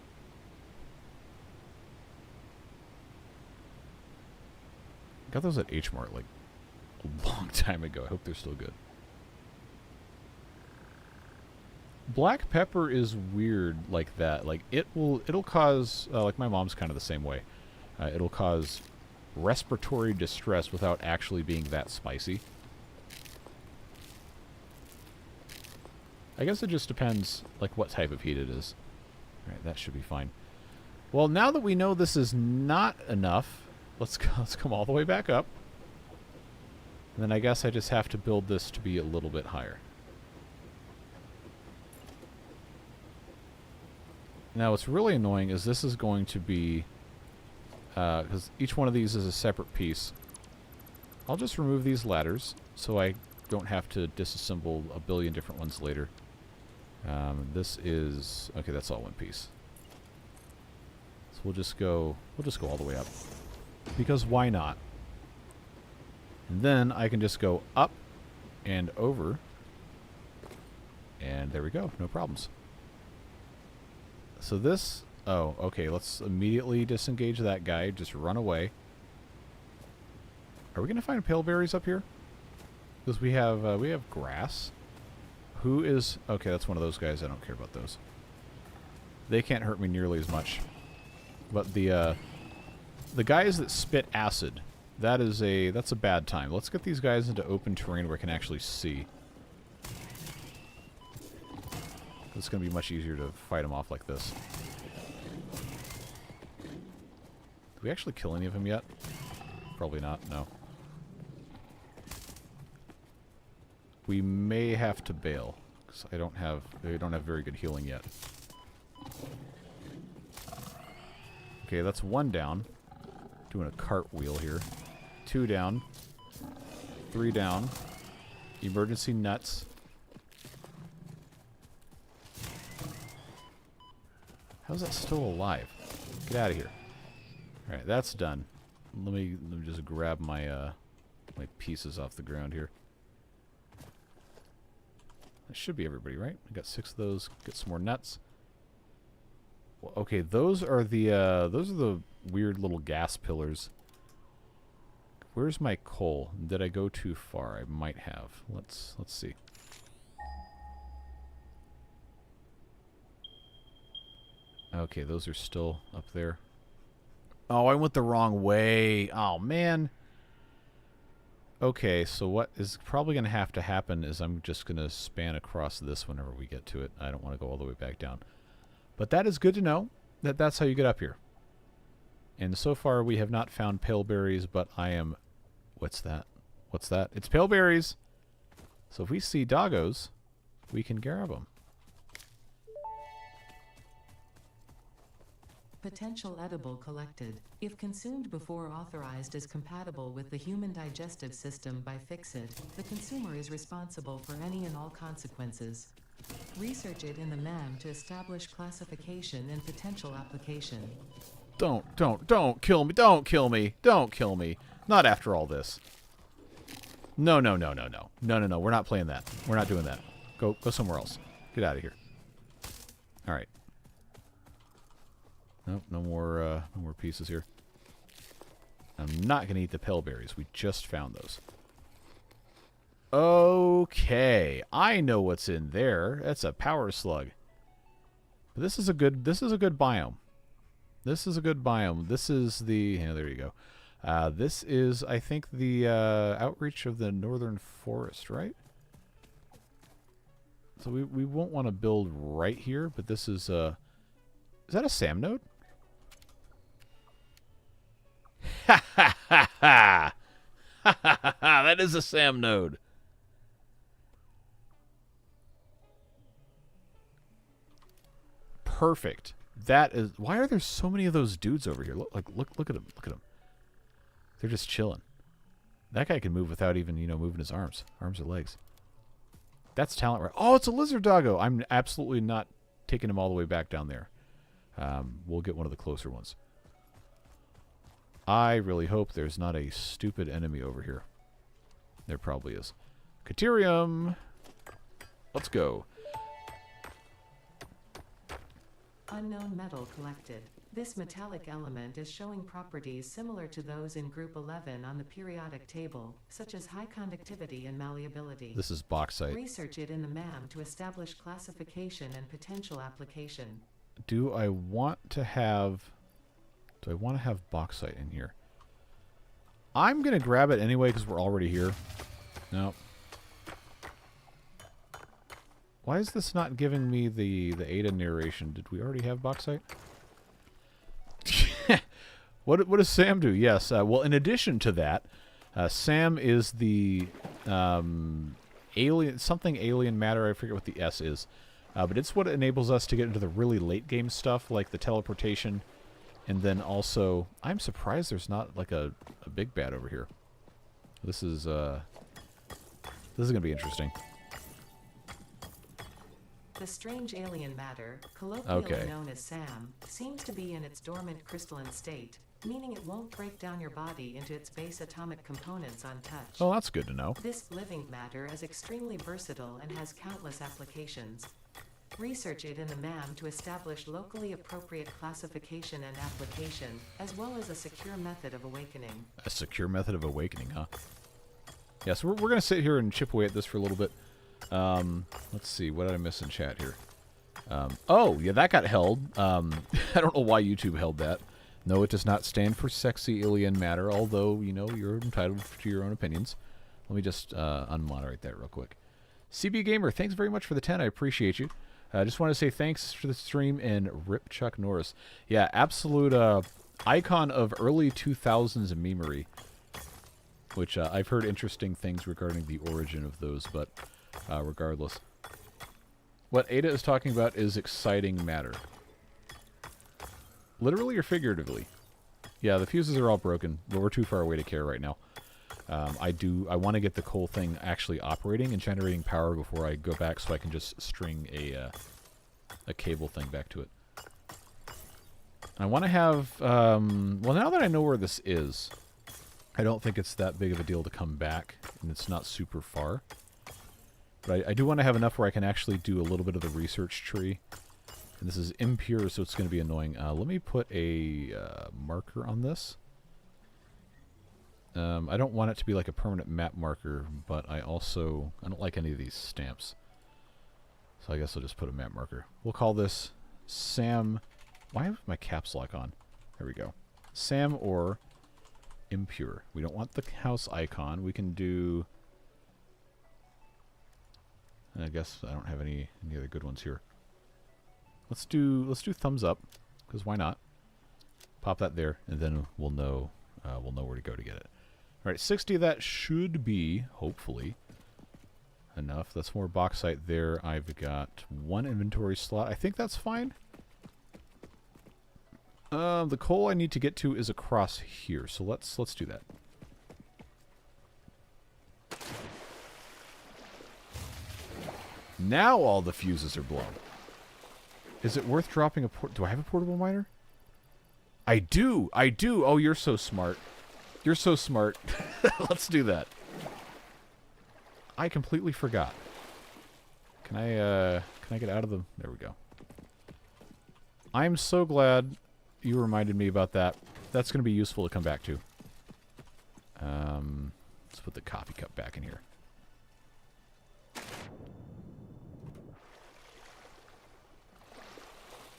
Got those at H-Mart like a long time ago. I hope they're still good. Black pepper is weird like that. Like it'll cause like my mom's kind of the same way. It'll cause respiratory distress without actually being that spicy. I guess it just depends like what type of heat it is. Alright, that should be fine. Well, now that we know this is not enough, let's come all the way back up. And then I guess I just have to build this to be a little bit higher. Now what's really annoying is this is going to be, because each one of these is a separate piece. I'll just remove these ladders so I don't have to disassemble a billion different ones later. This is, okay, that's all one piece. So we'll just go all the way up. Because why not? And then I can just go up and over. And there we go, no problems. So this, oh, okay, let's immediately disengage that guy, just run away. Are we going to find pale berries up here? Because we have grass. Who is, okay, that's one of those guys, I don't care about those. They can't hurt me nearly as much. But the guys that spit acid, that's a bad time. Let's get these guys into open terrain where I can actually see. It's going to be much easier to fight them off like this. Did we actually kill any of them yet? Probably not, no. We may have to bail, because they don't have very good healing yet. Okay, that's 1 down. Doing a cartwheel here. 2 down. 3 down. Emergency nuts. How's that still alive? Get out of here. Alright, that's done. Let me just grab my my pieces off the ground here. That should be everybody, right? I got 6 of those. Get some more nuts. Well, okay, those are the weird little gas pillars. Where's my coal? Did I go too far? I might have. Let's see. Okay, those are still up there. Oh, I went the wrong way. Oh, man. Okay, so what is probably going to happen is I'm just going to span across this whenever we get to it. I don't want to go all the way back down. But that is good to know that that's how you get up here. And so far we have not found pale berries, but I am... What's that? What's that? It's pale berries! So if we see doggos, we can grab them. Potential edible collected. If consumed before authorized as compatible with the human digestive system by Fixit, the consumer is responsible for any and all consequences. Research it in the MAM to establish classification and potential application. Don't kill me, don't kill me, don't kill me. Not after all this. No, we're not playing that. We're not doing that. Go somewhere else. Get out of here. Alright. Nope, no more pieces here. I'm not going to eat the pale berries. We just found those. Okay, I know what's in there. That's a power slug. But this is a good biome. This is a good biome. This is the, yeah, there you go. This is, I think, the outreach of the northern forest, right? So we won't want to build right here, but this is that a SAM node? Ha ha ha ha! Ha ha ha ha! That is a SAM node. Perfect. That is... Why are there so many of those dudes over here? Look at them. Look at them. They're just chilling. That guy can move without even, moving his arms. Arms or legs. That's talent, right? Oh, it's a lizard doggo. I'm absolutely not taking him all the way back down there. We'll get one of the closer ones. I really hope there's not a stupid enemy over here. There probably is. Caterium! Let's go. Unknown metal collected. This metallic element is showing properties similar to those in Group 11 on the periodic table, such as high conductivity and malleability. This is bauxite. Research it in the MAM to establish classification and potential application. Do I want to have bauxite in here? I'm going to grab it anyway because we're already here. No. Why is this not giving me the Ada narration? Did we already have bauxite? What does Sam do? Yes. Well, in addition to that, Sam is the alien matter. I forget what the S is. But it's what enables us to get into the really late game stuff, like the teleportation. And then also, I'm surprised there's not like a big bad over here. This is going to be interesting. The strange alien matter, colloquially Okay. known as SAM, seems to be in its dormant crystalline state, meaning it won't break down your body into its base atomic components on touch. Oh, that's good to know. This living matter is extremely versatile and has countless applications. Research it in the MAM to establish locally appropriate classification and application, as well as a secure method of awakening. A secure method of awakening, huh? Yeah, so we're going to sit here and chip away at this for a little bit. Let's see. What did I miss in chat here? Oh, yeah, that got held. I don't know why YouTube held that. No, it does not stand for sexy alien matter, although, you're entitled to your own opinions. Let me just unmoderate that real quick. CB Gamer, thanks very much for the 10. I appreciate you. I just want to say thanks for the stream and rip Chuck Norris. Yeah, absolute icon of early 2000s memery, which I've heard interesting things regarding the origin of those, but regardless. What Ada is talking about is exciting matter. Literally or figuratively? Yeah, the fuses are all broken, but we're too far away to care right now. I want to get the coal thing actually operating and generating power before I go back so I can just string a cable thing back to it. I want to have, well, now that I know where this is, I don't think it's that big of a deal to come back, and it's not super far. But I do want to have enough where I can actually do a little bit of the research tree. And this is impure, so it's going to be annoying. Let me put a marker on this. I don't want it to be like a permanent map marker, but I don't like any of these stamps. So I guess I'll just put a map marker. We'll call this Sam. Why have my caps lock on? There we go. Sam or impure. We don't want the house icon. We can do... I guess I don't have any other good ones here. Let's do thumbs up, because why not? Pop that there, and then we'll know where to go to get it. All right, 60 of that should be, hopefully, enough. That's more bauxite there. I've got one inventory slot. I think that's fine. The coal I need to get to is across here, so let's do that. Now all the fuses are blown. Is it worth dropping a do I have a portable miner? I do. Oh, you're so smart. You're so smart. Let's do that. I completely forgot. Can I get out of the... There we go. I'm so glad you reminded me about that. That's going to be useful to come back to. Let's put the coffee cup back in here.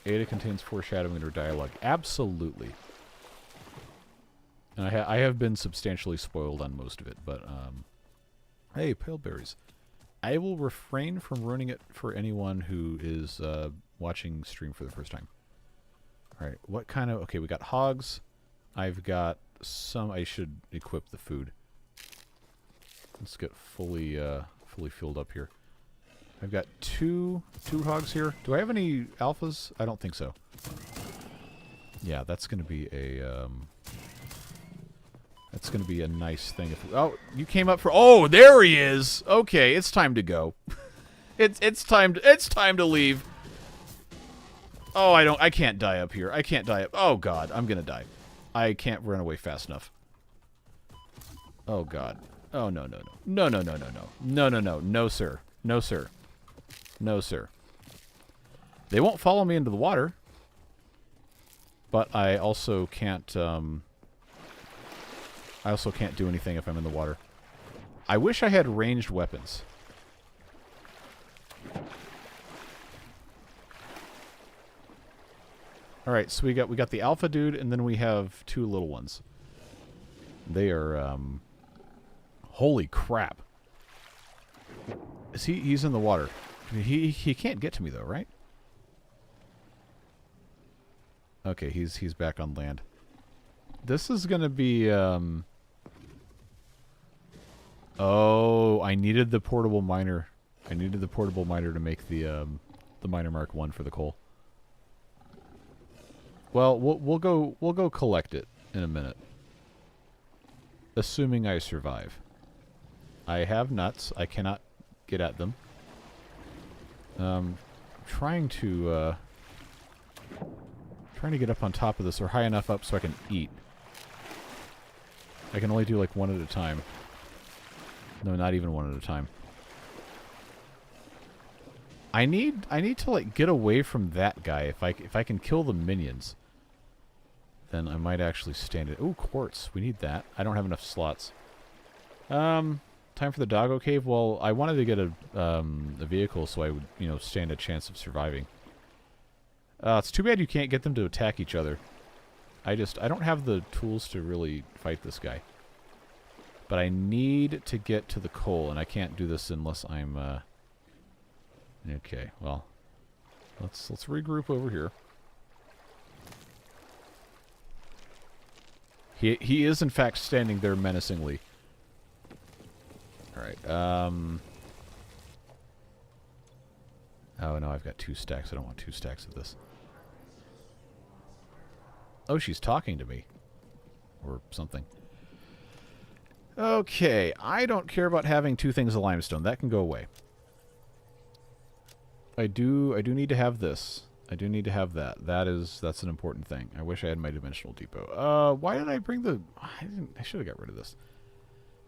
Ada contains foreshadowing in her dialogue. Absolutely. And I have been substantially spoiled on most of it, but, hey, pale berries. I will refrain from ruining it for anyone who is watching stream for the first time. Alright, what kind of... Okay, we got hogs. I've got some... I should equip the food. Let's get fully filled up here. I've got two hogs here. Do I have any alphas? I don't think so. Yeah, that's going to be a nice thing. If oh, you came up for. Oh, there he is. Okay, it's time to go. it's time to leave. Oh, I can't die up here. I can't die up. Oh god, I'm going to die. I can't run away fast enough. Oh god. Oh no. No, sir. No, sir. No, sir. They won't follow me into the water. But I also can't do anything if I'm in the water. I wish I had ranged weapons. Alright, so we got the alpha dude, and then we have two little ones. They are holy crap. He's in the water. He can't get to me though, right? Okay, he's back on land. This is gonna be oh, I needed the portable miner. I needed the portable miner to make the miner Mark 1 for the coal. Well, we'll go collect it in a minute. Assuming I survive. I have nuts. I cannot get at them. Trying to get up on top of this, or high enough up so I can eat. I can only do like one at a time. No, not even one at a time. I need to like get away from that guy. If I can kill the minions, then I might actually stand it. Ooh, quartz. We need that. I don't have enough slots. Time for the doggo cave. Well, I wanted to get a vehicle so I would, stand a chance of surviving. It's too bad you can't get them to attack each other. I don't have the tools to really fight this guy. But I need to get to the coal, and I can't do this unless I'm, okay, well, let's regroup over here. He is, in fact, standing there menacingly. Alright, oh, no, I've got 2 stacks. I don't want 2 stacks of this. Oh, she's talking to me. Or something. Okay, I don't care about having 2 things of limestone. That can go away. I do need to have this. I do need to have that. That's an important thing. I wish I had my dimensional depot. Why did I bring the... I should have got rid of this.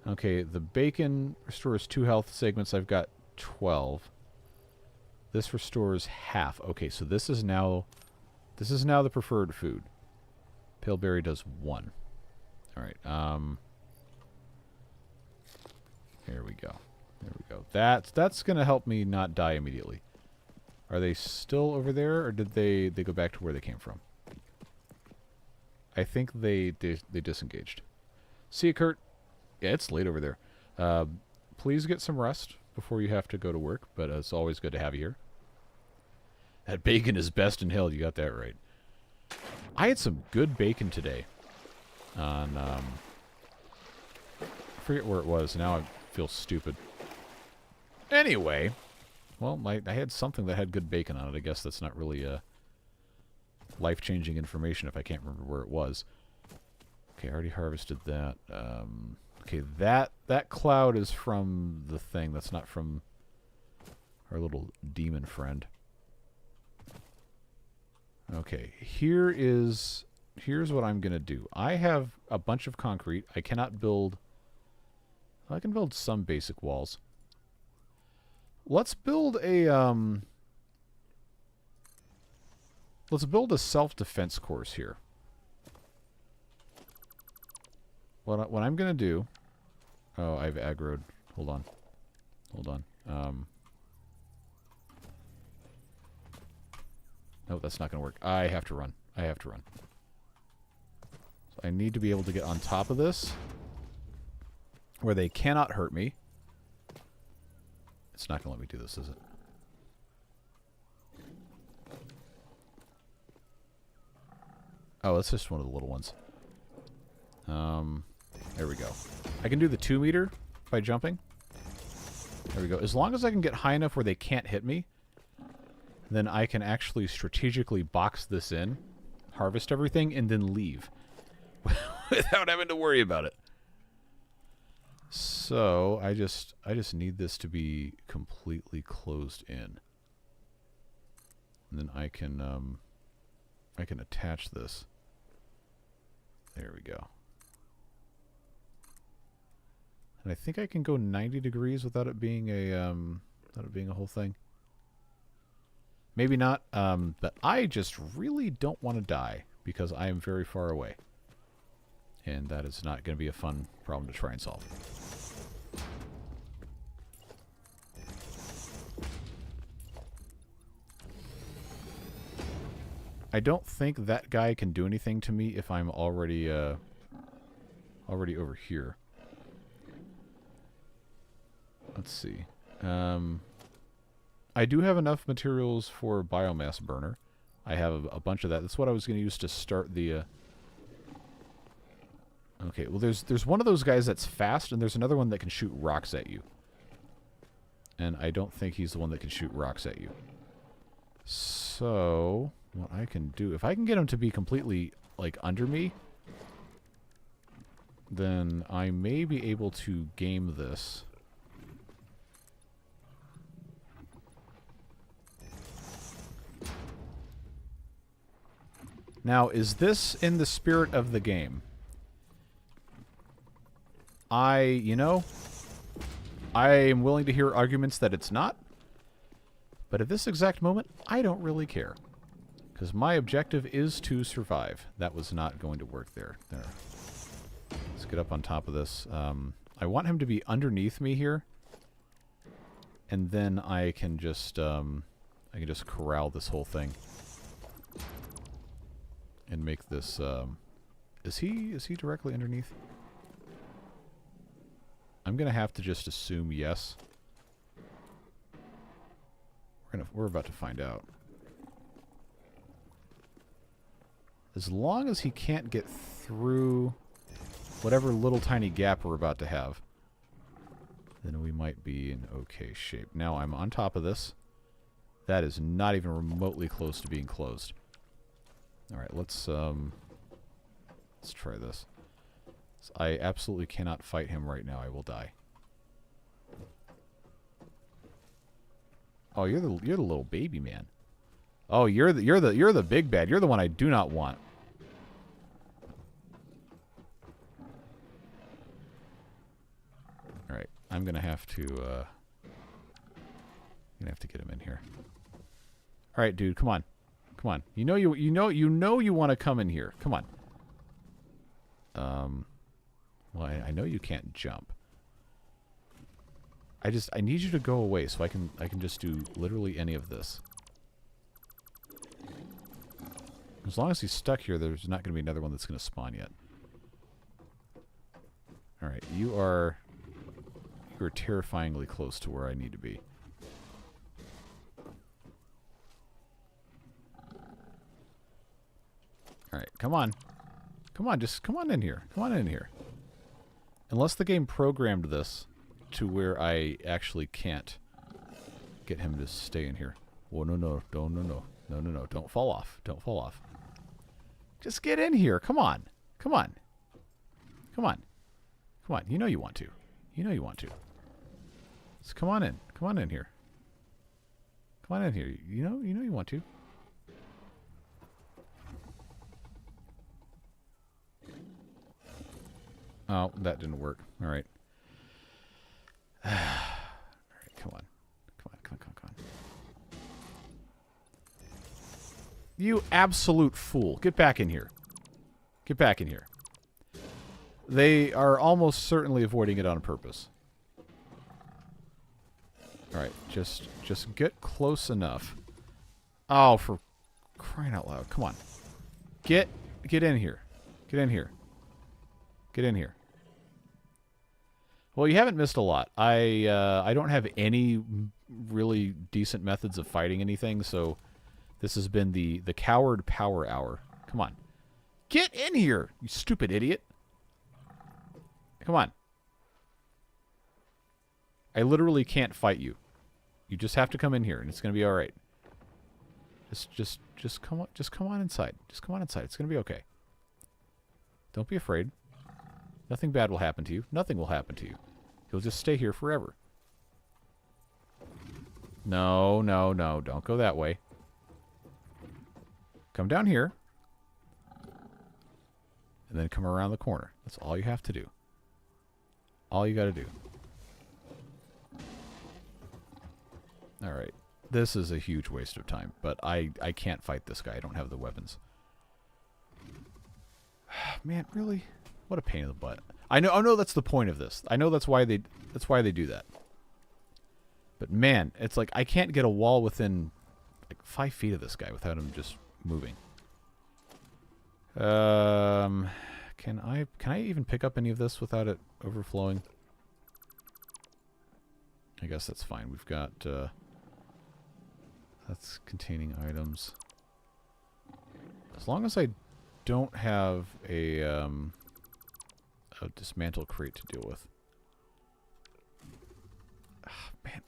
Okay, the bacon restores 2 health segments. I've got 12. This restores half. Okay, so this is now the preferred food. Pale berry does 1. All right. Here we go. There we go. That's gonna help me not die immediately. Are they still over there, or did they go back to where they came from? I think they disengaged. See you, Kurt. Yeah, it's late over there. Please get some rest before you have to go to work, but it's always good to have you here. That bacon is best in hell. You got that right. I had some good bacon today. On I forget where it was. Now I feel stupid. Anyway, well, I had something that had good bacon on it. I guess that's not really life-changing information if I can't remember where it was. Okay, I already harvested that. Okay, that cloud is from the thing. That's not from our little demon friend. Okay, here's what I'm gonna do. I have a bunch of concrete. I cannot build... I can build some basic walls. Let's build a self-defense course here. What I'm gonna do... Oh, I've aggroed. Hold on. No, that's not gonna work. I have to run. So I need to be able to get on top of this, where they cannot hurt me. It's not gonna let me do this, is it? Oh, that's just one of the little ones. There we go. I can do the 2 meter by jumping. There we go. As long as I can get high enough where they can't hit me, then I can actually strategically box this in, harvest everything, and then leave. Without having to worry about it. So, I just need this to be completely closed in. And then I can attach this. There we go. And I think I can go 90 degrees without it being a whole thing. Maybe not, but I just really don't want to die because I am very far away. And that is not going to be a fun problem to try and solve. I don't think that guy can do anything to me if I'm already over here. Let's see. I do have enough materials for biomass burner. I have a bunch of that. That's what I was going to use to start the... Okay, well there's one of those guys that's fast, and there's another one that can shoot rocks at you. And I don't think he's the one that can shoot rocks at you. So, what I can do... If I can get him to be completely, like, under me, then I may be able to game this. Now, is this in the spirit of the game? I am willing to hear arguments that it's not. But at this exact moment, I don't really care. Because my objective is to survive. That was not going to work there. There. Let's get up on top of this. I want him to be underneath me here. And then I can just corral this whole thing. And make this, is he directly underneath? I'm gonna have to just assume yes. We're about to find out. As long as he can't get through whatever little tiny gap we're about to have, then we might be in okay shape. Now I'm on top of this. That is not even remotely close to being closed. Alright, let's try this. I absolutely cannot fight him right now. I will die. Oh, you're the little baby man. Oh, you're the big bad. You're the one I do not want. All right, I'm gonna have to get him in here. All right, dude, come on. Come on. You know you want to come in here. Come on. Well, I know you can't jump. I need you to go away so I can just do literally any of this. As long as he's stuck here, there's not going to be another one that's going to spawn yet. All right, you are terrifyingly close to where I need to be. All right, come on. Come on, just come on in here. Come on in here. Unless the game programmed this to where I actually can't get him to stay in here. Oh, no. Don't fall off. Don't fall off. Just get in here. Come on. Come on. Come on. Come on. You know you want to. You know you want to. Just come on in. Come on in here. Come on in here. You know you want to. Oh, that didn't work. All right. All right, come on. Come on. You absolute fool. Get back in here. Get back in here. They are almost certainly avoiding it on purpose. All right, just get close enough. Oh, for crying out loud. Come on. Get in here. Get in here. Get in here. Well, you haven't missed a lot. I don't have any really decent methods of fighting anything, so this has been the coward power hour. Come on. Get in here, you stupid idiot. Come on. I literally can't fight you. You just have to come in here, and it's going to be all right. Just come on. Just come on inside. Just come on inside. It's going to be okay. Don't be afraid. Nothing bad will happen to you. Nothing will happen to you. You'll just stay here forever. No, no, no. Don't go that way. Come down here. And then come around the corner. That's all you have to do. All you got to do. Alright. This is a huge waste of time. But I can't fight this guy. I don't have the weapons. Man, really? What a pain in the butt. I know that's the point of this. I know that's why they do that. But man, it's like I can't get a wall within like 5 feet of this guy without him just moving. Can I even pick up any of this without it overflowing? I guess that's fine. We've got that's containing items. As long as I don't have a dismantle crate to deal with. Man,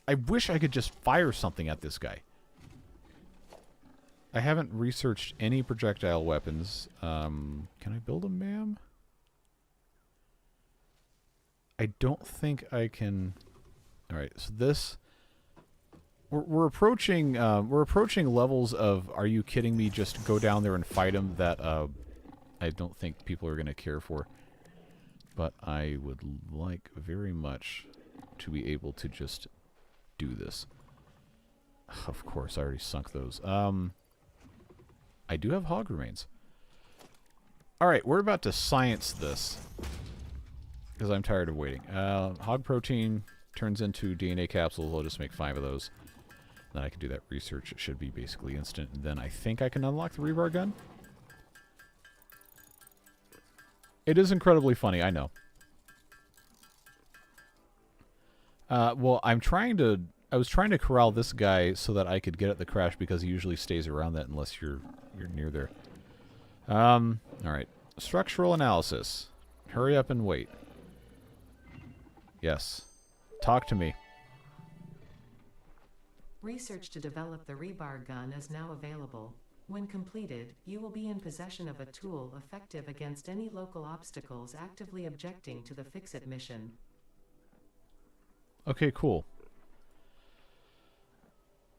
I wish I could just fire something at this guy. I haven't researched any projectile weapons. Can I build a ma'am? I don't think I can. All right, so this we're approaching levels of are you kidding me? Just go down there and fight him. That I don't think people are going to care for. But I would like very much to be able to just do this. Of course, I already sunk those. I do have hog remains. Alright, we're about to science this. Because I'm tired of waiting. Hog protein turns into DNA capsules. I'll just make 5 of those. Then I can do that research. It should be basically instant. And then I think I can unlock the rebar gun. It is incredibly funny, I know. Well, I was trying to corral this guy so that I could get at the crash because he usually stays around that unless you're near there. Alright. Structural analysis. Hurry up and wait. Yes. Talk to me. Research to develop the rebar gun is now available. When completed, you will be in possession of a tool effective against any local obstacles actively objecting to the Fix-It mission. Okay, cool.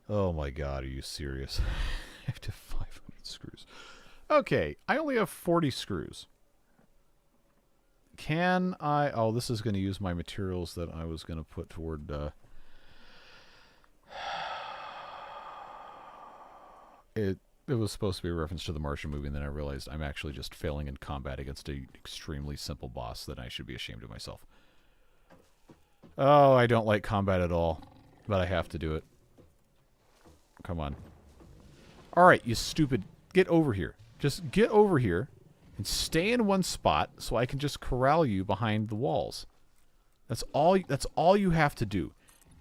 Oh my god, are you serious? I have to 500 screws. Okay, I only have 40 screws. Can I... Oh, this is going to use my materials that I was going to put toward... It was supposed to be a reference to the Martian movie, and then I realized I'm actually just failing in combat against an extremely simple boss that I should be ashamed of myself. Oh, I don't like combat at all, but I have to do it. Come on. Alright, you stupid... Get over here. Just get over here and stay in one spot so I can just corral you behind the walls. That's all you have to do.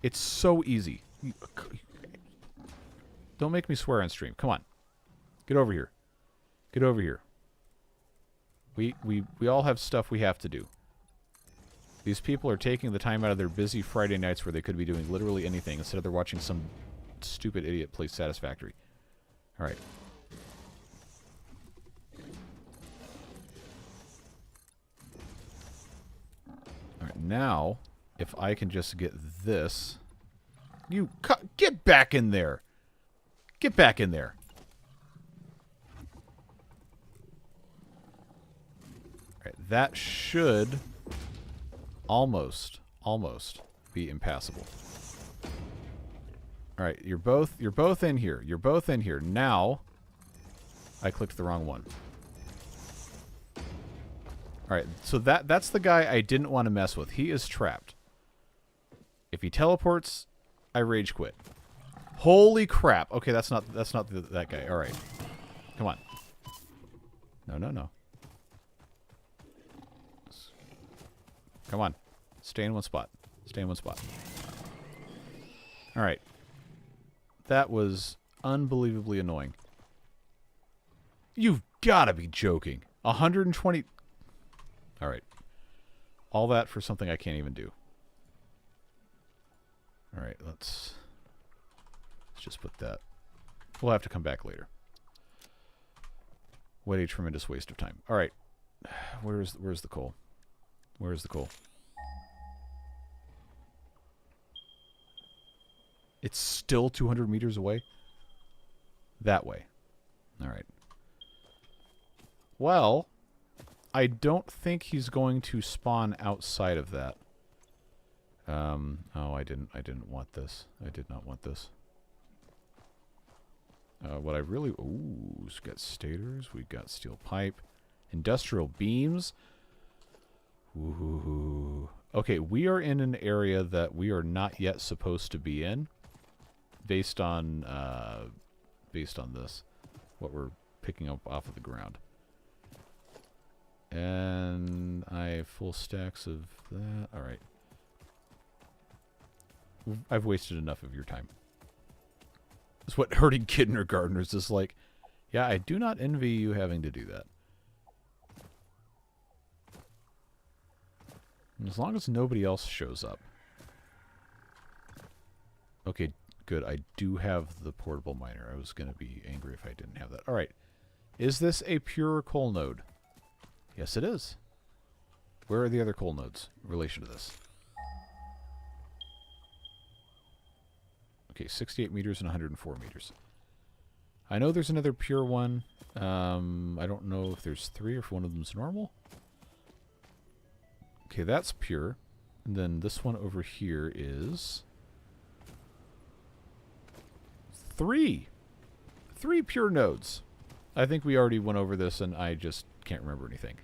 It's so easy. Don't make me swear on stream. Come on. Get over here. Get over here. We all have stuff we have to do. These people are taking the time out of their busy Friday nights where they could be doing literally anything. Instead, they're watching some stupid idiot play Satisfactory. Alright. Alright, now, if I can just get this... You... Get back in there! Get back in there! Alright, that should... almost be impassable. Alright, you're both in here. You're both in here. Now, I clicked the wrong one. Alright, so that's the guy I didn't want to mess with. He is trapped. If he teleports, I rage quit. Holy crap. Okay, that's not that guy. Alright. Come on. No. Come on. Stay in one spot. Stay in one spot. Alright. That was unbelievably annoying. You've got to be joking. 120... Alright. All that for something I can't even do. Alright, let's just put that. We'll have to come back later. What a tremendous waste of time. Alright. Where's the coal? Where's the coal? It's still 200 meters away? That way. Alright. Well, I don't think he's going to spawn outside of that. Oh, I didn't want this. I did not want this. What I really... Ooh, we've got stators. We've got steel pipe. Industrial beams. Ooh. Okay, we are in an area that we are not yet supposed to be in. Based on this. What we're picking up off of the ground. And I have full stacks of that. Alright. I've wasted enough of your time. That's what herding kindergartners is like. Yeah, I do not envy you having to do that. And as long as nobody else shows up. Okay, good. I do have the portable miner. I was going to be angry if I didn't have that. Alright. Is this a pure coal node? Yes, it is. Where are the other coal nodes in relation to this? Okay, 68 meters and 104 meters. I know there's another pure one. I don't know if there's 3 or if one of them's normal. Okay, that's pure. And then this one over here is... 3! 3 pure nodes. I think we already went over this and I just can't remember anything.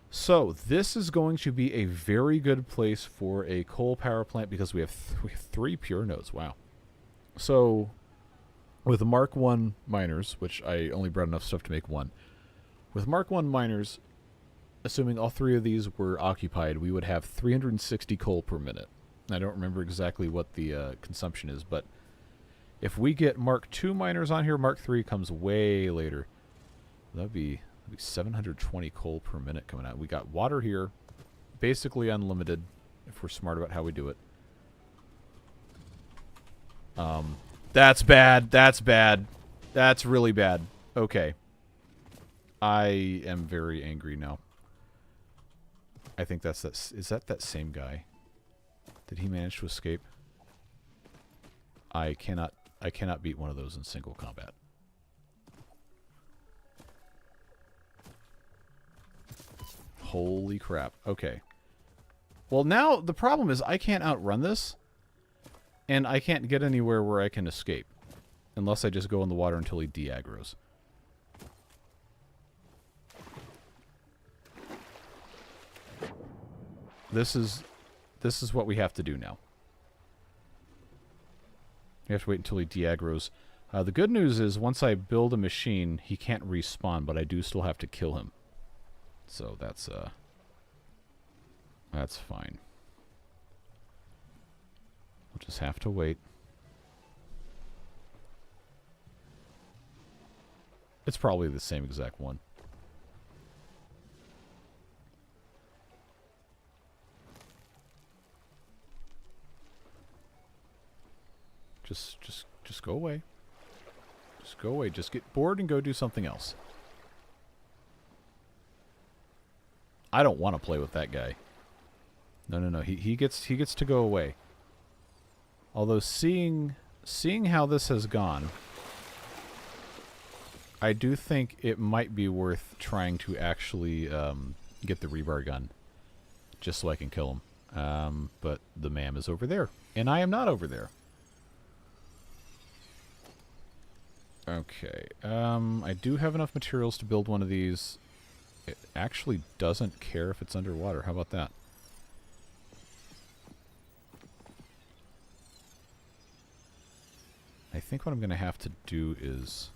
So, this is going to be a very good place for a coal power plant because we have 3 pure nodes. Wow. So, with Mark 1 miners, which I only brought enough stuff to make 1. With Mark 1 miners, assuming all 3 of these were occupied, we would have 360 coal per minute. I don't remember exactly what the consumption is, but if we get Mark 2 miners on here, Mark 3 comes way later. That'd be 720 coal per minute coming out. We got water here, basically unlimited, if we're smart about how we do it. That's bad. That's bad. That's really bad. Okay. I am very angry now. I think that's that. Is that same guy? Did he manage to escape? I cannot beat one of those in single combat. Holy crap. Okay. Well, now the problem is I can't outrun this. And I can't get anywhere where I can escape. Unless I just go in the water until he de-aggroes. This is what we have to do now. We have to wait until he de-aggroes. The good news is once I build a machine, he can't respawn, but I do still have to kill him. So that's fine. We'll just have to wait. It's probably the same exact one. Just go away. Just go away. Just get bored and go do something else. I don't want to play with that guy. No. He gets to go away. Although seeing how this has gone, I do think it might be worth trying to actually get the rebar gun, just so I can kill him. But the ma'am is over there, and I am not over there. Okay. I do have enough materials to build one of these. It actually doesn't care if it's underwater. How about that? I think what I'm going to have to do is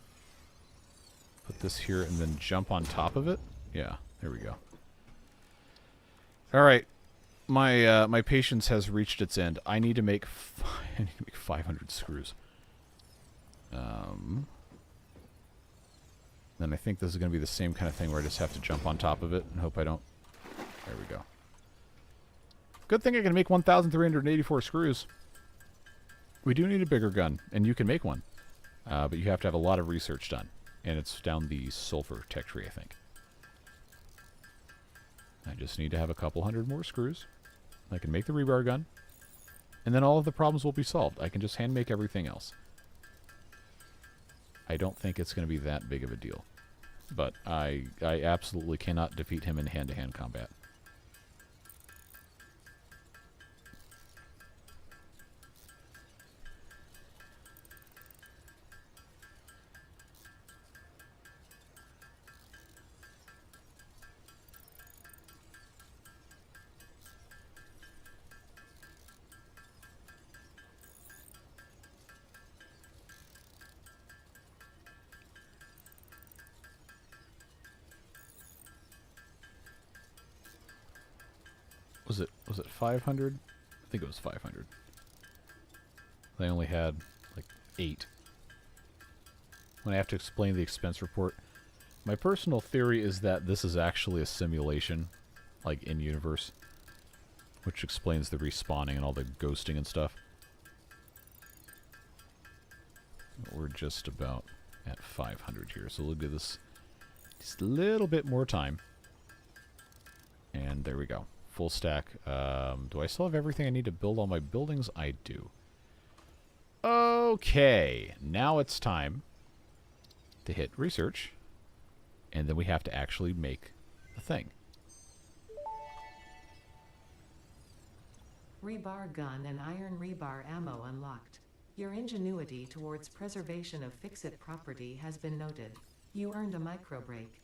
put this here and then jump on top of it. Yeah, there we go. All right. My patience has reached its end. I need to make 500 screws. Then I think this is going to be the same kind of thing where I just have to jump on top of it and hope I don't... There we go. Good thing I can make 1,384 screws. We do need a bigger gun, and you can make one. But you have to have a lot of research done. And it's down the sulfur tech tree, I think. I just need to have a couple hundred more screws. I can make the rebar gun. And then all of the problems will be solved. I can just hand make everything else. I don't think it's going to be that big of a deal. But I absolutely cannot defeat him in hand-to-hand combat. Was it 500? I think it was 500. They only had like 8. When I have to explain the expense report, my personal theory is that this is actually a simulation, like in universe, which explains the respawning and all the ghosting and stuff. We're just about at 500 here, so we'll give this just a little bit more time. And there we go. Full stack. Do I still have everything I need to build all my buildings? I do. Okay. Now it's time to hit research. And then we have to actually make the thing. Rebar gun and iron rebar ammo unlocked. Your ingenuity towards preservation of fix-it property has been noted. You earned a micro break.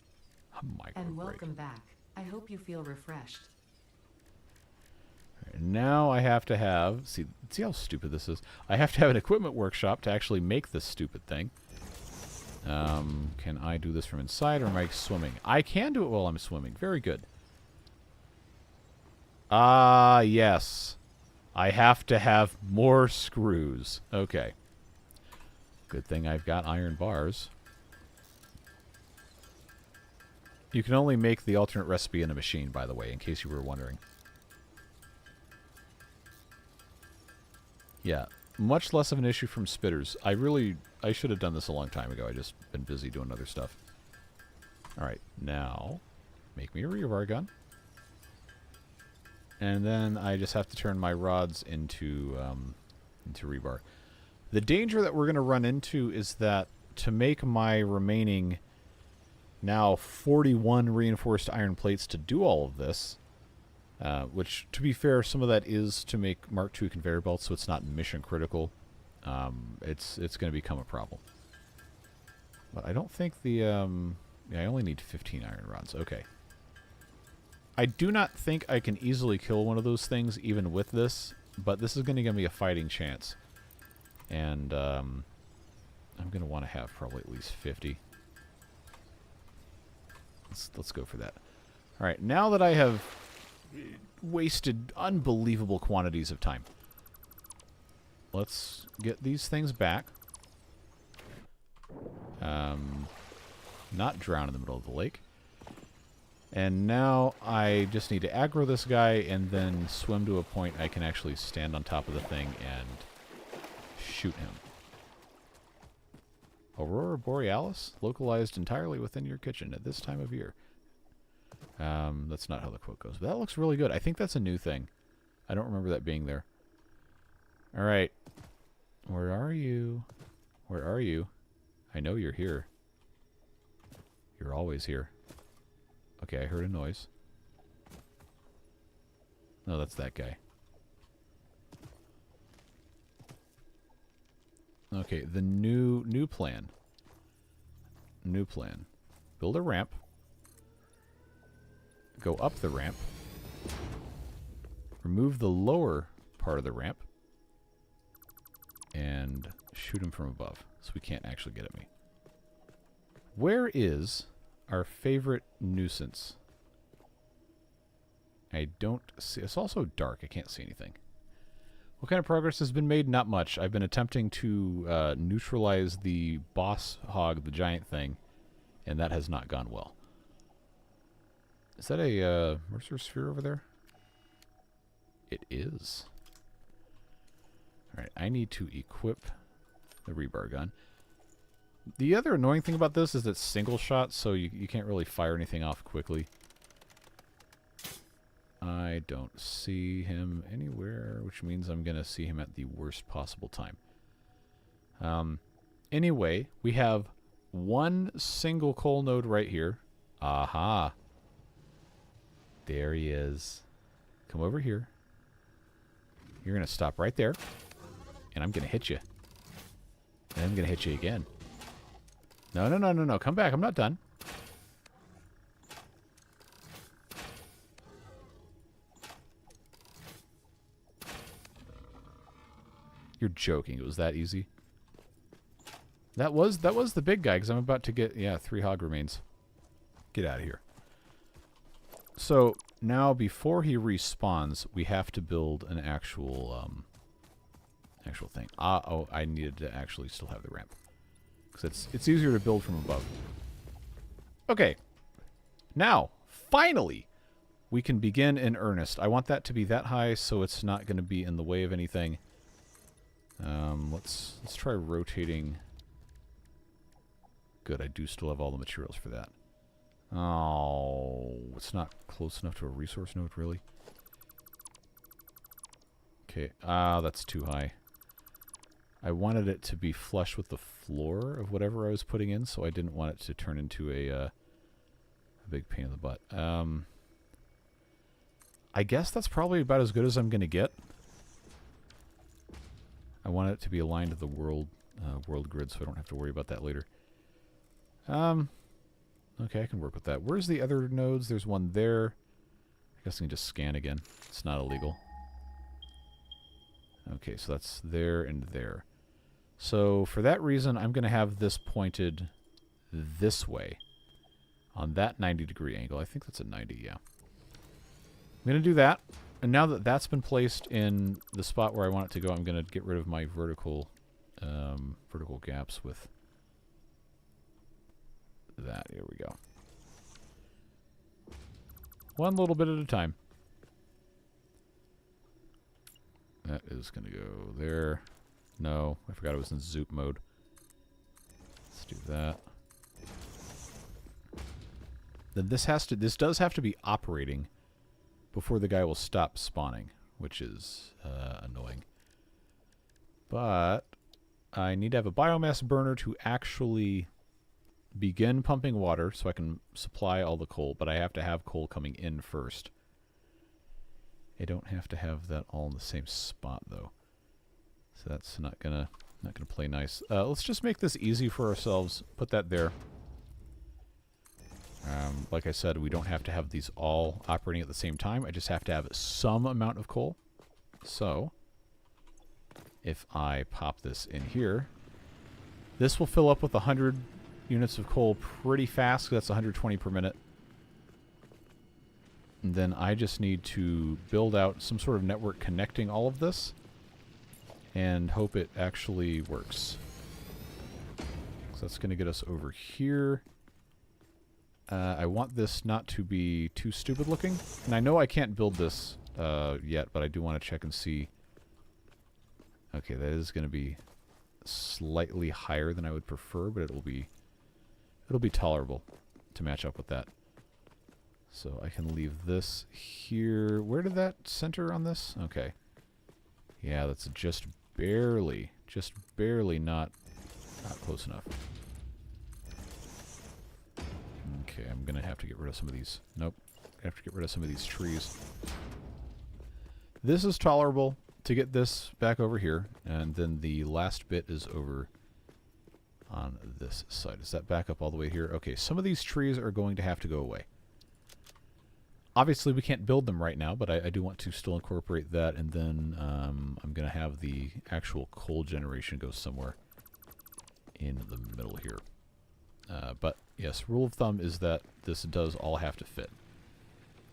A micro And break. welcome back. I hope you feel refreshed. Now I have to have... See how stupid this is? I have to have an equipment workshop to actually make this stupid thing. Can I do this from inside, or am I swimming? I can do it while I'm swimming. Very good. Ah, yes. I have to have more screws. Okay. Good thing I've got iron bars. You can only make the alternate recipe in a machine, by the way, in case you were wondering. Yeah, much less of an issue from spitters. I should have done this a long time ago. I just been busy doing other stuff. Alright, now, make me a rebar gun. And then I just have to turn my rods into rebar. The danger that we're going to run into is that to make my remaining now 41 reinforced iron plates to do all of this, which, to be fair, some of that is to make Mark II conveyor belts, so it's not mission critical. It's going to become a problem. But I don't think the... yeah, I only need 15 iron rods. Okay. I do not think I can easily kill one of those things, even with this, but this is going to give me a fighting chance. And I'm going to want to have probably at least 50. Let's go for that. Alright, now that I have wasted unbelievable quantities of time, let's get these things back. Not drown in the middle of the lake. And now I just need to aggro this guy and then swim to a point I can actually stand on top of the thing and shoot him. Aurora Borealis, localized entirely within your kitchen at this time of year. That's not how the quote goes, but that looks really good. I think that's a new thing. I don't remember that being there. Alright. Where are you? Where are you? I know you're here. You're always here. Okay, I heard a noise. No, that's that guy. Okay, the new plan. New plan. Build a ramp. Go up the ramp. Remove the lower part of the ramp. And shoot him from above, so we can't actually get at me. Where is our favorite nuisance? I don't see... It's also dark. I can't see anything. What kind of progress has been made? Not much. I've been attempting to neutralize the boss hog, the giant thing, and that has not gone well. Is that a Mercer sphere over there? It is. Alright, I need to equip the rebar gun. The other annoying thing about this is it's single shot, so you can't really fire anything off quickly. I don't see him anywhere, which means I'm going to see him at the worst possible time. Anyway, we have one single coal node right here. Aha. There he is. Come over here. You're going to stop right there. And I'm going to hit you. And I'm going to hit you again. No, no, no, no, no. Come back. I'm not done. You're joking. It was that easy. That was the big guy, because I'm about to get, yeah, 3 hog remains. Get out of here. So, now before he respawns, we have to build an actual thing. Oh, I needed to actually still have the ramp. Because it's easier to build from above. Okay. Now, finally, we can begin in earnest. I want that to be that high so it's not going to be in the way of anything. Let's try rotating. Good, I do still have all the materials for that. Oh, it's not close enough to a resource node, really? Okay, that's too high. I wanted it to be flush with the floor of whatever I was putting in, so I didn't want it to turn into a big pain in the butt. I guess that's probably about as good as I'm going to get. I want it to be aligned to the world grid, so I don't have to worry about that later. Okay, I can work with that. Where's the other nodes? There's one there. I guess I can just scan again. It's not illegal. Okay, so that's there and there. So for that reason, I'm going to have this pointed this way on that 90-degree angle. I think that's a 90, yeah. I'm going to do that. And now that that's been placed in the spot where I want it to go, I'm going to get rid of my vertical gaps with that. Here we go. One little bit at a time. That is going to go there. No, I forgot it was in zoop mode. Let's do that. Then this does have to be operating before the guy will stop spawning, which is annoying. But I need to have a biomass burner to actually begin pumping water so I can supply all the coal, but I have to have coal coming in first. I don't have to have that all in the same spot, though. So that's not gonna play nice. Let's just make this easy for ourselves. Put that there. Like I said, we don't have to have these all operating at the same time. I just have to have some amount of coal. So, if I pop this in here, this will fill up with 100 units of coal pretty fast. That's 120 per minute. And then I just need to build out some sort of network connecting all of this and hope it actually works. So that's going to get us over here. I want this not to be too stupid looking. And I know I can't build this yet, but I do want to check and see. Okay, that is going to be slightly higher than I would prefer, but it'll be tolerable to match up with that. So I can leave this here. Where did that center on this? Okay. Yeah, that's just barely not close enough. Okay, I'm going to have to get rid of some of these. Nope. I have to get rid of some of these trees. This is tolerable to get this back over here, and then the last bit is over on this side. Is that back up all the way here? Okay, some of these trees are going to have to go away. Obviously, we can't build them right now, but I do want to still incorporate that, and then I'm going to have the actual coal generation go somewhere in the middle here. But, yes, rule of thumb is that this does all have to fit.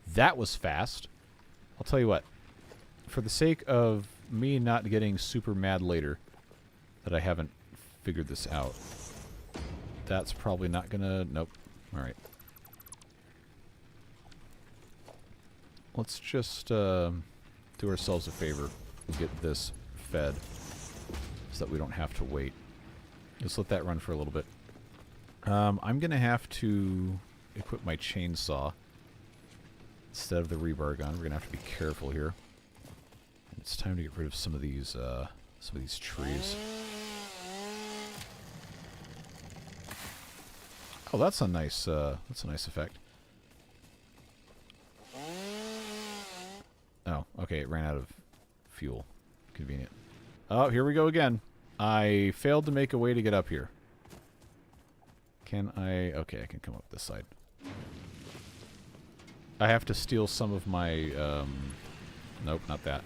That was fast. I'll tell you what. For the sake of me not getting super mad later that I haven't figured this out, that's probably not going to... Nope. All right. Let's just do ourselves a favor and get this fed. so that we don't have to wait. Just let that run for a little bit. I'm going to have to equip my chainsaw instead of the rebar gun. We're going to have to be careful here. And it's time to get rid of some of these trees. Oh, that's a nice effect. Oh, okay, it ran out of fuel. Convenient. Oh, here we go again. I failed to make a way to get up here. Can I... Okay, I can come up this side. I have to steal some of my... Nope, not that.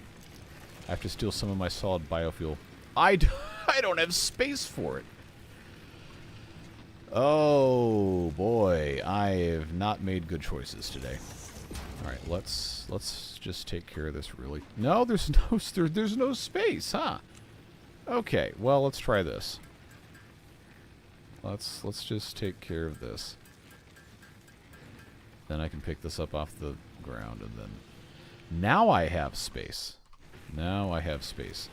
I have to steal some of my solid biofuel. I don't have space for it. Oh, boy. I have not made good choices today. Alright, let's just take care of this really. No, there's no space, huh? Okay, well, let's try this. Let's just take care of this. Then I can pick this up off the ground, and then... Now I have space. Now I have space.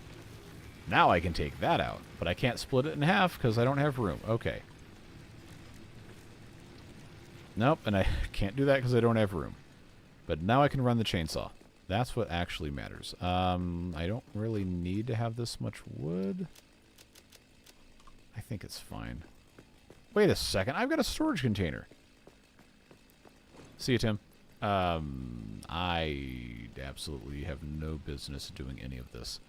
Now I can take that out, but I can't split it in half because I don't have room. Okay. Nope, and I can't do that because I don't have room. But now I can run the chainsaw. That's what actually matters. I don't really need to have this much wood. I think it's fine. Wait a second. I've got a storage container. See you, Tim. I absolutely have no business doing any of this.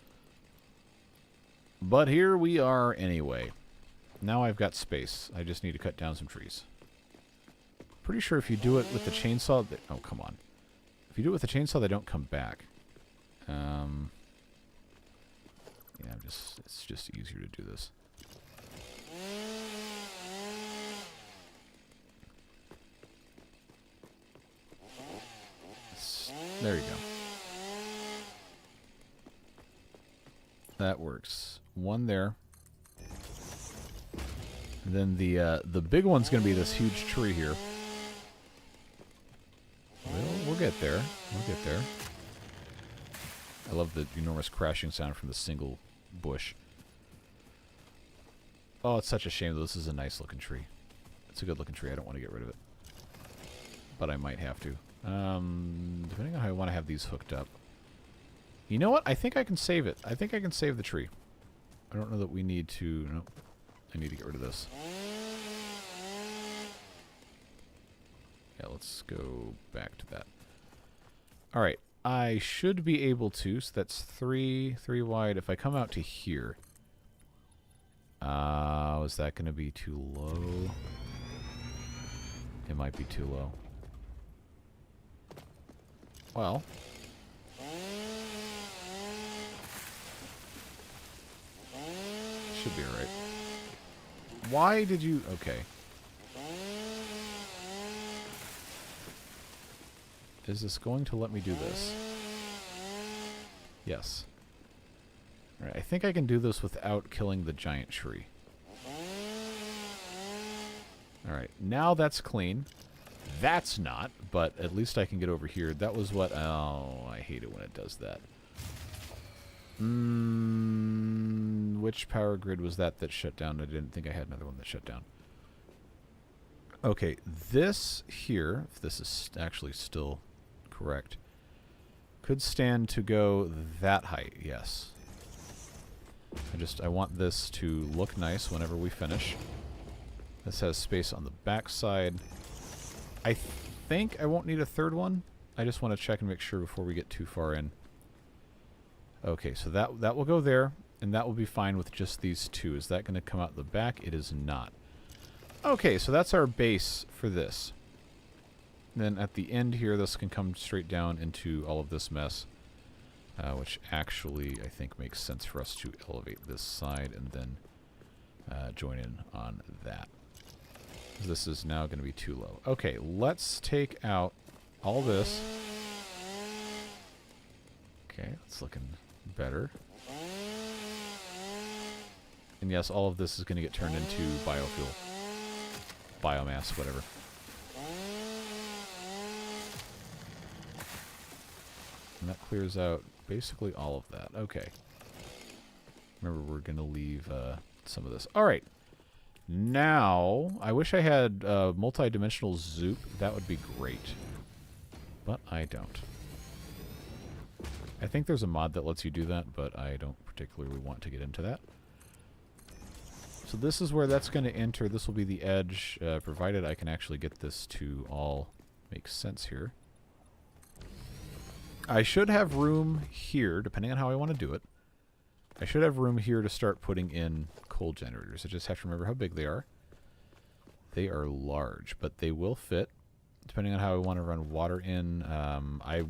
But here we are anyway. Now I've got space. I just need to cut down some trees. Pretty sure if you do it with the chainsaw... Oh, come on. If you do it with the chainsaw, they don't come back. Yeah, it's just easier to do this. There you go. That works. One there. And then the big one's going to be this huge tree here. We'll get there. We'll get there. I love the enormous crashing sound from the single bush. Oh, it's such a shame, though. This is a nice-looking tree. It's a good-looking tree. I don't want to get rid of it. But I might have to. Depending on how I want to have these hooked up. You know what? I think I can save it. I think I can save the tree. I don't know that we need to... Nope. I need to get rid of this. Yeah, let's go back to that. Alright. I should be able to. So that's three wide. If I come out to here... is that going to be too low? It might be too low. Well... should be alright. Why did you... Okay. Is this going to let me do this? Yes. Alright, I think I can do this without killing the giant tree. Alright, now that's clean. That's not, but at least I can get over here. That was what... Oh, I hate it when it does that. Which power grid was that shut down? I didn't think I had another one that shut down. Okay, this here, if this is actually still correct, could stand to go that height, yes. I want this to look nice whenever we finish. This has space on the back side. I think I won't need a third one. I just want to check and make sure before we get too far in. Okay, so that will go there, and that will be fine with just these two. Is that going to come out the back? It is not. Okay, so that's our base for this. And then at the end here, this can come straight down into all of this mess, which actually I think makes sense for us to elevate this side and then join in on that. This is now going to be too low. Okay, let's take out all this. Okay, it's looking better. And yes, all of this is going to get turned into biofuel. Biomass, whatever. And that clears out basically all of that. Okay. Remember, we're going to leave some of this. All right. Now, I wish I had multi-dimensional zoop. That would be great. But I don't. I think there's a mod that lets you do that, but I don't particularly want to get into that. So this is where that's going to enter. This will be the edge, provided I can actually get this to all make sense here. I should have room here, depending on how I want to do it. I should have room here to start putting in coal generators. I just have to remember how big they are. They are large, but they will fit, depending on how I want to run water in. I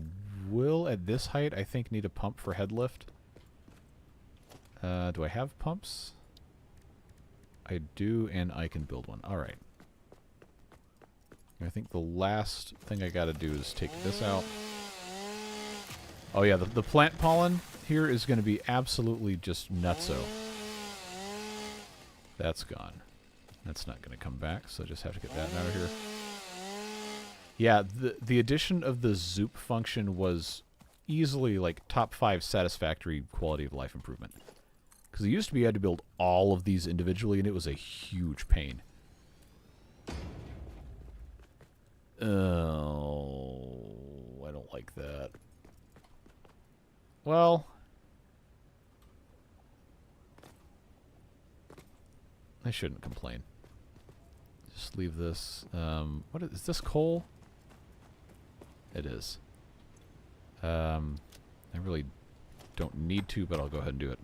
will, at this height, I think, need a pump for head lift. Do I have pumps? I do, and I can build one. All right. I think the last thing I got to do is take this out. Oh yeah, the plant pollen here is going to be absolutely just nutso. That's gone. That's not going to come back, so I just have to get that out of here. Yeah, the addition of the zoop function was easily like top 5 satisfactory quality of life improvement. Because it used to be you had to build all of these individually, and it was a huge pain. Oh, I don't like that. Well, I shouldn't complain. Just leave this. What is this, coal? It is. I really don't need to, but I'll go ahead and do it.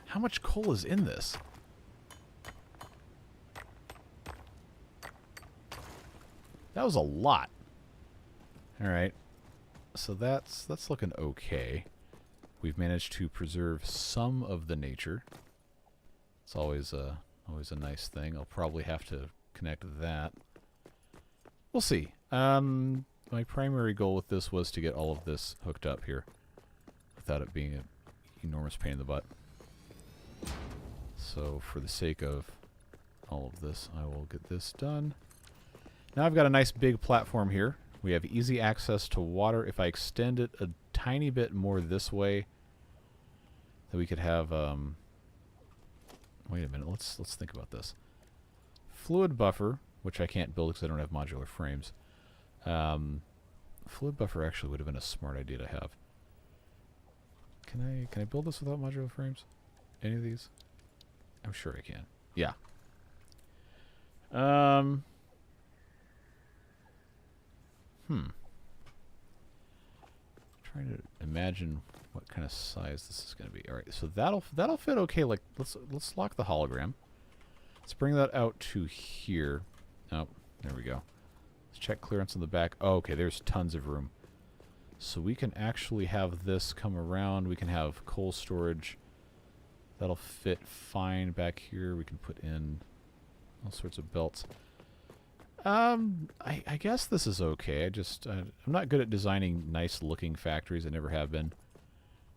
How much coal is in this? That was a lot. All right. So that's looking okay. We've managed to preserve some of the nature. It's always a nice thing. I'll probably have to connect that. We'll see. My primary goal with this was to get all of this hooked up here without it being an enormous pain in the butt. So for the sake of all of this, I will get this done. Now I've got a nice big platform here. We have easy access to water. If I extend it a tiny bit more this way, then we could have, wait a minute, let's think about this. Fluid buffer, which I can't build because I don't have modular frames. Fluid buffer actually would have been a smart idea to have. Can I build this without modular frames? Any of these? I'm sure I can. Yeah. Trying to imagine what kind of size this is going to be. All right, so that'll fit okay. Like let's lock the hologram. Let's bring that out to here. Oh, there we go. Let's check clearance on the back. Oh, okay, there's tons of room. So we can actually have this come around. We can have coal storage. That'll fit fine back here. We can put in all sorts of belts. I guess this is okay. I'm not good at designing nice looking factories. I never have been.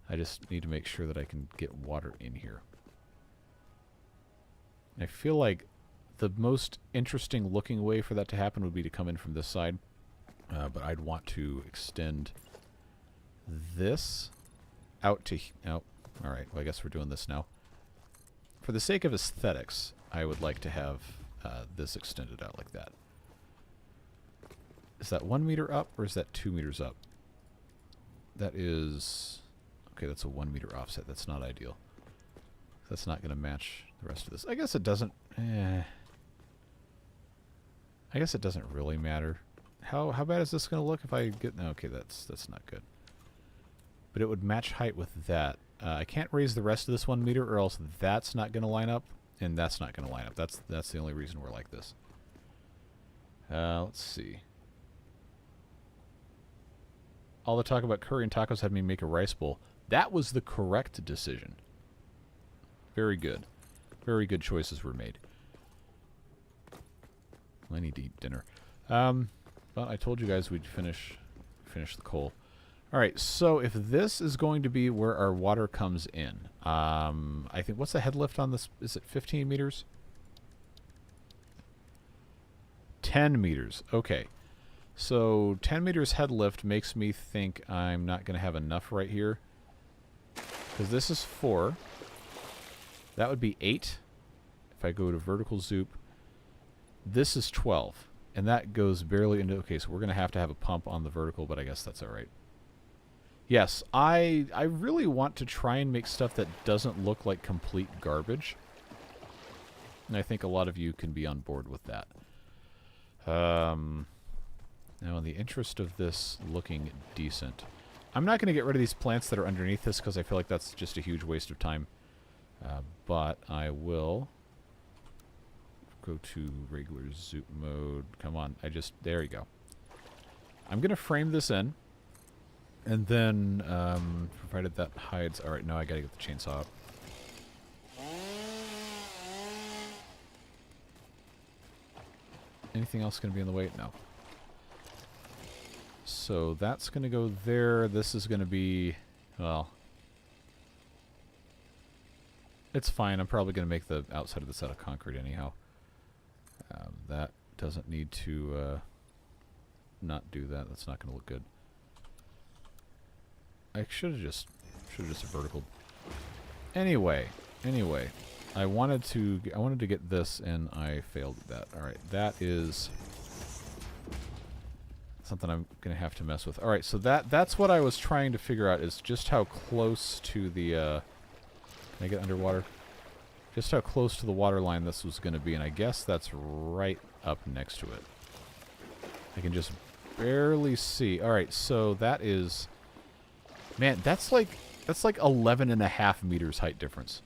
I just need to make sure that I can get water in here. I feel like the most interesting looking way for that to happen would be to come in from this side. But I'd want to extend this out to... Oh, alright. Well, I guess we're doing this now. For the sake of aesthetics, I would like to have this extended out like that. Is that 1 meter up, or is that 2 meters up? That is... Okay, that's a 1 meter offset. That's not ideal. That's not going to match the rest of this. I guess it doesn't... I guess it doesn't really matter. How bad is this going to look if I get... No, okay, that's not good. But it would match height with that. I can't raise the rest of this 1 meter, or else that's not going to line up, and that's not going to line up. That's the only reason we're like this. Let's see. All the talk about curry and tacos had me make a rice bowl. That was the correct decision. Very good. Very good choices were made. I need to eat dinner. But I told you guys we'd finish the coal. Alright, so if this is going to be where our water comes in, I think, what's the head lift on this? Is it 15 meters? 10 meters. Okay. So 10 meters head lift makes me think I'm not going to have enough right here. Because this is 4. That would be 8. If I go to vertical zoop. This is 12. And that goes barely into... Okay, so we're going to have a pump on the vertical, but I guess that's alright. Yes, I really want to try and make stuff that doesn't look like complete garbage. And I think a lot of you can be on board with that. Now, in the interest of this looking decent, I'm not going to get rid of these plants that are underneath this because I feel like that's just a huge waste of time. But I will go to regular zoop mode. Come on, there you go. I'm going to frame this in. And then, provided that hides... Alright, now I gotta get the chainsaw up. Anything else gonna be in the way? No. So that's gonna go there. This is gonna be... Well... It's fine. I'm probably gonna make the outside of this out of concrete anyhow. That doesn't need to, not do that. That's not gonna look good. I should have just vertical. Anyway, I wanted to get this and I failed at that. All right, that is something I'm gonna have to mess with. All right, so that's what I was trying to figure out is just how close to the. Can I get underwater? Just how close to the water line this was gonna be, and I guess that's right up next to it. I can just barely see. All right, so that is. Man, that's like 11.5 meters height difference,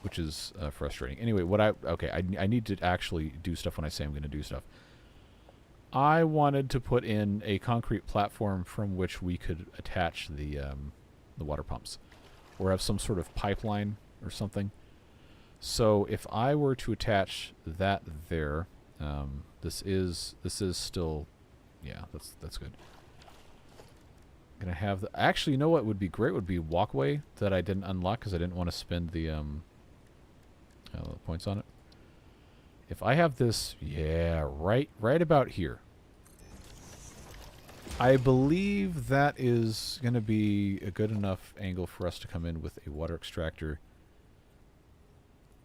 which is frustrating. Anyway, I need to actually do stuff when I say I'm going to do stuff. I wanted to put in a concrete platform from which we could attach the water pumps, or have some sort of pipeline or something. So if I were to attach that there, this is still, yeah, that's good. Gonna have the actually, you know what would be great would be walkway that I didn't unlock because I didn't want to spend the points on it. If I have this, yeah, right about here. I believe that is gonna be a good enough angle for us to come in with a water extractor.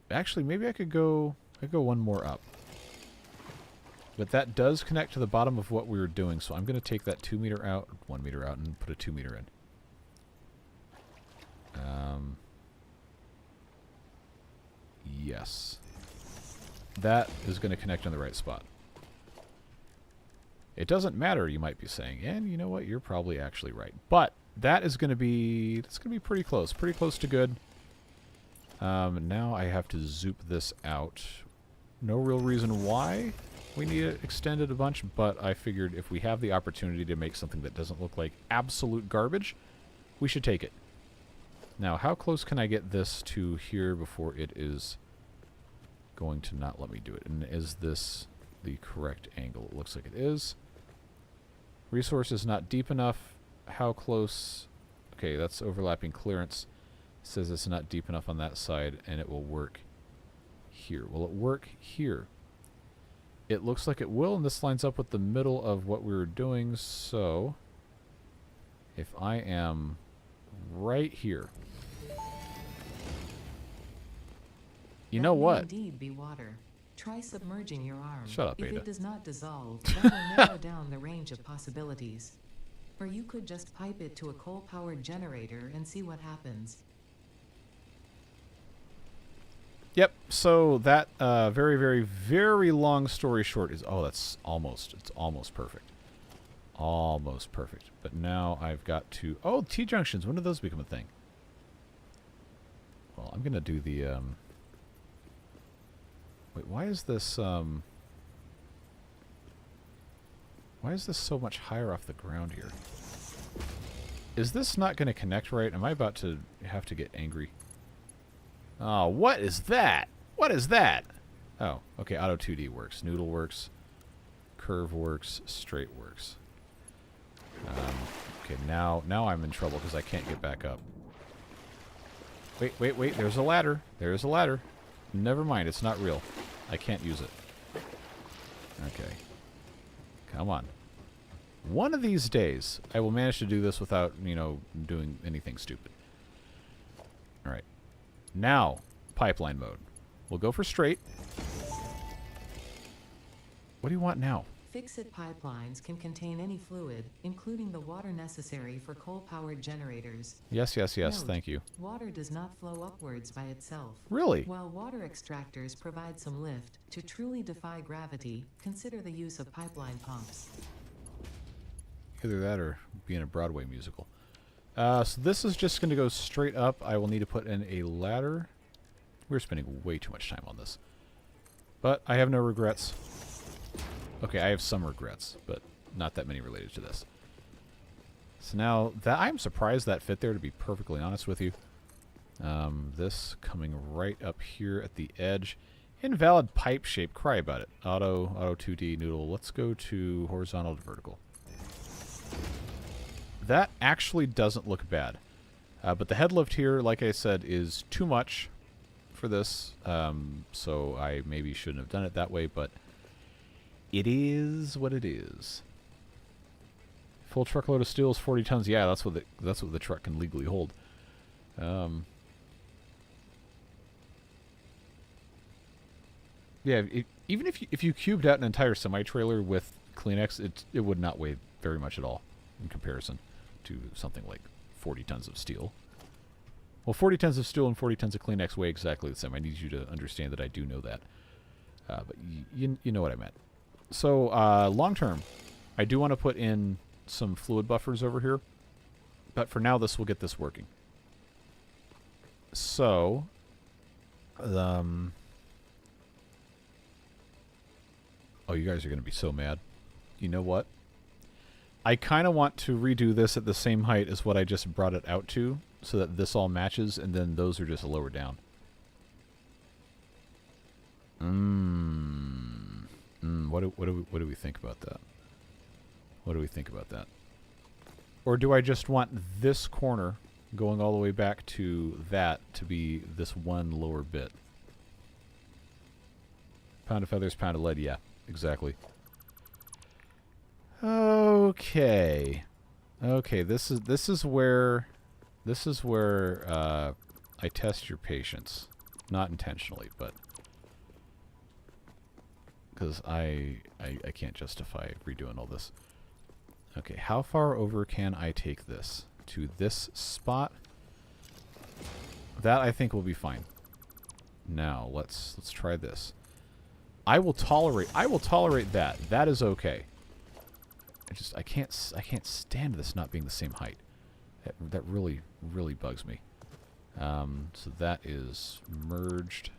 Actually, maybe I could go one more up. But that does connect to the bottom of what we were doing, so I'm going to take that 2 meter out, 1 meter out, and put a 2 meter in. Yes. That is going to connect on the right spot. It doesn't matter, you might be saying, and you know what, you're probably actually right. But that is going to be, pretty close to good. Now I have to zoop this out. No real reason why we need it extended a bunch, but I figured if we have the opportunity to make something that doesn't look like absolute garbage, we should take it. Now, how close can I get this to here before it is going to not let me do it? And is this the correct angle? It looks like it is. Resource is not deep enough. How close? Okay, that's overlapping clearance. It says it's not deep enough on that side, and it will work here. Will it work here? It looks like it will, and this lines up with the middle of what we were doing, so if I am right here, you know what? Indeed be water. Try submerging your arm. Shut up, If Ada. it does not dissolve, that will narrow down the range of possibilities. Or you could just pipe it to a coal-powered generator and see what happens. Yep, so that very, very, very long story short is, it's almost perfect. Almost perfect. But now I've got to, T-junctions, when do those become a thing? Well, I'm going to do the, wait, why is this so much higher off the ground here? Is this not going to connect right? Am I about to have to get angry? Oh, what is that? What is that? Oh, okay, Auto 2D works. Noodle works. Curve works. Straight works. Okay, now I'm in trouble because I can't get back up. Wait, wait, wait. There's a ladder. There's a ladder. Never mind. It's not real. I can't use it. Okay. Come on. One of these days, I will manage to do this without, you know, doing anything stupid. Alright. Now, pipeline mode. We'll go for straight. What do you want now? Fixit pipelines can contain any fluid, including the water necessary for coal-powered generators. Yes, yes, yes. Note, Thank you. Water does not flow upwards by itself. Really? While water extractors provide some lift, to truly defy gravity, consider the use of pipeline pumps. Either that or be in a Broadway musical. So this is just going to go straight up. I will need to put in a ladder. We're spending way too much time on this. But I have no regrets. Okay, I have some regrets, but not that many related to this. So now, that I'm surprised that fit there, to be perfectly honest with you. This coming right up here at the edge. Invalid pipe shape. Cry about it. Auto 2D noodle. Let's go to horizontal to vertical. That actually doesn't look bad. But the head lift here, like I said, is too much for this. So I maybe shouldn't have done it that way, but it is what it is. Full truckload of steel is 40 tons. Yeah, that's what the truck can legally hold. Yeah, even if you cubed out an entire semi-trailer with Kleenex, it would not weigh very much at all in comparison to something like 40 tons of steel. Well, 40 tons of steel and 40 tons of Kleenex weigh exactly the same. I need you to understand that I do know that. But you know what I meant. So, long term, I do want to put in some fluid buffers over here. But for now, this will get this working. So, oh, you guys are going to be so mad. You know what? I kind of want to redo this at the same height as what I just brought it out to, so that this all matches, and then those are just lower down. What do we think about that? What do we think about that? Or do I just want this corner going all the way back to that to be this one lower bit? Pound of feathers, pound of lead. Yeah, exactly. Okay. Okay, this is where I test your patience. Not intentionally, but because I can't justify redoing all this. Okay, how far over can I take this? To this spot? That I think will be fine. Now, let's try this. I will tolerate that. That is okay. I can't stand this not being the same height. That really bugs me. So that is merged.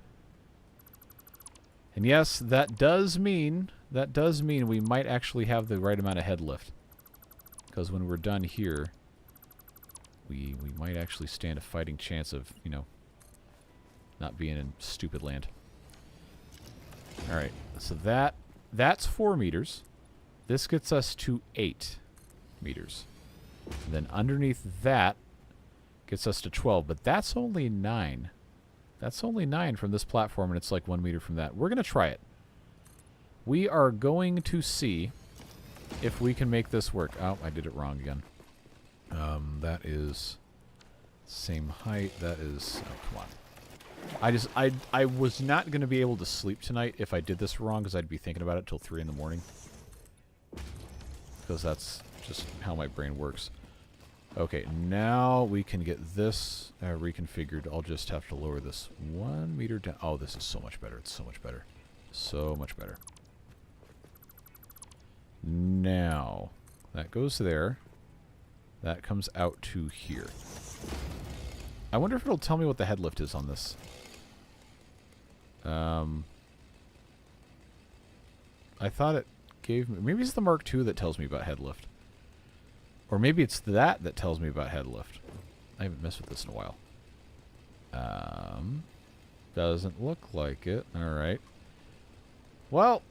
And yes, that does mean we might actually have the right amount of head lift. Because when we're done here, we might actually stand a fighting chance of, you know, not being in stupid land. Alright, so that's 4 meters. This gets us to 8 meters. And then underneath that gets us to 12, but that's only 9. That's only 9 from this platform, and it's like 1 meter from that. We're going to try it. We are going to see if we can make this work. Oh, I did it wrong again. That is same height. That is... Oh, come on. I was not going to be able to sleep tonight if I did this wrong, because I'd be thinking about it till 3 in the morning. Because that's just how my brain works. Okay, now we can get this reconfigured. I'll just have to lower this 1 meter down. Oh, this is so much better. It's so much better. So much better. Now, that goes there. That comes out to here. I wonder if it'll tell me what the head lift is on this. I thought it gave me... Maybe it's the Mark II that tells me about head lift. Or maybe it's that tells me about head lift. I haven't messed with this in a while. Doesn't look like it. Alright. Well,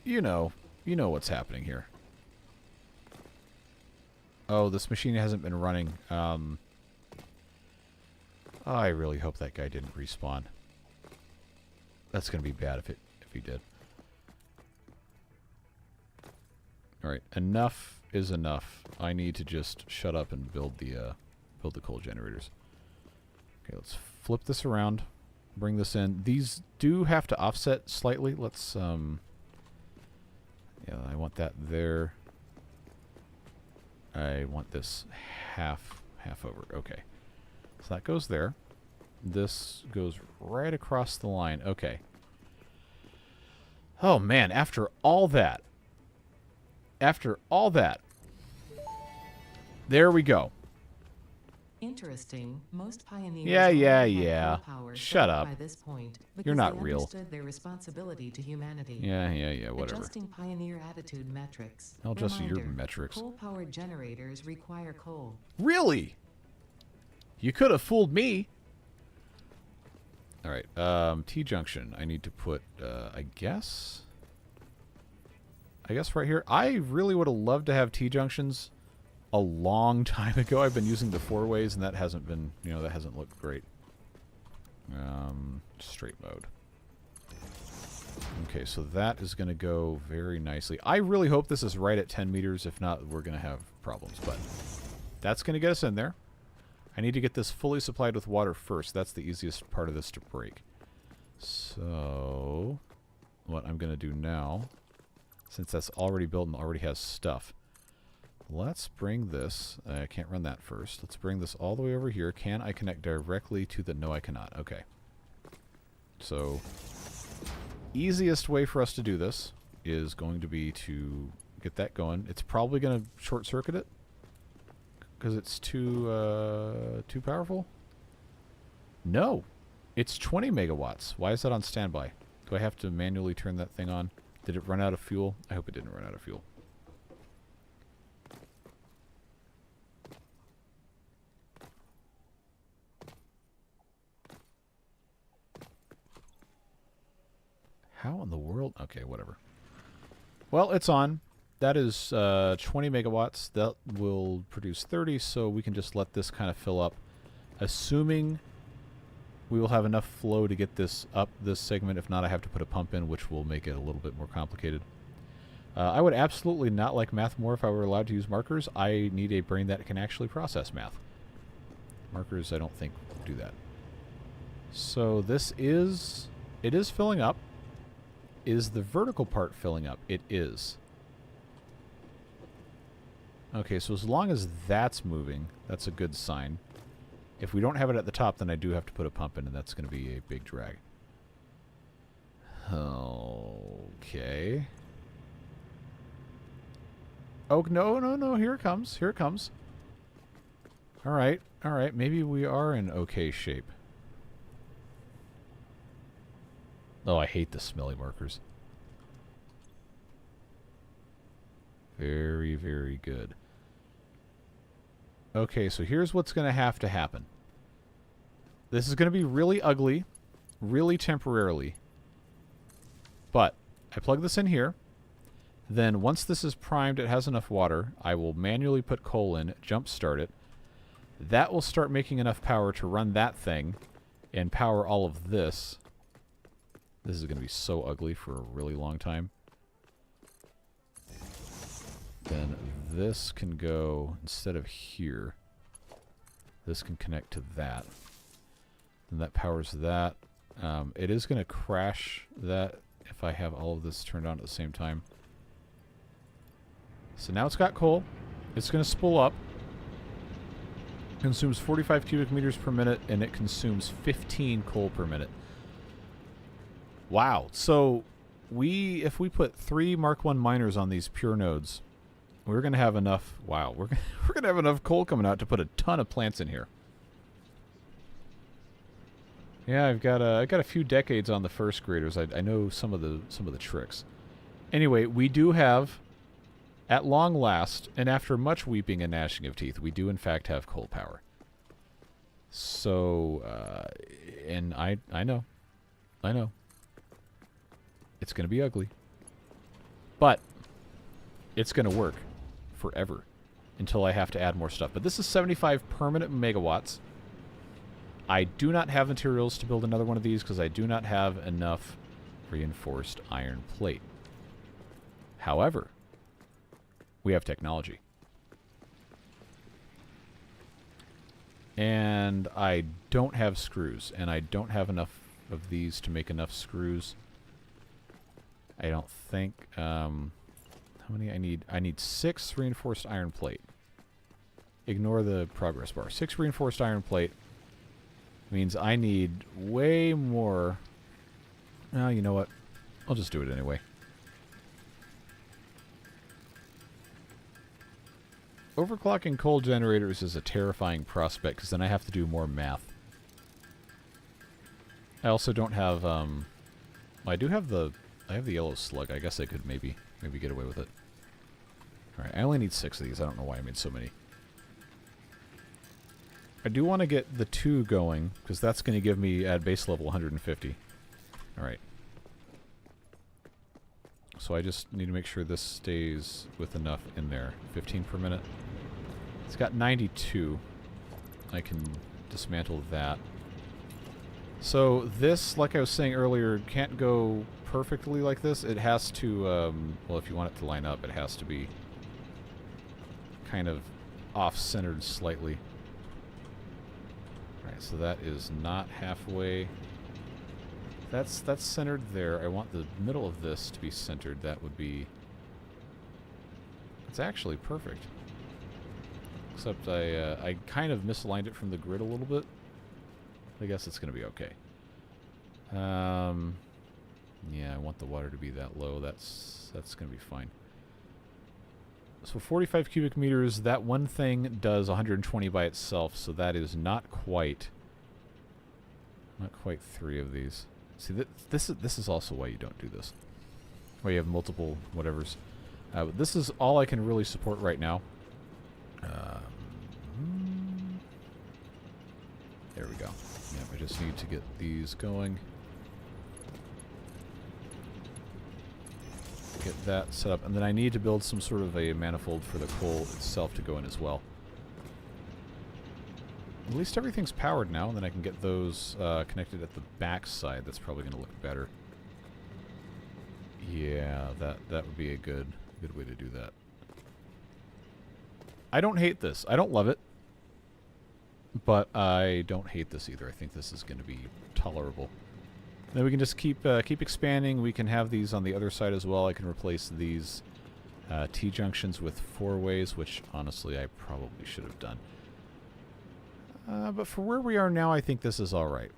you know what's happening here. Oh, this machine hasn't been running. Oh, I really hope that guy didn't respawn. That's going to be bad if he did. Alright, enough is enough. I need to just shut up and build the coal generators. Okay, let's flip this around. Bring this in. These do have to offset slightly. Let's, yeah, I want that there. I want this half over. Okay. So that goes there. This goes right across the line. Okay. Oh, man, after all that. There we go. Interesting. Most pioneers Yeah. already had coal power Shut set up. by this point because You're not they real. understood their responsibility to humanity. Yeah, whatever. Adjusting pioneer attitude metrics. I'll adjust your Reminder, metrics. Coal-powered generators require coal. Really? You could have fooled me. Alright, T-junction. I need to put, I guess right here. I really would have loved to have T-junctions a long time ago. I've been using the 4-ways, and that hasn't been, that hasn't looked great. Straight mode. Okay, so that is going to go very nicely. I really hope this is right at 10 meters. If not, we're going to have problems. But that's going to get us in there. I need to get this fully supplied with water first. That's the easiest part of this to break. So, what I'm going to do now, since that's already built and already has stuff, let's bring this. I can't run that first. Let's bring this all the way over here. Can I connect directly to the... No, I cannot. Okay. So, easiest way for us to do this is going to be to get that going. It's probably going to short-circuit it because it's too powerful. No, it's 20 megawatts. Why is that on standby? Do I have to manually turn that thing on? Did it run out of fuel? I hope it didn't run out of fuel. How in the world? Okay, whatever. Well, it's on. That is 20 megawatts. That will produce 30, so we can just let this kind of fill up. Assuming we will have enough flow to get this up this segment. If not, I have to put a pump in, which will make it a little bit more complicated. I would absolutely not like math more if I were allowed to use markers. I need a brain that can actually process math. Markers, I don't think, do that. So this is... It is filling up. Is the vertical part filling up? It is. Okay, so as long as that's moving, that's a good sign. If we don't have it at the top, then I do have to put a pump in, and that's going to be a big drag. Okay. Oh, no, here it comes. Here it comes. All right. Maybe we are in okay shape. Oh, I hate the smelly markers. Very, very good. Okay, so here's what's going to happen. This is going to be really ugly, really temporarily. But I plug this in here. Then once this is primed, it has enough water, I will manually put coal in, jump start it. That will start making enough power to run that thing and power all of this. This is going to be so ugly for a really long time. Then this can go, instead of here, this can connect to that. And that powers that. It is going to crash that if I have all of this turned on at the same time. So now it's got coal. It's going to spool up. Consumes 45 cubic meters per minute, and it consumes 15 coal per minute. Wow. So if we put 3 Mark 1 miners on these pure nodes, we're going to have enough. Wow, we're going to have enough coal coming out to put a ton of plants in here. Yeah, I've got a few decades on the first graders. I know some of the tricks. Anyway, we do have, at long last, and after much weeping and gnashing of teeth, we do in fact have coal power. So, and I know. It's going to be ugly. But it's going to work forever until I have to add more stuff. But this is 75 permanent megawatts. I do not have materials to build another one of these because I do not have enough reinforced iron plate. However, we have technology. And I don't have screws, and I don't have enough of these to make enough screws. I don't think. How many I need? I need 6 reinforced iron plate. Ignore the progress bar. 6 reinforced iron plate means I need way more. Oh, you know what? I'll just do it anyway. Overclocking coal generators is a terrifying prospect because then I have to do more math. I also don't have, I do have I have the yellow slug. I guess I could maybe get away with it. Alright, I only need 6 of these. I don't know why I made so many. I do want to get the 2 going because that's going to give me at base level 150. Alright. So I just need to make sure this stays with enough in there. 15 per minute. It's got 92. I can dismantle that. So this, like I was saying earlier, can't go perfectly like this. It has to, well, if you want it to line up, it has to be kind of off-centered slightly. Alright, so that is not halfway. That's centered there. I want the middle of this to be centered. That would be... It's actually perfect. Except I kind of misaligned it from the grid a little bit. I guess it's going to be okay. Yeah, I want the water to be that low. That's going to be fine. So 45 cubic meters. That one thing does 120 by itself, so that is not quite 3 of these. See, this is also why you don't do this. Why you have multiple whatevers. This is all I can really support right now. There we go. Yeah, I just need to get these going. Get that set up. And then I need to build some sort of a manifold for the coal itself to go in as well. At least everything's powered now, and then I can get those connected at the back side. That's probably going to look better. Yeah, that would be a good way to do that. I don't hate this. I don't love it. But I don't hate this either. I think this is going to be tolerable. Then we can just keep expanding. We can have these on the other side as well. I can replace these T-junctions with 4-ways, which honestly I probably should have done. But for where we are now, I think this is alright.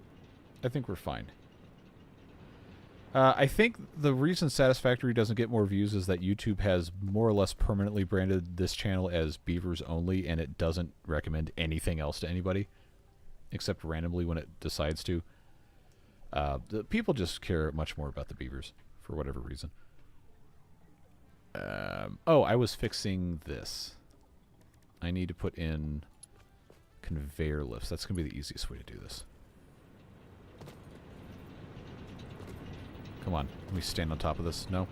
I think we're fine. I think the reason Satisfactory doesn't get more views is that YouTube has more or less permanently branded this channel as Beavers only, and it doesn't recommend anything else to anybody, except randomly when it decides to. The people just care much more about the beavers, for whatever reason. Oh, I was fixing this. I need to put in conveyor lifts. That's going to be the easiest way to do this. Come on, let me stand on top of this. No?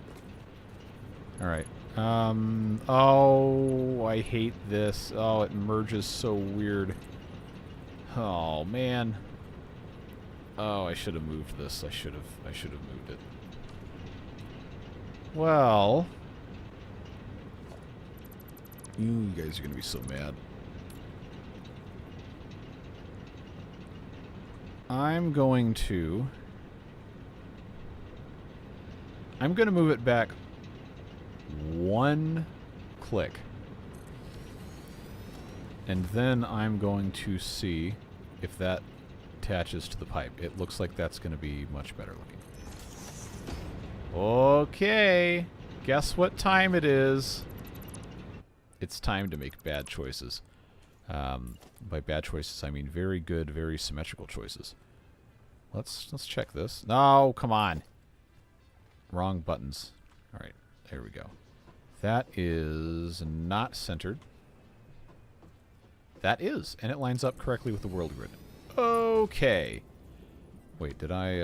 Alright. Oh, I hate this. Oh, it merges so weird. Oh, man. Oh, I should have moved this. I should have moved it. Well, you guys are going to be so mad. I'm going to move it back 1 click. And then I'm going to see if that attaches to the pipe. It looks like that's going to be much better looking. Okay. Guess what time it is? It's time to make bad choices. By bad choices, I mean very good, very symmetrical choices. Let's check this. No, come on. Wrong buttons. All right, there we go. That is not centered. That is, and it lines up correctly with the world grid. Okay. Wait, did I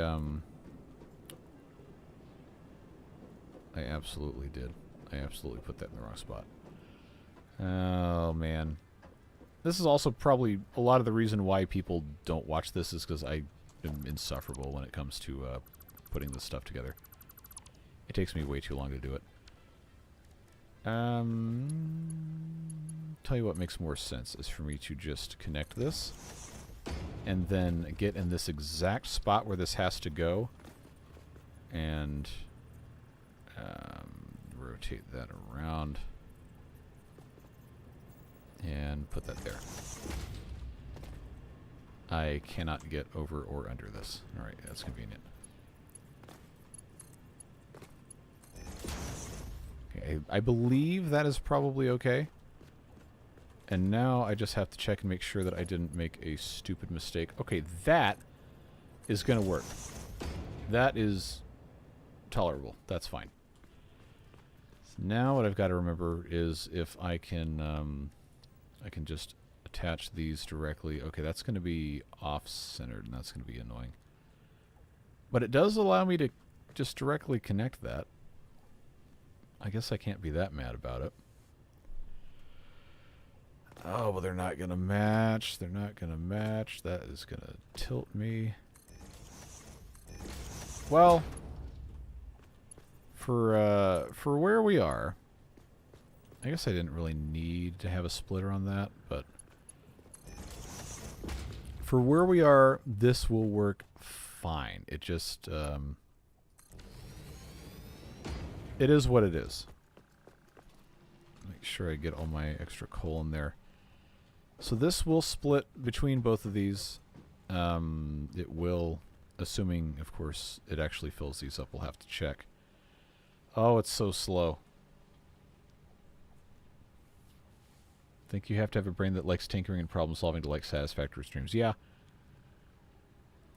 absolutely did. I absolutely put that in the wrong spot. Oh, man. This is also probably a lot of the reason why people don't watch this is because I am insufferable when it comes to putting this stuff together. It takes me way too long to do it. Tell you what makes more sense is for me to just connect this and then get in this exact spot where this has to go and rotate that around and put that there. I cannot get over or under this. Alright, that's convenient. Okay, I believe that is probably okay. And now I just have to check and make sure that I didn't make a stupid mistake. Okay, that is going to work. That is tolerable. That's fine. So now what I've got to remember is if I can just attach these directly. Okay, that's going to be off-centered, and that's going to be annoying. But it does allow me to just directly connect that. I guess I can't be that mad about it. Oh, well, they're not going to match. They're not going to match. That is going to tilt me. Well, for where we are, I guess I didn't really need to have a splitter on that, but for where we are, this will work fine. It just, it is what it is. Make sure I get all my extra coal in there. So this will split between both of these. It will, assuming, of course, it actually fills these up. We'll have to check. Oh, it's so slow. I think you have to have a brain that likes tinkering and problem solving to like Satisfactory streams. Yeah.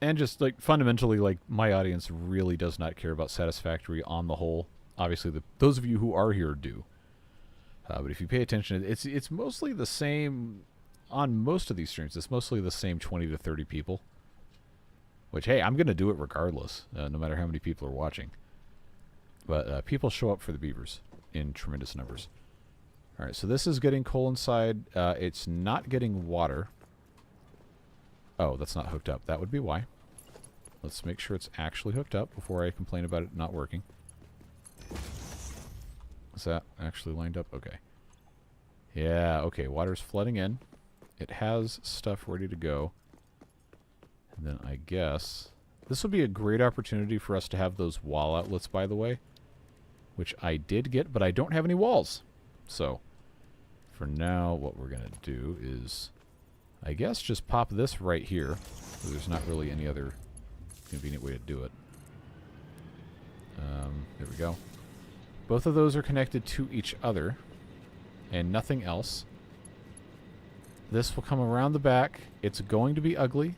And just, like, fundamentally, like, my audience really does not care about Satisfactory on the whole. Obviously, those of you who are here do. But if you pay attention, it's mostly the same on most of these streams. It's mostly the same 20 to 30 people. Which, hey, I'm going to do it regardless, no matter how many people are watching. But people show up for the beavers in tremendous numbers. All right, so this is getting coal inside. It's not getting water. Oh, that's not hooked up. That would be why. Let's make sure it's actually hooked up before I complain about it not working. Is that actually lined up? Okay. Yeah, okay. Water's flooding in. It has stuff ready to go. And then I guess this would be a great opportunity for us to have those wall outlets, by the way. Which I did get, but I don't have any walls. So, for now, what we're going to do is, I guess, just pop this right here. So there's not really any other convenient way to do it. There we go. Both of those are connected to each other, and nothing else. This will come around the back. It's going to be ugly.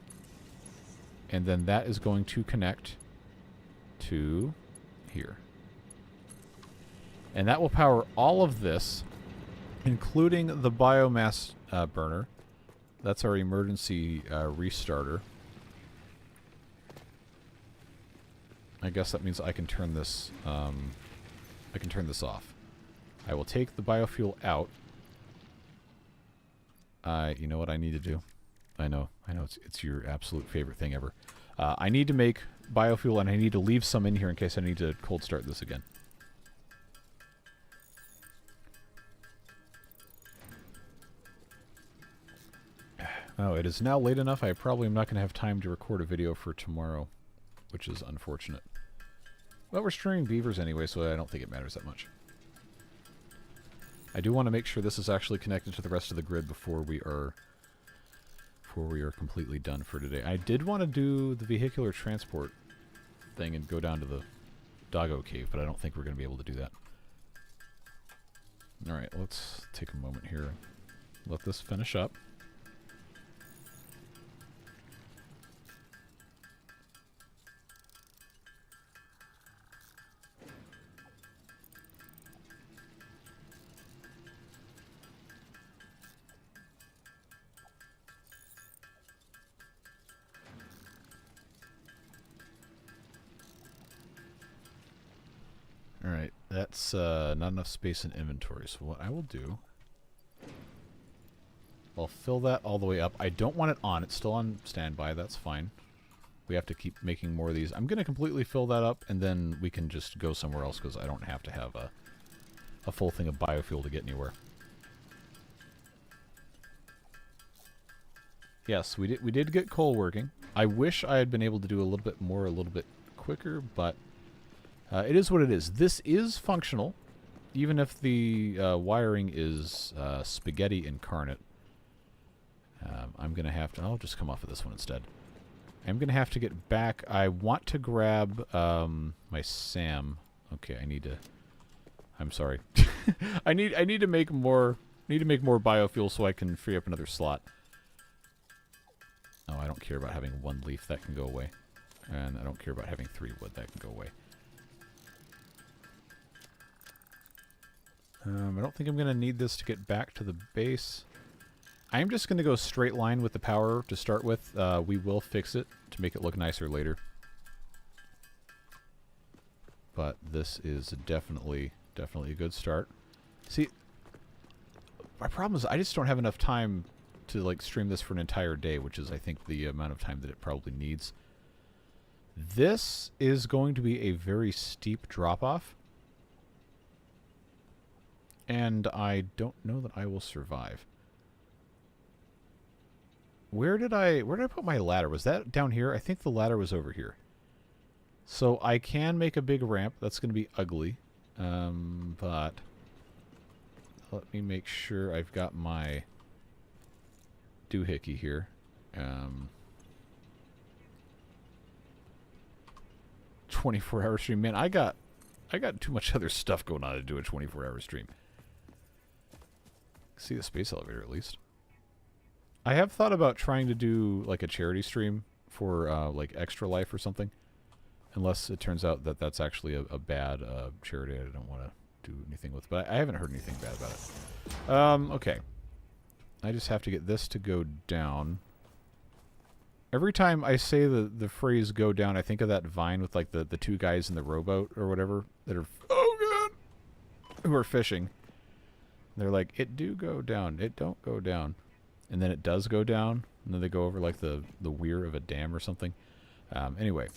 And then that is going to connect to here. And that will power all of this, including the biomass burner. That's our emergency restarter. I guess that means I can turn this. I can turn this off. I will take the biofuel out. You know what I need to do? I know it's your absolute favorite thing ever. I need to make biofuel, and I need to leave some in here in case I need to cold start this again. Oh, it is now late enough. I probably am not going to have time to record a video for tomorrow, which is unfortunate. Well, we're streaming beavers anyway, so I don't think it matters that much. I do want to make sure this is actually connected to the rest of the grid before we are completely done for today. I did want to do the vehicular transport thing and go down to the doggo cave, but I don't think we're going to be able to do that. Alright, let's take a moment here. Let this finish up. Alright, that's not enough space in inventory, so what I will do I'll fill that all the way up. I don't want it on. It's still on standby. That's fine. We have to keep making more of these. I'm going to completely fill that up, and then we can just go somewhere else because I don't have to have a full thing of biofuel to get anywhere. Yes, we did get coal working. I wish I had been able to do a little bit more, a little bit quicker, but it is what it is. This is functional, even if the wiring is spaghetti incarnate. I'm going to have to... I'll just come off of this one instead. I'm going to have to get back. I want to grab my SAM. Okay, I need to... I'm sorry. I need to make more... need to make more biofuel so I can free up another slot. Oh, I don't care about having one leaf. That can go away. And I don't care about having 3 wood. That can go away. I don't think I'm going to need this to get back to the base. I'm just going to go straight line with the power to start with. We will fix it to make it look nicer later. But this is definitely a good start. See, my problem is I just don't have enough time to like stream this for an entire day, which is I think the amount of time that it probably needs. This is going to be a very steep drop-off. And I don't know that I will survive. Where did I put my ladder? Was that down here? I think the ladder was over here. So I can make a big ramp. That's going to be ugly. But let me make sure I've got my doohickey here. 24-hour stream. Man, I got too much other stuff going on to do a 24-hour stream. See the space elevator at least. I have thought about trying to do like a charity stream for like Extra Life or something. Unless it turns out that that's actually a bad charity I don't want to do anything with. But I haven't heard anything bad about it. Okay. I just have to get this to go down. Every time I say the phrase go down, I think of that Vine with like the 2 guys in the rowboat or whatever that are, oh god, who are fishing. They're like, it do go down. It don't go down. And then it does go down. And then they go over like the weir of a dam or something. Anyway.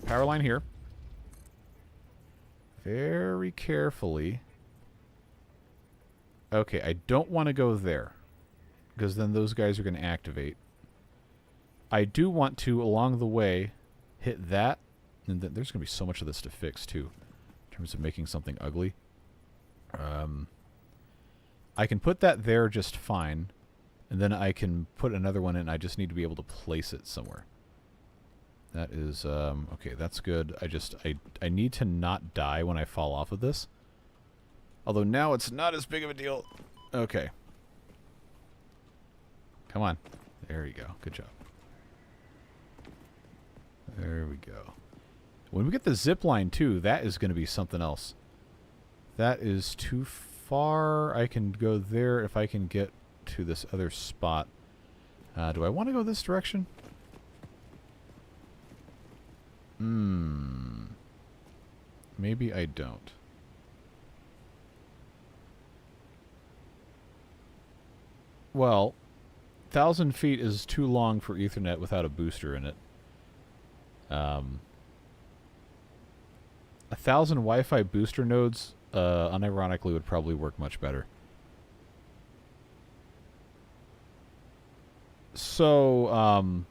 Power line here. Very carefully. Okay, I don't want to go there. Because then those guys are going to activate. I do want to, along the way, hit that. And then there's going to be so much of this to fix, too. In terms of making something ugly. I can put that there just fine. And then I can put another one in. I just need to be able to place it somewhere. That is, okay, that's good. I need to not die when I fall off of this. Although now it's not as big of a deal. Okay. Come on. There you go. Good job. There we go. When we get the zip line, too, that is going to be something else. That is too far. I can go there if I can get to this other spot. Do I want to go this direction? Maybe I don't. Well, 1,000 feet is too long for Ethernet without a booster in it. 1,000 Wi-Fi booster nodes, unironically, would probably work much better. So,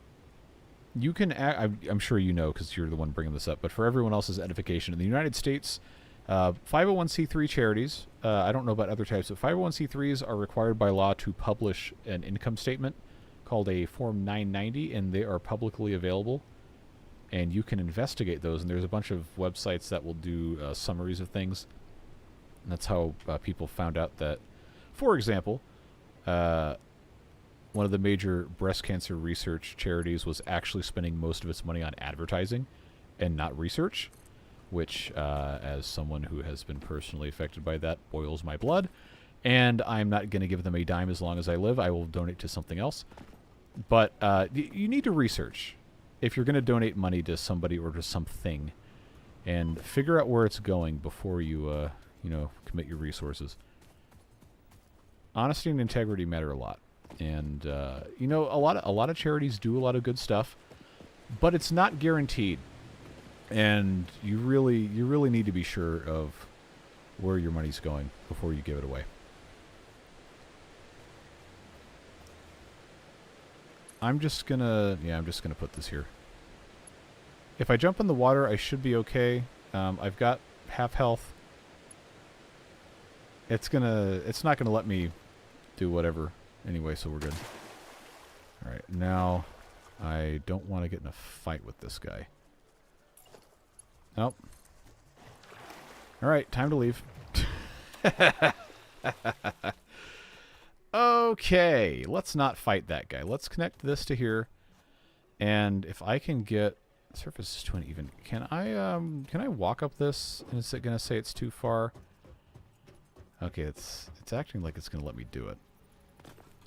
you can... I'm sure you know because you're the one bringing this up, but for everyone else's edification, in the United States, 501c3 charities, I don't know about other types, but 501c3s are required by law to publish an income statement called a Form 990, and they are publicly available. And you can investigate those, and there's a bunch of websites that will do summaries of things. And that's how people found out that, for example, one of the major breast cancer research charities was actually spending most of its money on advertising and not research, which, as someone who has been personally affected by that, boils my blood. And I'm not going to give them a dime as long as I live. I will donate to something else. But you need to research if you're going to donate money to somebody or to something, and figure out where it's going before you, commit your resources. Honesty and integrity matter a lot. And you know, a lot of charities do a lot of good stuff, but it's not guaranteed. And you really need to be sure of where your money's going before you give it away. I'm just gonna put this here. If I jump in the water, I should be okay. I've got half health. It's not gonna let me do whatever anyway, so we're good. All right, now I don't want to get in a fight with this guy. Nope. All right, time to leave. Okay, let's not fight that guy. Let's connect this to here, and if I can get surface to an even, can I walk up this? And is it gonna say it's too far? Okay, it's acting like it's gonna let me do it.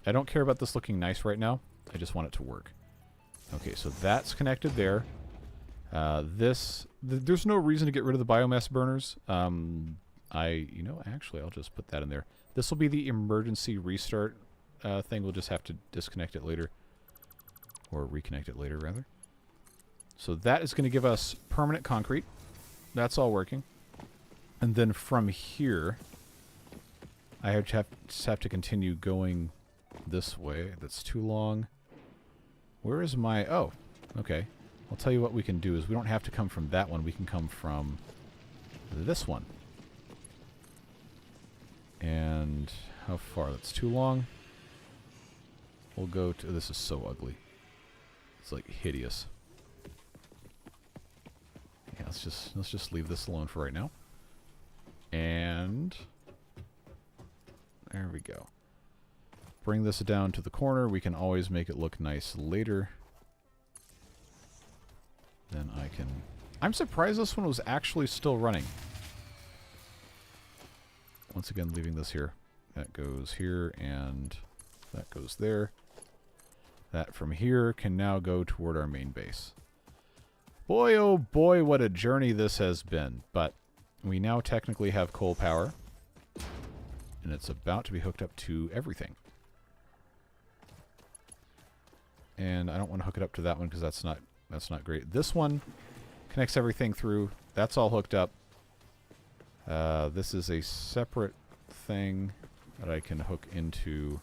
I don't care about this looking nice right now. I just want it to work. Okay, so that's connected there. There's no reason to get rid of the biomass burners. Actually, I'll just put that in there. This will be the emergency restart thing. We'll just have to disconnect it later. Or reconnect it later, rather. So that is going to give us permanent concrete. That's all working. And then from here, I just have to continue going this way. That's too long. Where is my... Oh, okay. I'll tell you what we can do is we don't have to come from that one. We can come from this one. And how far? That's too long. We'll go to... This is so ugly. It's like hideous. Yeah, let's just leave this alone for right now. And there we go. Bring this down to the corner. We can always make it look nice later. Then I can... I'm surprised this one was actually still running. Once again, leaving this here. That goes here, and that goes there. That from here can now go toward our main base. Boy, oh boy, what a journey this has been. But we now technically have coal power. And it's about to be hooked up to everything. And I don't want to hook it up to that one because that's not great. This one connects everything through. That's all hooked up. This is a separate thing that I can hook into,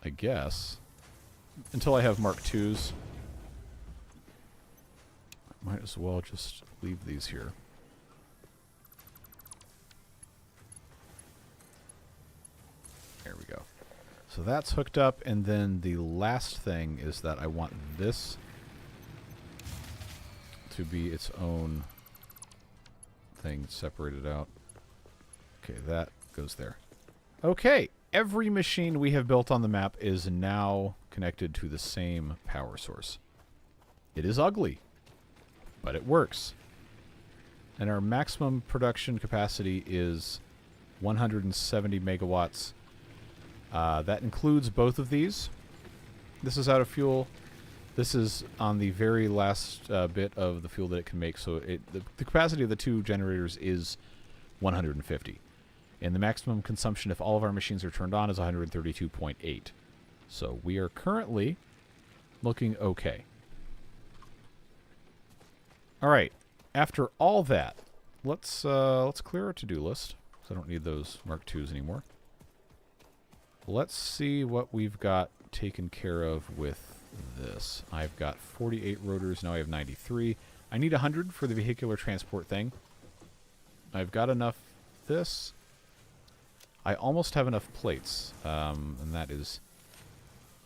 I guess, until I have Mark IIs. I might as well just leave these here. There we go. So that's hooked up, and then the last thing is that I want this to be its own thing separated out. Okay, that goes there. Okay, every machine we have built on the map is now connected to the same power source. It is ugly, but it works. And our maximum production capacity is 170 megawatts. That includes both of these. This is out of fuel. This is on the very last bit of the fuel that it can make. So the capacity of the two generators is 150. And the maximum consumption, if all of our machines are turned on, is 132.8. So we are currently looking okay. All right. After all that, let's clear our to-do list. So I don't need those Mark IIs anymore. Let's see what we've got taken care of with this. I've got 48 rotors. Now I have 93. I need 100 for the vehicular transport thing. I've got enough this. I almost have enough plates. And that is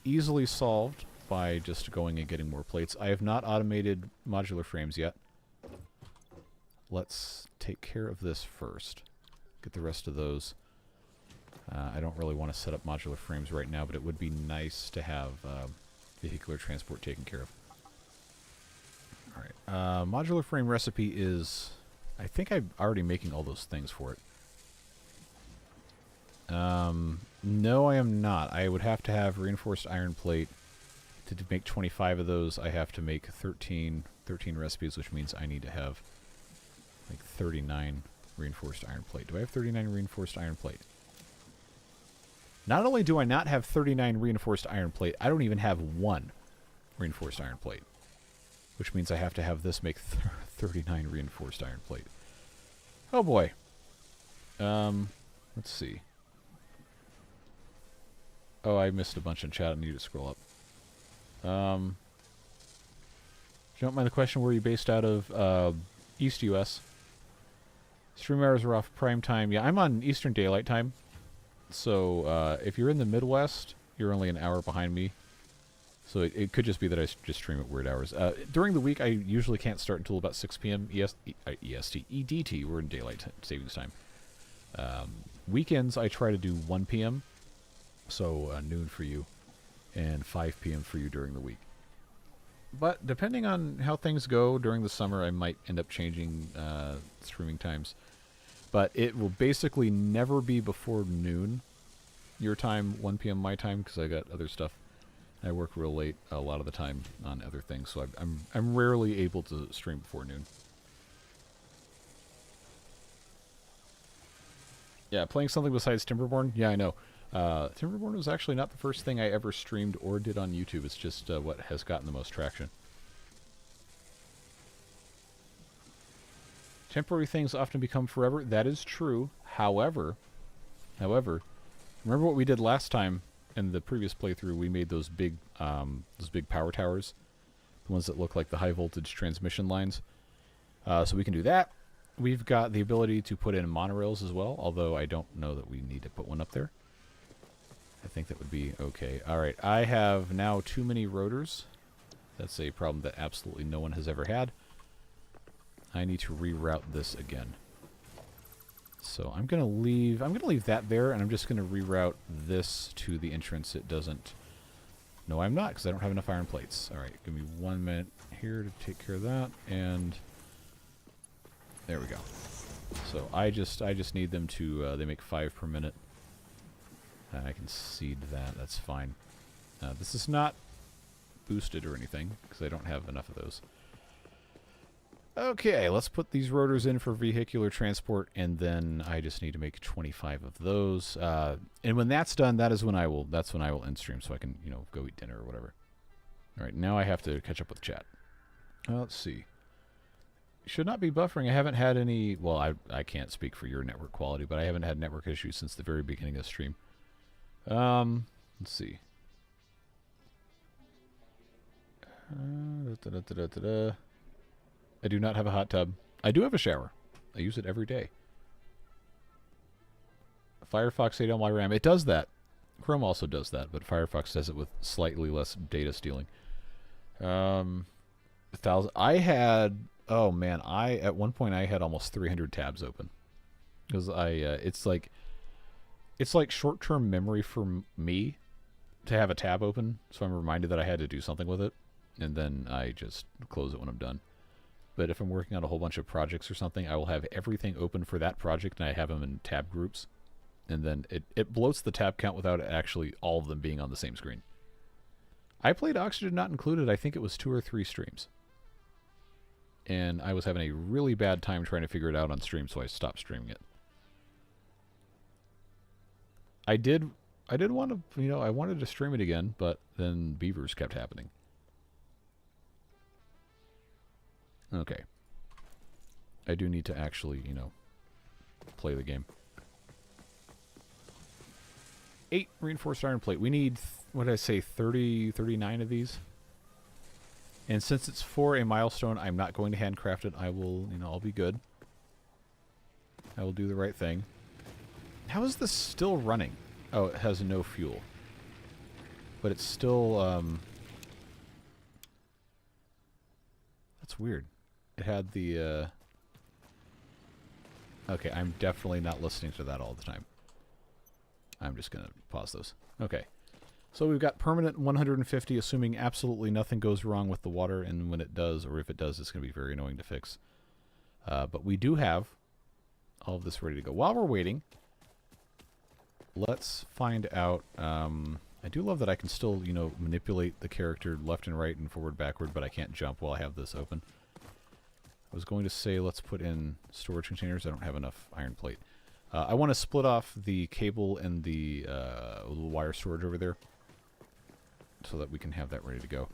easily solved by just going and getting more plates. I have not automated modular frames yet. Let's take care of this first. Get the rest of those. I don't really want to set up modular frames right now, but it would be nice to have vehicular transport taken care of. All right. Modular frame recipe is... I think I'm already making all those things for it. No, I am not. I would have to have reinforced iron plate. To make 25 of those, I have to make 13 recipes, which means I need to have like 39 reinforced iron plate. Do I have 39 reinforced iron plate? Not only do I not have 39 reinforced iron plate, I don't even have 1 reinforced iron plate. Which means I have to have this make 39 reinforced iron plate. Oh boy. Let's see. Oh, I missed a bunch in chat. I need to scroll up. If you don't mind the question, where are you based out of? East US. Stream hours are off prime time. Yeah, I'm on Eastern Daylight Time. So, if you're in the Midwest, you're only an hour behind me. So it could just be that I just stream at weird hours. During the week, I usually can't start until about 6 p.m. EDT. We're in Daylight Savings Time. Weekends, I try to do 1 p.m. So noon for you, and 5 p.m. for you during the week. But depending on how things go during the summer, I might end up changing streaming times. But it will basically never be before noon your time, 1 p.m. my time, because I got other stuff. I work real late a lot of the time on other things, so I'm rarely able to stream before noon. Yeah, playing something besides Timberborn? Yeah, I know. Timberborn was actually not the first thing I ever streamed or did on YouTube. It's just what has gotten the most traction. Temporary things often become forever. That is true. However, remember what we did last time in the previous playthrough? We made those big power towers, the ones that look like the high voltage transmission lines. So we can do that. We've got the ability to put in monorails as well, although I don't know that we need to put one up there. I think that would be okay. Alright, I have now too many rotors. That's a problem that absolutely no one has ever had. I need to reroute this again. So I'm gonna leave that there, and I'm just gonna reroute this to the entrance. It doesn't. No, I'm not, because I don't have enough iron plates. Alright, give me 1 minute here to take care of that, and there we go. So I just need them to they make 5 per minute. I can seed that, that's fine. This is not boosted or anything, because I don't have enough of those. Okay, let's put these rotors in for vehicular transport, and then I just need to make 25 of those. And when that's done, that's when I will end stream, so I can, go eat dinner or whatever. Alright, now I have to catch up with chat. Let's see. Should not be buffering. I haven't had any, well, I can't speak for your network quality, but I haven't had network issues since the very beginning of the stream. Let's see. I do not have a hot tub. I do have a shower. I use it every day. Firefox 8 on my RAM. It does that. Chrome also does that, but Firefox does it with slightly less data stealing. 1,000. I had, oh man, at one point I had almost 300 tabs open. Because it's like short-term memory for me to have a tab open, so I'm reminded that I had to do something with it, and then I just close it when I'm done. But if I'm working on a whole bunch of projects or something, I will have everything open for that project, and I have them in tab groups, and then it bloats the tab count without actually all of them being on the same screen. I played Oxygen Not Included, I think it was 2 or 3 streams. And I was having a really bad time trying to figure it out on stream, so I stopped streaming it. I did want to, I wanted to stream it again, but then beavers kept happening. Okay. I do need to actually, play the game. 8 reinforced iron plate. We need, what did I say, 39 of these? And since it's for a milestone, I'm not going to handcraft it. I will, I'll be good. I will do the right thing. How is this still running? Oh, it has no fuel. But it's still, that's weird. It had the, okay, I'm definitely not listening to that all the time. I'm just going to pause those. Okay. So we've got permanent 150, assuming absolutely nothing goes wrong with the water, and when it does, or if it does, it's going to be very annoying to fix. But we do have all of this ready to go. While we're waiting, let's find out. I do love that I can still, manipulate the character left and right and forward, backward, but I can't jump while I have this open. I was going to say let's put in storage containers. I don't have enough iron plate. I want to split off the cable and the little wire storage over there so that we can have that ready to go.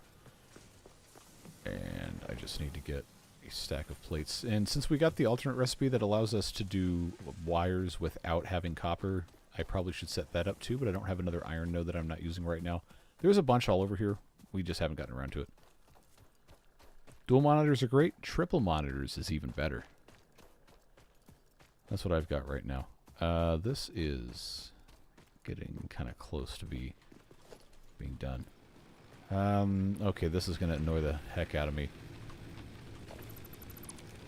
And I just need to get a stack of plates. And since we got the alternate recipe that allows us to do wires without having copper, I probably should set that up too, but I don't have another iron node that I'm not using right now. There's a bunch all over here. We just haven't gotten around to it. Dual monitors are great. Triple monitors is even better. That's what I've got right now. This is getting kind of close to being done. Okay, this is going to annoy the heck out of me.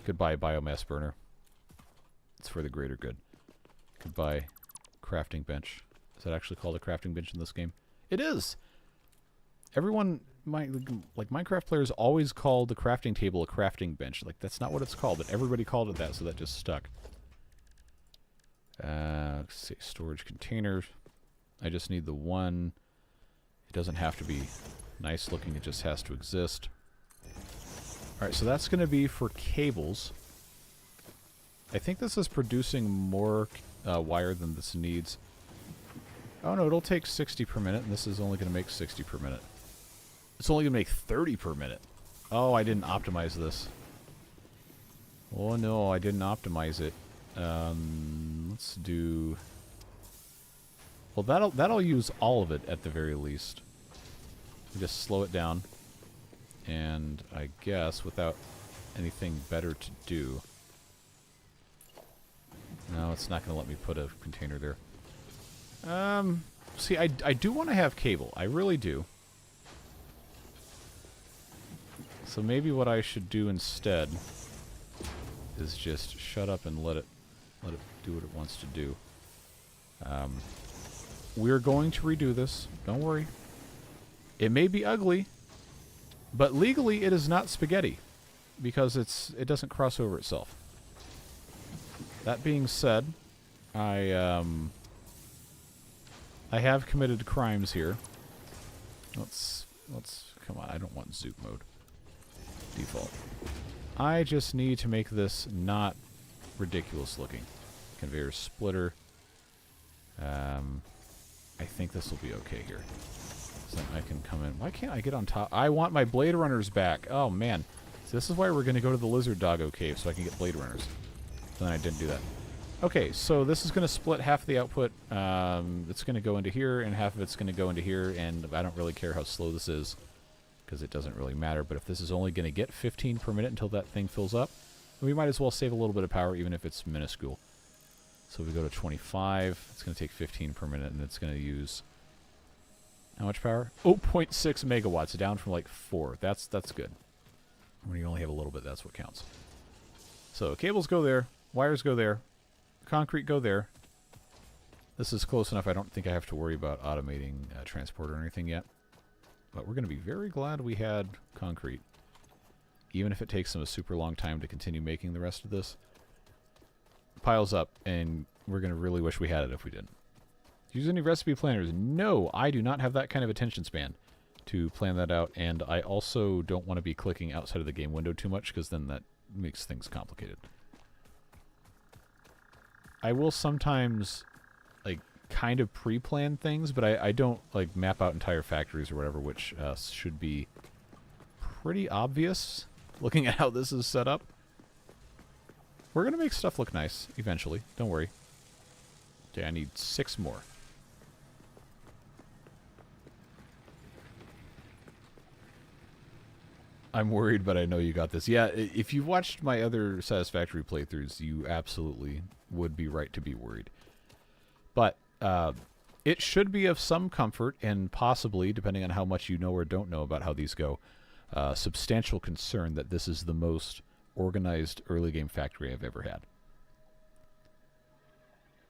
Goodbye, biomass burner. It's for the greater good. Goodbye, crafting bench. Is that actually called a crafting bench in this game? It is! Everyone, like Minecraft players always called the crafting table a crafting bench. Like, that's not what it's called, but everybody called it that, so that just stuck. Let's see, storage container. I just need the one. It doesn't have to be nice looking, it just has to exist. Alright, so that's going to be for cables. I think this is producing more wire than this needs. Oh no, it'll take 60 per minute, and this is only going to make 60 per minute. It's only going to make 30 per minute. Oh, I didn't optimize this. Oh no, I didn't optimize it. Let's do... Well, that'll use all of it at the very least. Just slow it down. And I guess without anything better to do... No, it's not going to let me put a container there. See, I do want to have cable. I really do. So maybe what I should do instead is just shut up and let it do what it wants to do. We're going to redo this. Don't worry. It may be ugly, but legally it is not spaghetti because it doesn't cross over itself. That being said, I have committed crimes here. Let's come on. I don't want zoop mode. Default. I just need to make this not ridiculous looking. Conveyor splitter. I think this will be okay here. So I can come in. Why can't I get on top? I want my blade runners back. Oh man. So this is why we're going to go to the lizard doggo cave so I can get blade runners. Then I didn't do that. Okay, so this is going to split half the output. It's going to go into here, and half of it's going to go into here, and I don't really care how slow this is, because it doesn't really matter. But if this is only going to get 15 per minute until that thing fills up, we might as well save a little bit of power, even if it's minuscule. So we go to 25. It's going to take 15 per minute, and it's going to use... How much power? Oh, 0.6 megawatts, down from like 4. That's good. When you only have a little bit, that's what counts. So cables go there, wires go there, concrete go there. This is close enough. I don't think I have to worry about automating transport or anything yet. But we're going to be very glad we had concrete. Even if it takes them a super long time to continue making the rest of this. It piles up, and we're going to really wish we had it if we didn't. Use any recipe planners? No, I do not have that kind of attention span to plan that out, and I also don't want to be clicking outside of the game window too much, because then that makes things complicated. I will sometimes, like, kind of pre-plan things, but I don't, like, map out entire factories or whatever, which should be pretty obvious, looking at how this is set up. We're going to make stuff look nice, eventually. Don't worry. Okay, I need 6 more. I'm worried, but I know you got this. Yeah, if you've watched my other Satisfactory playthroughs, you absolutely would be right to be worried. But it should be of some comfort, and possibly, depending on how much you know or don't know about how these go, substantial concern that this is the most organized early game factory I've ever had.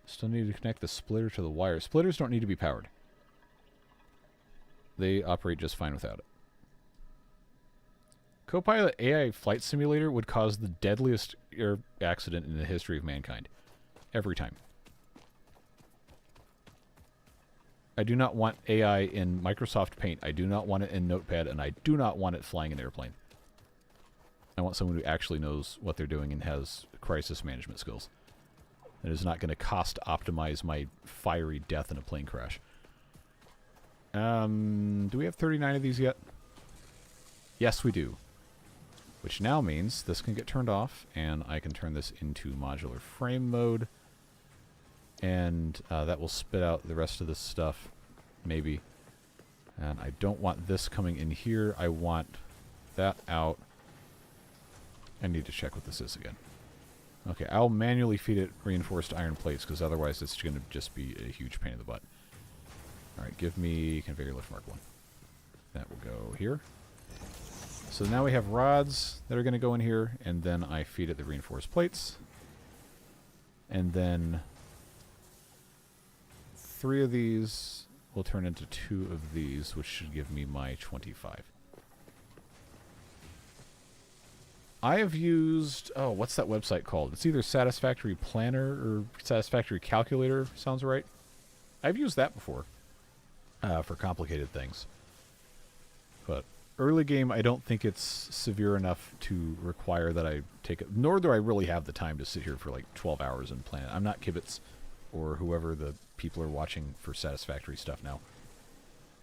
Still need to connect the splitter to the wire. Splitters don't need to be powered. They operate just fine without it. Copilot AI Flight Simulator would cause the deadliest air accident in the history of mankind. Every time. I do not want AI in Microsoft Paint. I do not want it in Notepad, and I do not want it flying an airplane. I want someone who actually knows what they're doing and has crisis management skills. It is not going to cost optimize my fiery death in a plane crash. Do we have 39 of these yet? Yes, we do. Which now means this can get turned off, and I can turn this into modular frame mode. And that will spit out the rest of this stuff, maybe. And I don't want this coming in here. I want that out. I need to check what this is again. Okay, I'll manually feed it reinforced iron plates, because otherwise it's going to just be a huge pain in the butt. Alright, give me conveyor lift mark 1. That will go here. So now we have rods that are going to go in here, and then I feed it the reinforced plates. And then 3 of these will turn into 2 of these, which should give me my 25. I have used, oh, what's that website called? It's either Satisfactory Planner or Satisfactory Calculator, sounds right. I've used that before for complicated things. But early game, I don't think it's severe enough to require that I take it, nor do I really have the time to sit here for like 12 hours and plan it. I'm not Kibitz or whoever the people are watching for Satisfactory stuff now.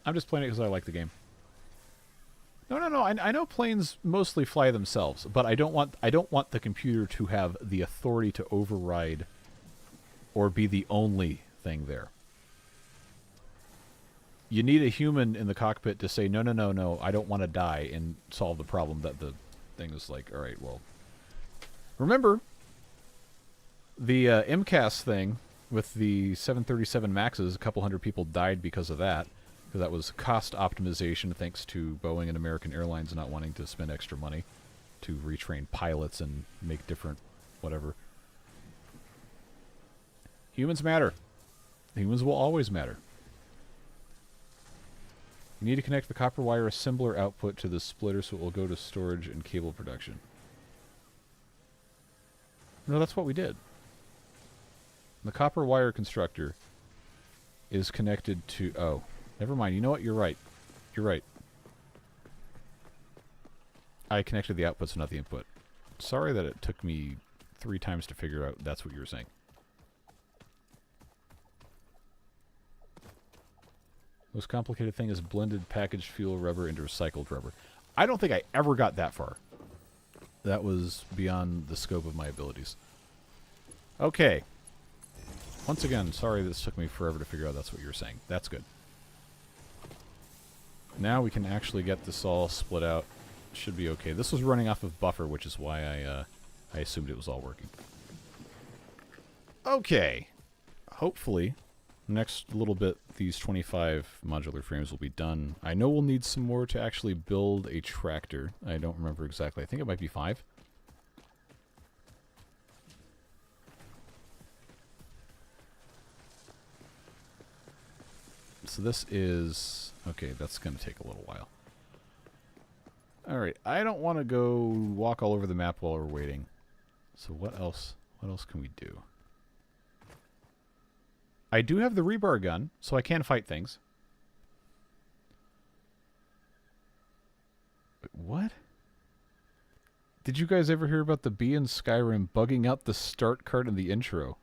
I'm just playing it because I like the game. No. I know planes mostly fly themselves, but I don't want the computer to have the authority to override or be the only thing there. You need a human in the cockpit to say, no, I don't want to die, and solve the problem that the thing is like, all right, well. Remember, the MCAS thing with the 737 Maxes, a couple hundred people died because of that. Because that was cost optimization thanks to Boeing and American Airlines not wanting to spend extra money to retrain pilots and make different whatever. Humans matter. Humans will always matter. You need to connect the copper wire assembler output to the splitter so it will go to storage and cable production. No, that's what we did. The copper wire constructor is connected to... Oh. Never mind. You know what? You're right. You're right. I connected the outputs, not the input. Sorry that it took me 3 times to figure out that's what you were saying. Most complicated thing is blended packaged fuel rubber into recycled rubber. I don't think I ever got that far. That was beyond the scope of my abilities. Okay. Once again, sorry this took me forever to figure out that's what you were saying. That's good. Now we can actually get this all split out. Should be okay. This was running off of buffer, which is why I assumed it was all working. Okay. Hopefully, next little bit, these 25 modular frames will be done. I know we'll need some more to actually build a tractor. I don't remember exactly. I think it might be 5. So this is... Okay, that's going to take a little while. Alright, I don't want to go walk all over the map while we're waiting. So what else? What else can we do? I do have the rebar gun, so I can fight things. Wait, what? Did you guys ever hear about the bee in Skyrim bugging out the start card in the intro?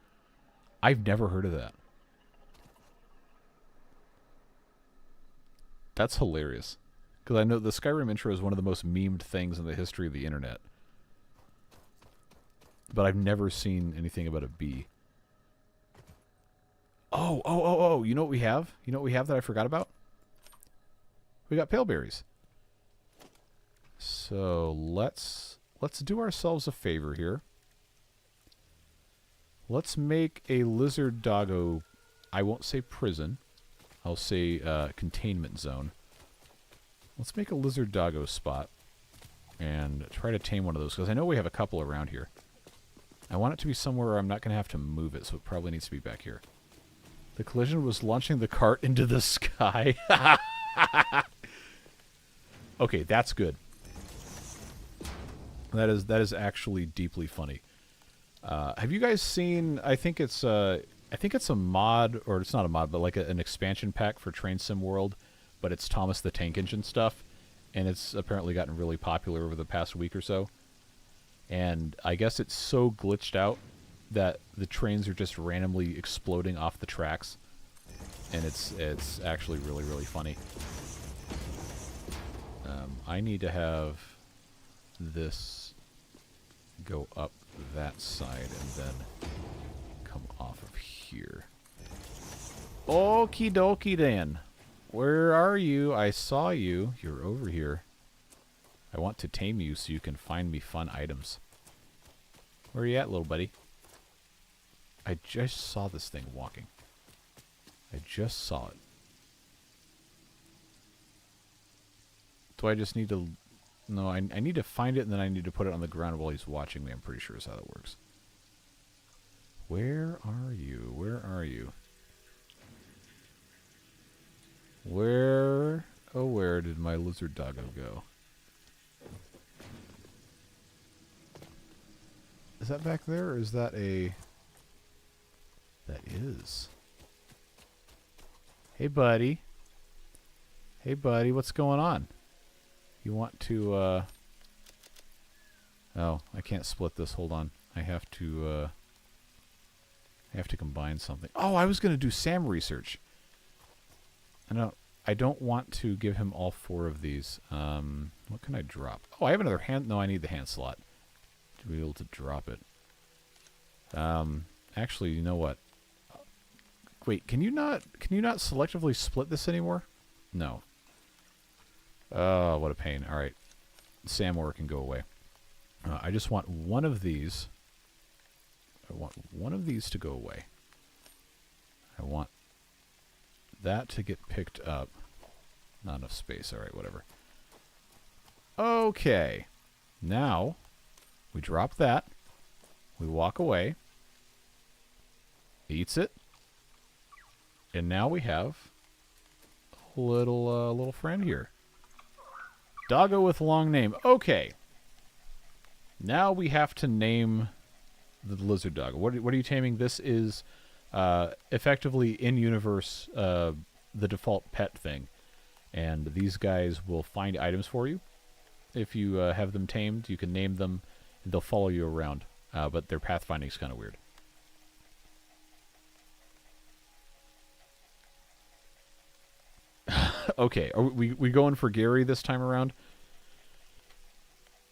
I've never heard of that. That's hilarious. Because I know the Skyrim intro is one of the most memed things in the history of the internet. But I've never seen anything about a bee. Oh. You know what we have? You know what we have that I forgot about? We got pale berries. So let's do ourselves a favor here. Let's make a lizard doggo, I won't say prison. I'll say containment zone. Let's make a lizard doggo spot and try to tame one of those, because I know we have a couple around here. I want it to be somewhere where I'm not going to have to move it, so it probably needs to be back here. The collision was launching the cart into the sky. Okay, that's good. That is actually deeply funny. Have you guys seen? I think it's a mod, or it's not a mod, but like an expansion pack for Train Sim World, but it's Thomas the Tank Engine stuff, and it's apparently gotten really popular over the past week or so. And I guess it's so glitched out that the trains are just randomly exploding off the tracks, and it's actually really, really funny. I need to have this go up that side and then come off of here. Okie dokie then. Where are you? I saw you. You're over here. I want to tame you so you can find me fun items. Where are you at, little buddy? I just saw this thing walking. I just saw it. Do I just need to... No, I need to find it and then I need to put it on the ground while he's watching me. I'm pretty sure is how that works. Where are you? Where are you? Where... Oh, where did my lizard doggo go? Is that back there or is that a... That is. Hey, buddy. Hey, buddy, what's going on? You want to, Oh, I can't split this. Hold on. I have to combine something. Oh, I was going to do Sam research. I don't want to give him all 4 of these. What can I drop? Oh, I have another hand... No, I need the hand slot to be able to drop it. Actually, you know what? Wait, can you not selectively split this anymore? No. Oh, what a pain. All right. Sam ore can go away. I just want one of these. I want one of these to go away. I want that to get picked up. Not enough space. All right, whatever. Okay. Now, we drop that. We walk away. Eats it. And now we have a little friend here. Doggo with long name. Okay. Now we have to name the lizard dog. What are you taming? This is effectively in-universe the default pet thing. And these guys will find items for you. If you have them tamed, you can name them, and they'll follow you around. But their pathfinding is kind of weird. Okay, are we going for Gary this time around?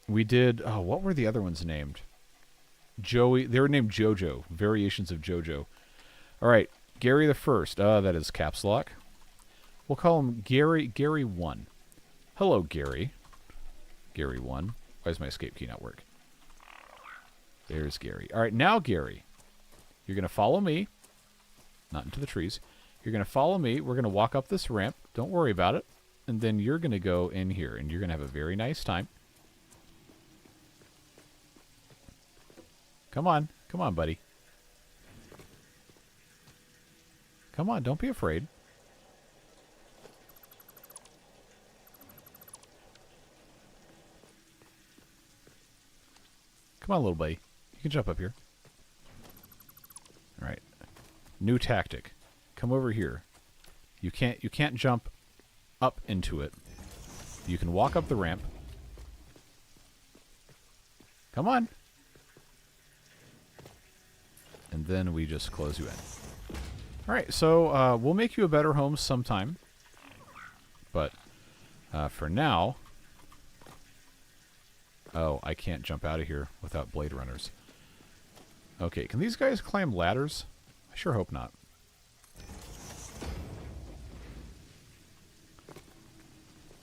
We did... Oh, what were the other ones named? Joey. They were named Jojo. Variations of Jojo. All right, Gary the First. That is caps lock. We'll call him Gary 1. Hello, Gary. Gary 1. Why does my escape key not work? There's Gary. All right, now Gary. You're going to follow me. Not into the trees. You're going to follow me. We're going to walk up this ramp. Don't worry about it. And then you're going to go in here, and you're going to have a very nice time. Come on. Come on, buddy. Come on. Don't be afraid. Come on, little buddy. You can jump up here. All right. New tactic. Come over here. You can't jump up into it. You can walk up the ramp. Come on. And then we just close you in. All right, so we'll make you a better home sometime. But for now... Oh, I can't jump out of here without Blade Runners. Okay, can these guys climb ladders? I sure hope not.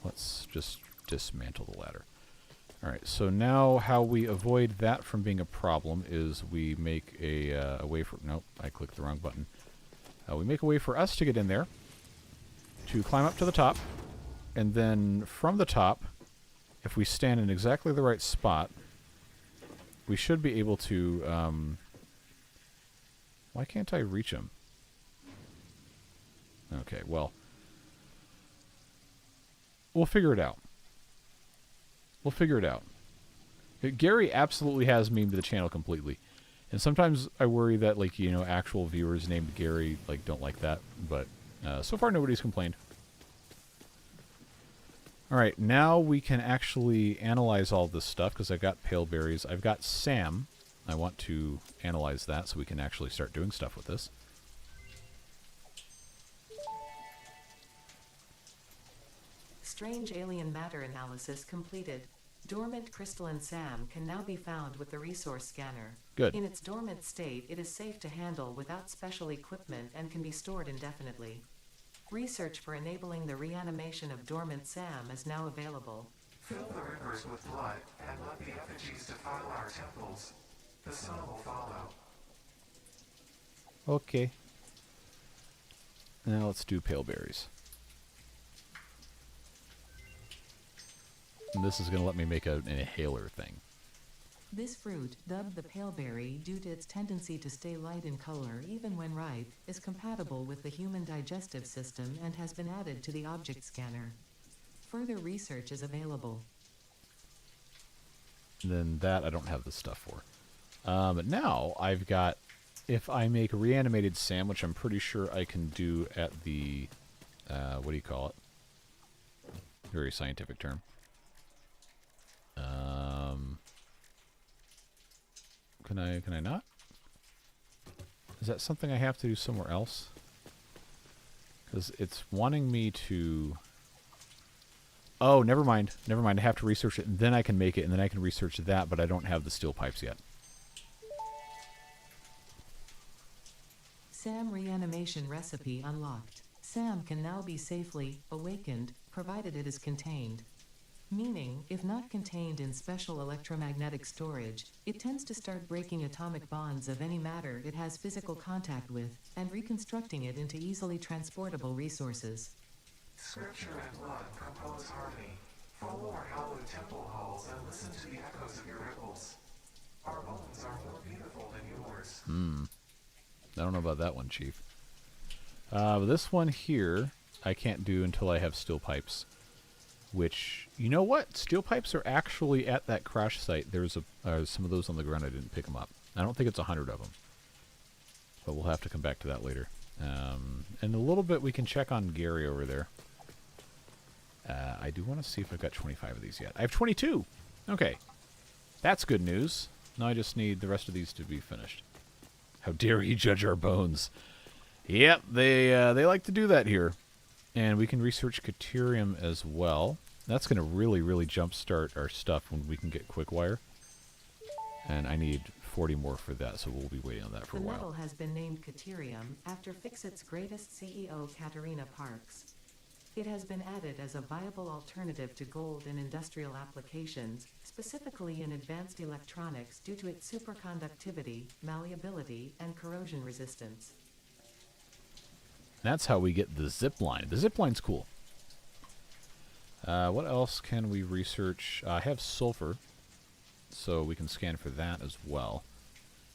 Let's just dismantle the ladder. Alright, so now how we avoid that from being a problem is we make a way for... Nope, I clicked the wrong button. We make a way for us to get in there, to climb up to the top, and then from the top, if we stand in exactly the right spot, we should be able to... why can't I reach him? Okay, well... We'll figure it out. We'll figure it out. Gary absolutely has memed the channel completely. And sometimes I worry that, like, you know, actual viewers named Gary, like, don't like that. But so far nobody's complained. Alright, now we can actually analyze all this stuff, because I've got pale berries. I've got Sam. I want to analyze that so we can actually start doing stuff with this. Strange alien matter analysis completed. Dormant crystalline SAM can now be found with the resource scanner. Good. In its dormant state, it is safe to handle without special equipment and can be stored indefinitely. Research for enabling the reanimation of dormant SAM is now available. Fill the rivers with blood and let the effigies defile our temples. The sun will follow. Okay. Now let's do pale berries. And this is going to let me make an inhaler thing. This fruit, dubbed the paleberry due to its tendency to stay light in color even when ripe, is compatible with the human digestive system and has been added to the object scanner. Further research is available. And then that I don't have the stuff for. But now I've got, if I make reanimated SAM, which I'm pretty sure I can do at the, what do you call it? Very scientific term. Can I not? Is that something I have to do somewhere else? Because it's wanting me to... Oh, never mind. Never mind. I have to research it, and then I can make it, and then I can research that, but I don't have the steel pipes yet. SAM reanimation recipe unlocked. SAM can now be safely awakened, provided it is contained. Meaning, if not contained in special electromagnetic storage, it tends to start breaking atomic bonds of any matter it has physical contact with, and reconstructing it into easily transportable resources. Scripture and blood compose harmony. Follow our hallowed temple halls and listen to the echoes of your ripples. Our bones are more beautiful than yours. I don't know about that one, Chief. But this one here, I can't do until I have steel pipes. Which, you know what? Steel pipes are actually at that crash site. There's some of those on the ground. I didn't pick them up. I don't think it's 100 of them. But we'll have to come back to that later. In a little bit, we can check on Gary over there. I do want to see if I've got 25 of these yet. I have 22! Okay. That's good news. Now I just need the rest of these to be finished. How dare you judge our bones? Yep, they like to do that here. And we can research Caterium as well. That's going to really, really jumpstart our stuff when we can get quick wire. And I need 40 more for that, so we'll be waiting on that for a while. The metal has been named Caterium after Fixit's greatest CEO, Katerina Parks. It has been added as a viable alternative to gold in industrial applications, specifically in advanced electronics due to its superconductivity, malleability, and corrosion resistance. That's how we get the zip line. The zip line's cool. What else can we research? I have sulfur, so we can scan for that as well.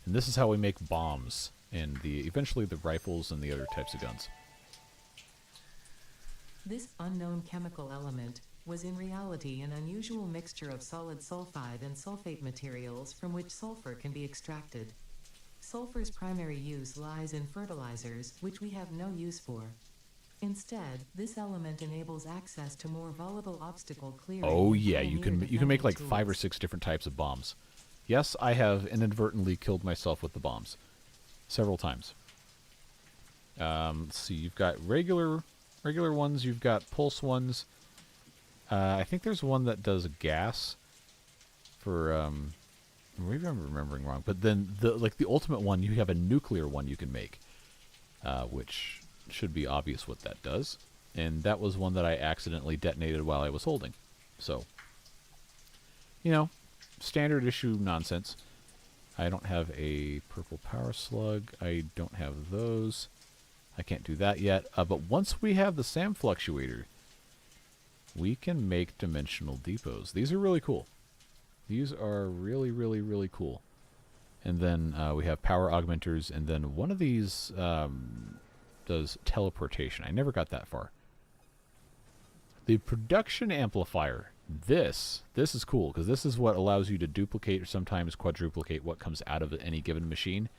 And this is how we make bombs and eventually the rifles and the other types of guns. This unknown chemical element was in reality an unusual mixture of solid sulfide and sulfate materials from which sulfur can be extracted. Sulfur's primary use lies in fertilizers, which we have no use for. Instead, this element enables access to more volatile obstacle clearing. Oh yeah, you can make like 5 or 6 different types of bombs. Yes, I have inadvertently killed myself with the bombs several times. Let's see, you've got regular ones, you've got pulse ones. I think there's one that does gas for maybe I'm remembering wrong, but then the ultimate one, you have a nuclear one you can make, which should be obvious what that does. And that was one that I accidentally detonated while I was holding. So, you know, standard issue nonsense. I don't have a purple power slug. I don't have those. I can't do that yet. But once we have the SAM fluctuator, we can make dimensional depots. These are really cool. These are really, really, really cool. And then we have power augmenters, and then one of these does teleportation. I never got that far. The production amplifier. This is cool, because this is what allows you to duplicate or sometimes quadruplicate what comes out of any given machine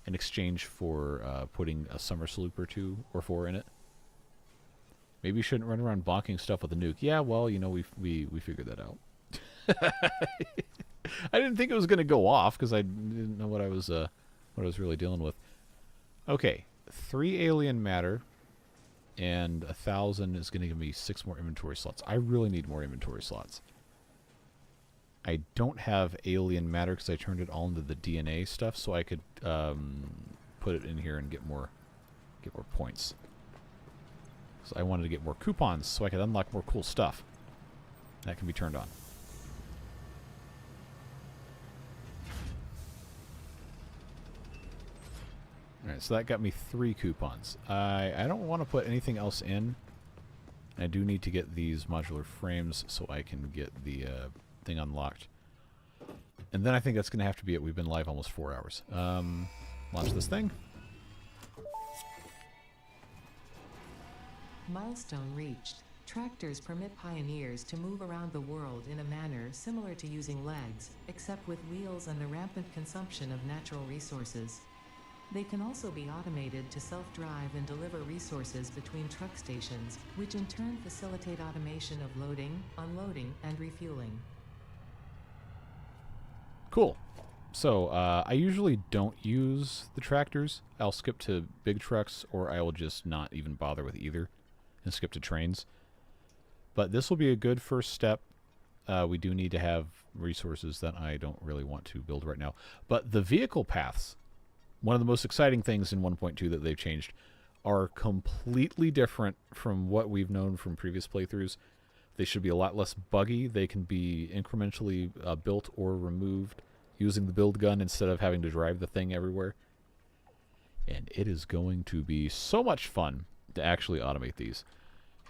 in exchange for putting a somersault loop or 2 or 4 in it. Maybe you shouldn't run around bonking stuff with a nuke. Yeah, well, you know, we figured that out. I didn't think it was going to go off because I didn't know what I was really dealing with. Okay, 3 alien matter, and 1,000 is going to give me 6 more inventory slots. I really need more inventory slots. I don't have alien matter because I turned it all into the DNA stuff, so I could put it in here and get more points. So I wanted to get more coupons so I could unlock more cool stuff. That can be turned on. Alright, so that got me 3 coupons. I don't want to put anything else in. I do need to get these modular frames so I can get the thing unlocked. And then I think that's going to have to be it. We've been live almost 4 hours. Launch this thing. Milestone reached. Tractors permit pioneers to move around the world in a manner similar to using legs, except with wheels and the rampant consumption of natural resources. They can also be automated to self-drive and deliver resources between truck stations, which in turn facilitate automation of loading, unloading, and refueling. Cool. So, I usually don't use the tractors. I'll skip to big trucks, or I will just not even bother with either and skip to trains. But this will be a good first step. We do need to have resources that I don't really want to build right now. But the vehicle paths, one of the most exciting things in 1.2 that they've changed, are completely different from what we've known from previous playthroughs. They should be a lot less buggy. They can be incrementally built or removed using the build gun instead of having to drive the thing everywhere. And it is going to be so much fun to actually automate these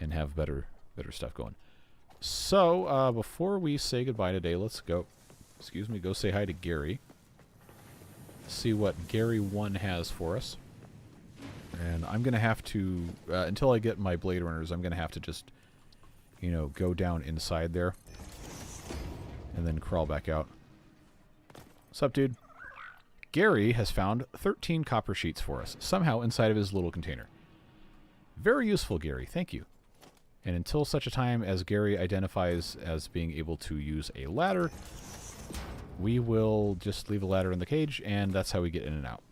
and have better stuff going. So, before we say goodbye today, let's go say hi to Gary. See what Gary 1 has for us. And I'm going to have to, until I get my Blade Runners, I'm going to have to just, you know, go down inside there and then crawl back out. What's up, dude? Gary has found 13 copper sheets for us, somehow inside of his little container. Very useful, Gary. Thank you. And until such a time as Gary identifies as being able to use a ladder, we will just leave a ladder in the cage, and that's how we get in and out.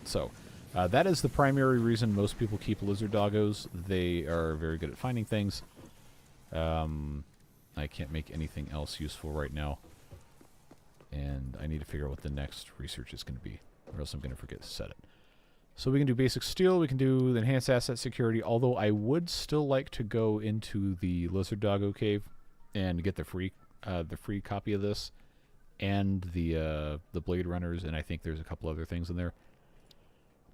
So, that is the primary reason most people keep lizard doggos. They are very good at finding things. I can't make anything else useful right now. And I need to figure out what the next research is going to be, or else I'm going to forget to set it. So we can do basic steel, we can do the enhanced asset security, although I would still like to go into the lizard doggo cave and get the free copy of this and the Blade Runners, and I think there's a couple other things in there.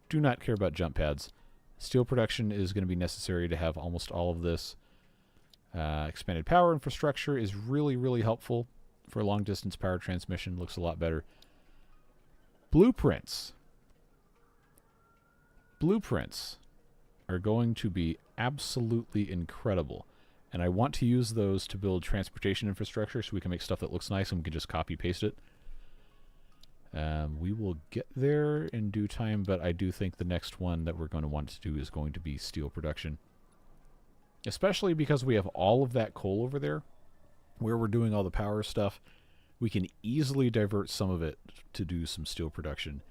Do not care about jump pads. Steel production is going to be necessary to have almost all of this. Expanded power infrastructure is really, really helpful for long-distance power transmission. Looks a lot better. Blueprints. Blueprints are going to be absolutely incredible. And I want to use those to build transportation infrastructure so we can make stuff that looks nice and we can just copy-paste it. We will get there in due time, but I do think the next one that we're going to want to do is going to be steel production. Especially because we have all of that coal over there, where we're doing all the power stuff. We can easily divert some of it to do some steel production,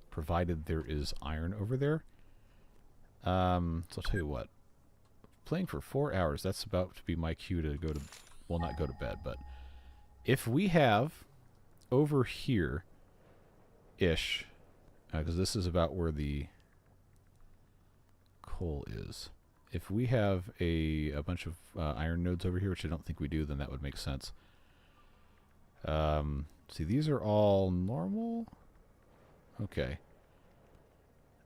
provided there is iron over there. So I'll tell you what. Playing for 4 hours, that's about to be my cue to go to, well, not go to bed, but if we have over here-ish, because this is about where the coal is. If we have a bunch of iron nodes over here, which I don't think we do, then that would make sense. See, these are all normal. Okay.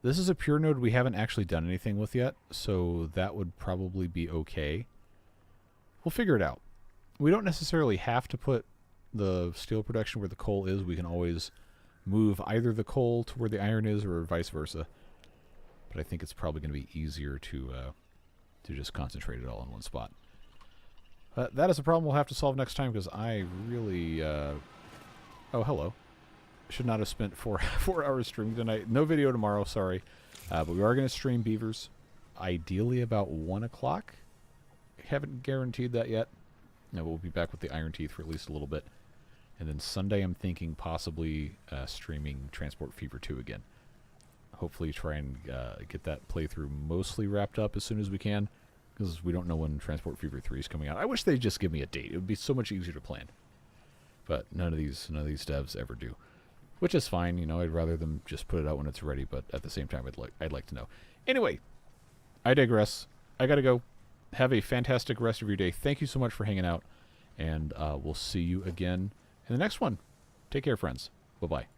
This is a pure node we haven't actually done anything with yet, so that would probably be okay. We'll figure it out. We don't necessarily have to put the steel production where the coal is. We can always move either the coal to where the iron is or vice versa. But I think it's probably going to be easier to just concentrate it all in one spot. That is a problem we'll have to solve next time because I really... oh, hello. Should not have spent 4 hours streaming tonight. No video tomorrow, sorry. But we are going to stream beavers. Ideally about 1 o'clock. Haven't guaranteed that yet. No, we'll be back with the Iron Teeth for at least a little bit. And then Sunday I'm thinking possibly streaming Transport Fever 2 again. Hopefully try and get that playthrough mostly wrapped up as soon as we can, because we don't know when Transport Fever 3 is coming out. I wish they'd just give me a date. It would be so much easier to plan. But none of these devs ever do. Which is fine, you know, I'd rather them just put it out when it's ready, but at the same time I'd like to know. Anyway, I digress. I gotta go. Have a fantastic rest of your day. Thank you so much for hanging out, and we'll see you again in the next one. Take care, friends. Bye-bye.